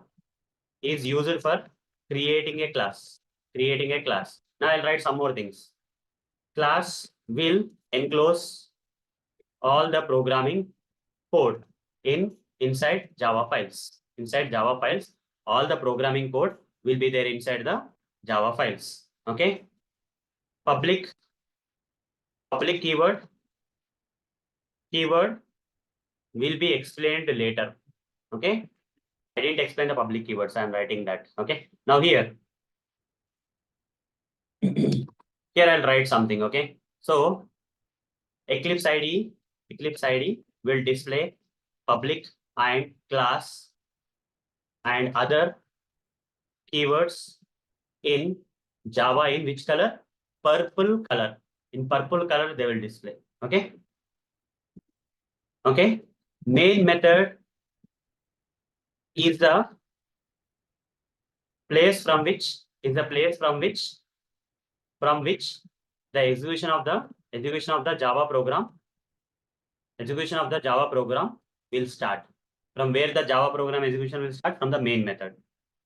is used for creating a class. Creating a class. Now I'll write some more things. class will enclose all the programming code inside Java files. Inside Java files, all the programming code will be there inside the Java files. Okay. Public keyword will be explained later. Okay. I didn't explain the public keywords. I am writing that. Okay. Now here I'll write something. Okay. So Eclipse ID will display public and class and other keywords in Java in which color? Purple color. In purple color they will display. Okay. Okay. Main method is the place from which the execution of the Java program will start. From where the Java program execution will start? From the main method.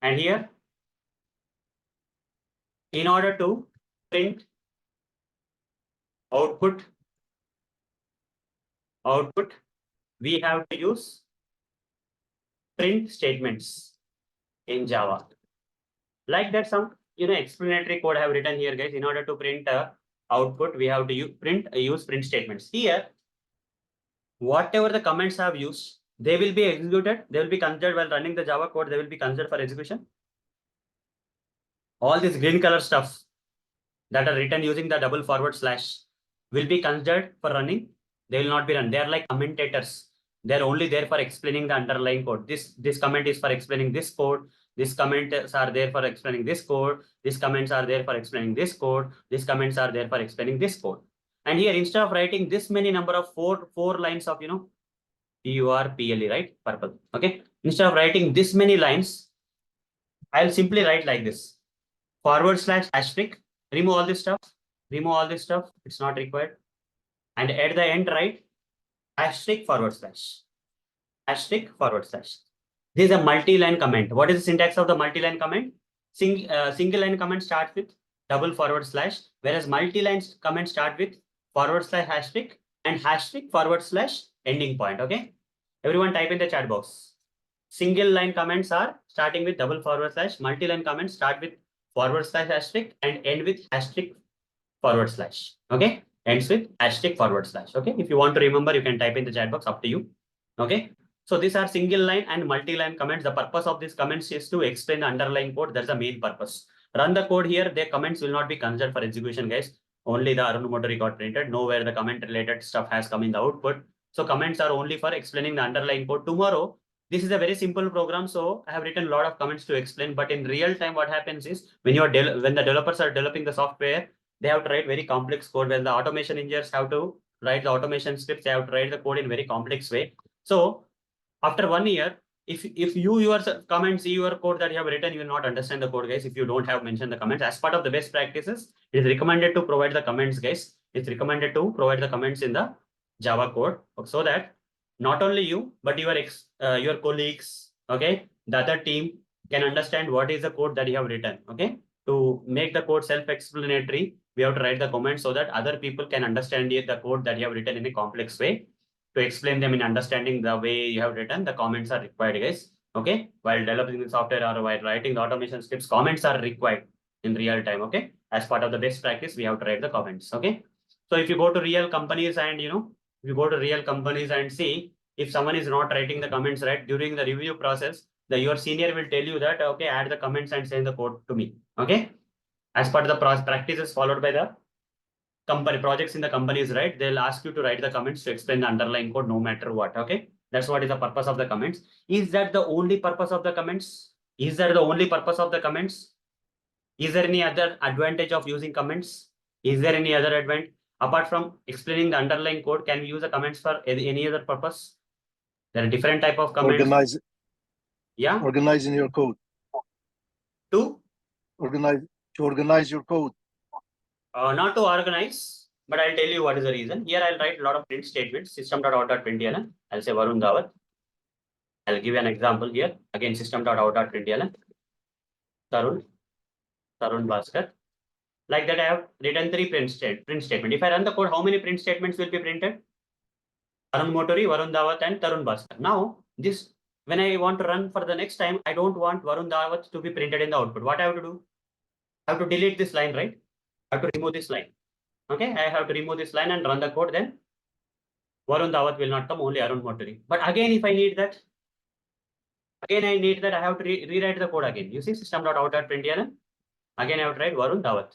And here, in order to print output, we have to use print statements in Java. Like that, some explanatory code I have written here, guys. In order to print output, we have to use print statements. Here, whatever the comments I have used, they will be executed. They will be considered while running the Java code. They will be considered for execution. All this green color stuff that are written using the double forward slash will be considered for running. They will not be run. They are like commentators. They are only there for explaining the underlying code. This comment is for explaining this code. These comments are there for explaining this code. These comments are there for explaining this code. These comments are there for explaining this code. And here, instead of writing this many number of four lines of PURPLE, right? Purple. Okay. Instead of writing this many lines, I'll simply write like this: forward slash asterisk. Remove all this stuff. It's not required. And at the end, write asterisk forward slash. This is a multi-line comment. What is the syntax of the multi-line comment? Single line comment starts with double forward slash, whereas multi-line comment start with forward slash asterisk and asterisk forward slash ending point. Okay. Everyone type in the chat box. Single line comments are starting with double forward slash. Multi-line comments start with forward slash asterisk and end with asterisk forward slash. Okay. Ends with asterisk forward slash. Okay. If you want to remember, you can type in the chat box, up to you. Okay. So these are single line and multi-line comments. The purpose of these comments is to explain the underlying code. That's the main purpose. Run the code here. Their comments will not be considered for execution, guys. Only the Arun motor got printed. Nowhere the comment related stuff has come in the output. So comments are only for explaining the underlying code. Tomorrow, this is a very simple program. So I have written a lot of comments to explain. But in real time, what happens is when the developers are developing the software, they have to write very complex code. When the automation engineers have to write the automation scripts, they have to write the code in very complex way. So after 1 year, if you yourself come and see your code that you have written, you will not understand the code, guys. If you don't have mentioned the comments as part of the best practices, it is recommended to provide the comments, guys. It's recommended to provide the comments in the Java code so that not only you, but your colleagues, okay, the other team can understand what is the code that you have written. Okay. To make the code self-explanatory, we have to write the comments so that other people can understand the code that you have written in a complex way. To explain them in understanding the way you have written, the comments are required, guys. Okay. While developing the software or while writing the automation scripts, comments are required in real time. Okay. As part of the best practice, we have to write the comments. Okay. So if you go to real companies and see if someone is not writing the comments right during the review process, your senior will tell you that, okay, add the comments and send the code to me. Okay. As part of the practices followed by the company projects in the companies, right? They'll ask you to write the comments to explain the underlying code no matter what. Okay. That's what is the purpose of the comments. Is that the only purpose of the comments? Is there any other advantage of using comments? Is there any other advantage? Apart from explaining the underlying code, can we use the comments for any other purpose? There are different type of comments. Organizing your code. To organize your code. Not to organize, but I'll tell you what is the reason. Here I'll write a lot of print statements. System.out.println. I'll say Varun Dawat. I'll give you an example here. Again, System.out.println. Tarun Bhaskar. Like that, I have written 3 print statement. If I run the code, how many print statements will be printed? Arun Motori, Varun Dawat, and Tarun Bhaskar. Now, this when I want to run for the next time, I don't want Varun Dawat to be printed in the output. What I have to do? I have to delete this line, right? I have to remove this line. Okay, I have to remove this line and run the code. Then Varun Dawat will not come, only Arun Motori. But again, if I need that, I have to rewrite the code again. You see, System.out.println. Again, I have to write Varun Dawat.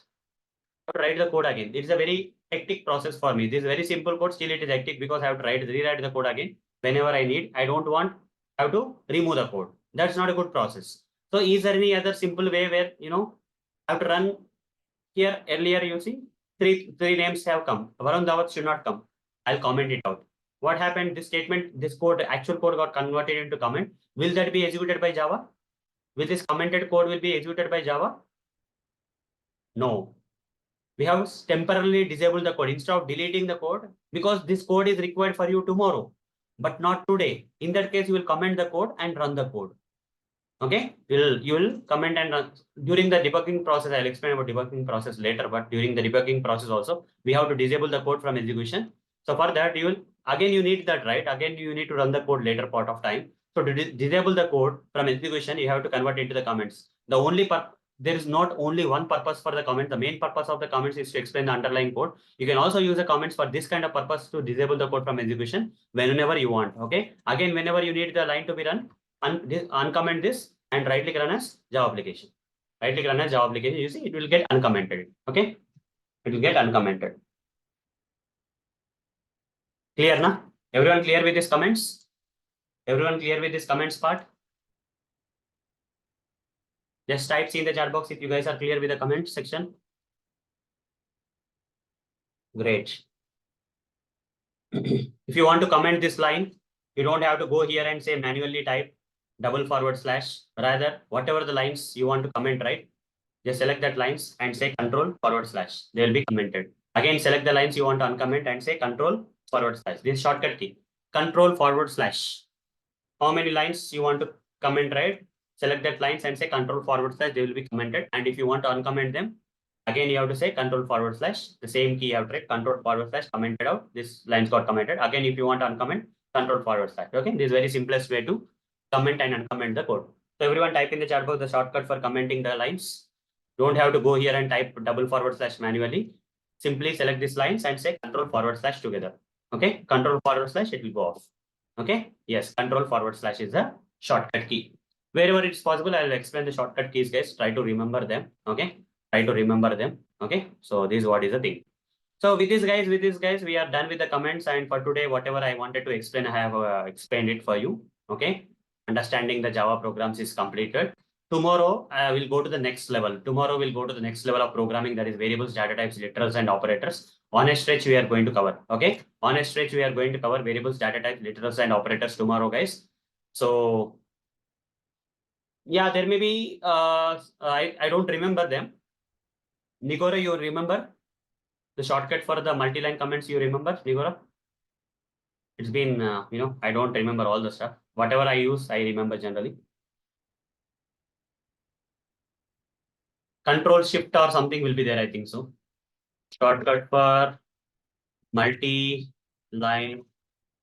I have to write the code again. It's a very hectic process for me. This is very simple code, still it is hectic because I have to rewrite the code again whenever I need. I don't want, I have to remove the code. That's not a good process. So is there any other simple way where, I have to run here? Earlier, you see, three names have come. Varun Dawat should not come. I'll comment it out. What happened? This statement, this code, actual code got converted into comment. Will that be executed by Java? Will this commented code will be executed by Java? No. We have temporarily disabled the code instead of deleting the code, because this code is required for you tomorrow, but not today. In that case, you will comment the code and run the code. Okay, you will comment and run during the debugging process. I'll explain about debugging process later, but during the debugging process also, we have to disable the code from execution. So for that, you need that, right? Again, you need to run the code later part of time. So to disable the code from execution, you have to convert into the comments. There is not only one purpose for the comment. The main purpose of the comments is to explain the underlying code. You can also use the comments for this kind of purpose to disable the code from execution whenever you want. Okay. Again, whenever you need the line to be run, uncomment this and right click run as Java application. Right click run as Java application. You see, it will get uncommented. Okay. It will get uncommented. Clear now? Everyone clear with these comments? Everyone clear with this comments part? Just type C in the chat box if you guys are clear with the comment section. Great. If you want to comment this line, you don't have to go here and say manually type // rather whatever the lines you want to comment, right? Just select that lines and say // they will be commented. Again, select the lines you want to uncomment and say // this shortcut key // how many lines you want to comment, right? Select that lines and say // they will be commented. And if you want to uncomment them, again you have to say // the same key you have to write // commented out. This lines got commented. Again, if you want to uncomment, // okay. This is very simplest way to comment and uncomment the code. So everyone type in the chat box the shortcut for commenting the lines. Don't have to go here and type // manually. Simply select these lines and say // together. Okay, // it will go off. Okay, yes, // is the shortcut key. Wherever it's possible, I'll explain the shortcut keys, guys. Try to remember them. Okay, try to remember them. Okay, so this is what is the thing. So with this guys, we are done with the comments. And for today, whatever I wanted to explain, I have explained it for you. Okay, understanding the Java programs is completed. Tomorrow, I will go to the next level. Tomorrow, we'll go to the next level of programming, that is variables, data types, literals, and operators. On a stretch, we are going to cover. Okay, on a stretch, we are going to cover variables, data types, literals, and operators tomorrow, guys. So yeah, there may be I don't remember them. Nigora, you remember the shortcut for the multi-line comments? You remember, Nigora? It's been I don't remember all the stuff. Whatever I use, I remember generally. Control Shift or something will be there, I think so. Shortcut for multi-line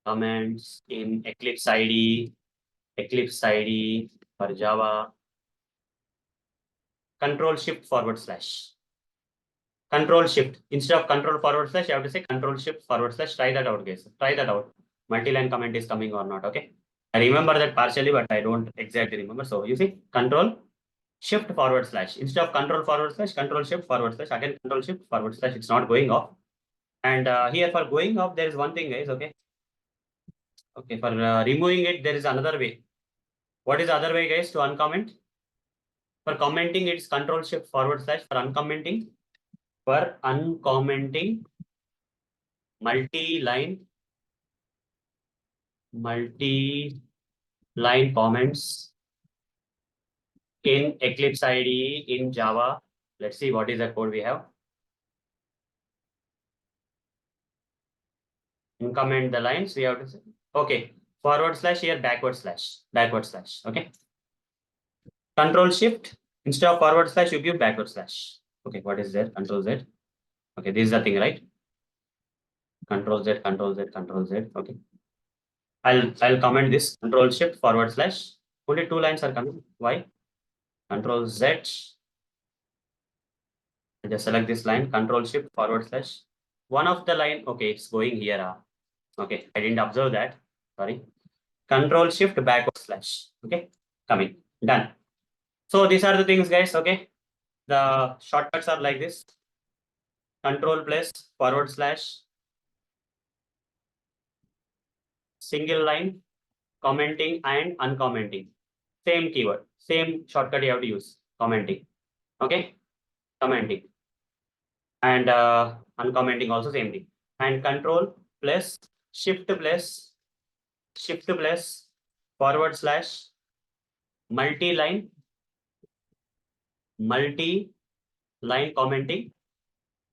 comments in Eclipse IDE for Java. Control Shift // Control Shift. Instead of Control // you have to say Control Shift // Try that out, guys. Try that out. Multi-line comment is coming or not. Okay. I remember that partially, but I don't exactly remember. So you see, Control Shift // instead of Control // Control Shift // again Control Shift // it's not going off. And here for going off, there is one thing, guys. Okay. Okay. For removing it, there is another way. What is the other way, guys, to uncomment? For commenting, it's Control Shift // for uncommenting. For uncommenting multi-line comments in Eclipse IDE in Java. Let's see what is the code we have. Uncomment the lines. We have to say, okay, // here, // okay. Control Shift, instead of // you give // Okay, what is there? Control Z. Okay, this is the thing, right? Control Z, Control Z, Control Z. Okay. I'll comment this Control Shift forward slash. Only 2 lines are coming. Why? Control Z. I just select this line. Control Shift forward slash. One of the line. Okay, it's going here. Okay, I didn't observe that. Sorry. Control Shift backward slash. Okay, coming. Done. So these are the things, guys. Okay, the shortcuts are like this. Control plus forward slash single line commenting and uncommenting. Same keyword, same shortcut you have to use. Commenting. Okay, commenting and uncommenting also same thing. And control plus shift plus forward slash multi-line commenting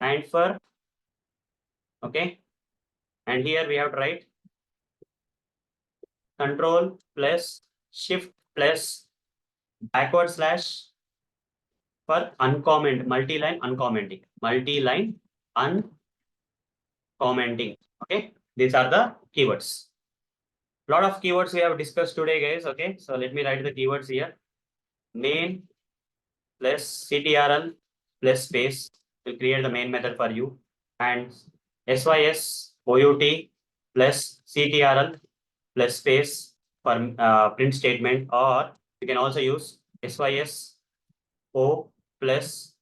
and for okay, and here we have to write control plus shift plus backward slash for uncomment multi-line uncommenting uncommenting. Okay, these are the keywords. Lot of keywords we have discussed today, guys. Okay, so let me write the keywords here. Main plus ctrl plus space will create the main method for you, and sys out plus ctrl plus space for print statement, or you can also use sys o plus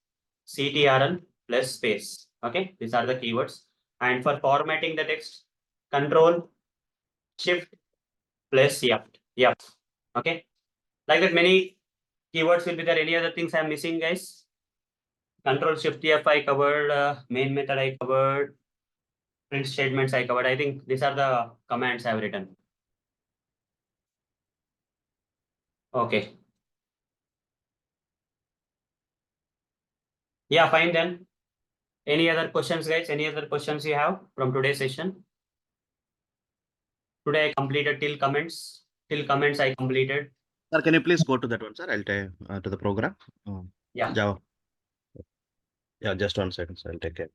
ctrl plus space. Okay, these are the keywords. And for formatting the text, control shift plus F. Okay, like that many keywords will be there. Any other things I'm missing, guys? Control shift F I covered, main method I covered, print statements I covered. I think these are the commands I've written. Okay. Yeah, fine then. Any other questions, guys? Any other questions you have from today's session? Today I completed till comments. Till comments I completed. Sir, can you please go to that one, sir? I'll take to the program. Yeah. Java. Yeah, just 1 second, sir. I'll take it.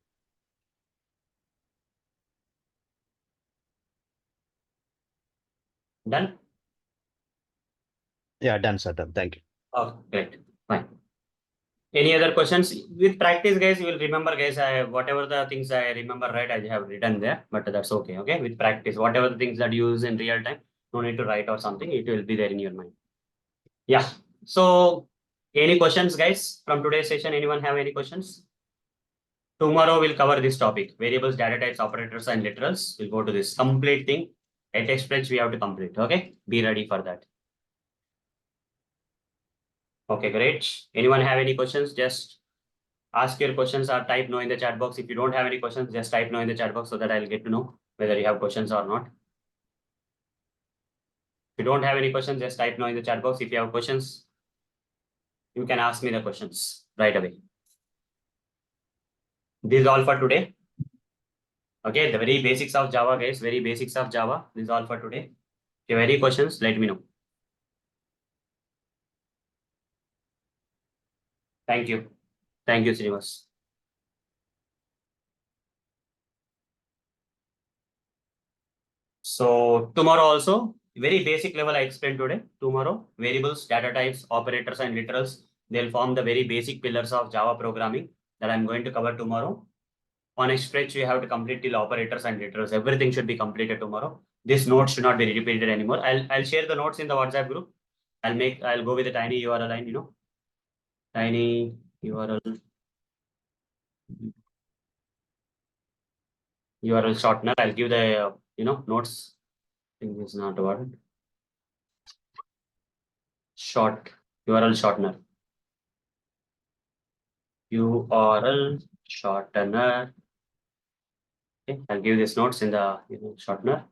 Done? Yeah, done, sir. Done. Thank you. Oh, great. Fine. Any other questions? With practice, guys, you will remember, guys, whatever the things I remember, right, I have written there, but that's okay. Okay, with practice, whatever the things that you use in real time, no need to write or something, it will be there in your mind. Yeah. So, any questions, guys, from today's session? Anyone have any questions? Tomorrow we'll cover this topic: variables, data types, operators, and literals. We'll go to this complete thing. At express, we have to complete. Okay, be ready for that. Okay, great. Anyone have any questions? Just ask your questions or type no in the chat box. If you don't have any questions, just type no in the chat box so that I'll get to know whether you have questions or not. If you don't have any questions, just type no in the chat box. If you have questions, you can ask me the questions right away. This is all for today. Okay, the very basics of Java, guys. Very basics of Java. This is all for today. If you have any questions, let me know. Thank you. Thank you, Srinivas. So tomorrow also, very basic level I explained today. Tomorrow, variables, data types, operators, and literals, they'll form the very basic pillars of Java programming that I'm going to cover tomorrow. On a stretch, we have to complete till operators and literals. Everything should be completed tomorrow. This note should not be repeated anymore. I'll share the notes in the WhatsApp group. I'll go with a tiny URL line, tiny URL shortener. I'll give the notes. I think this is not a word. Short URL shortener. URL shortener. Okay, I'll give these notes in the shortener.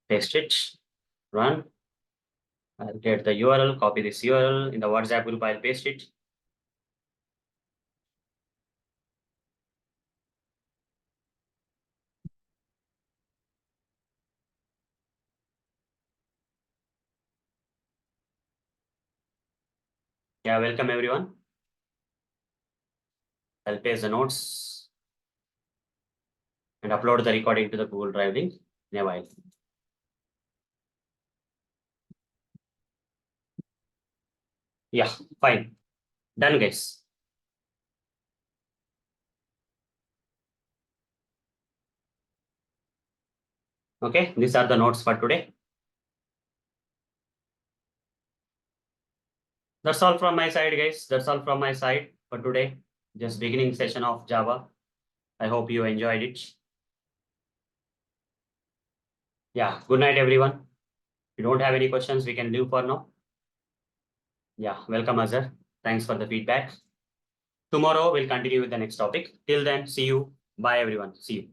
Paste it. Run. I'll get the URL. Copy this URL in the WhatsApp group. I'll paste it. Yeah, welcome everyone. I'll paste the notes and upload the recording to the Google Drive link in a while. Yeah, fine. Done, guys. Okay, these are the notes for today. That's all from my side, guys. That's all from my side for today. Just beginning session of Java. I hope you enjoyed it. Yeah, good night, everyone. If you don't have any questions, we can leave for now. Yeah, welcome, Azhar. Thanks for the feedback. Tomorrow, we'll continue with the next topic. Till then, see you. Bye, everyone. See you.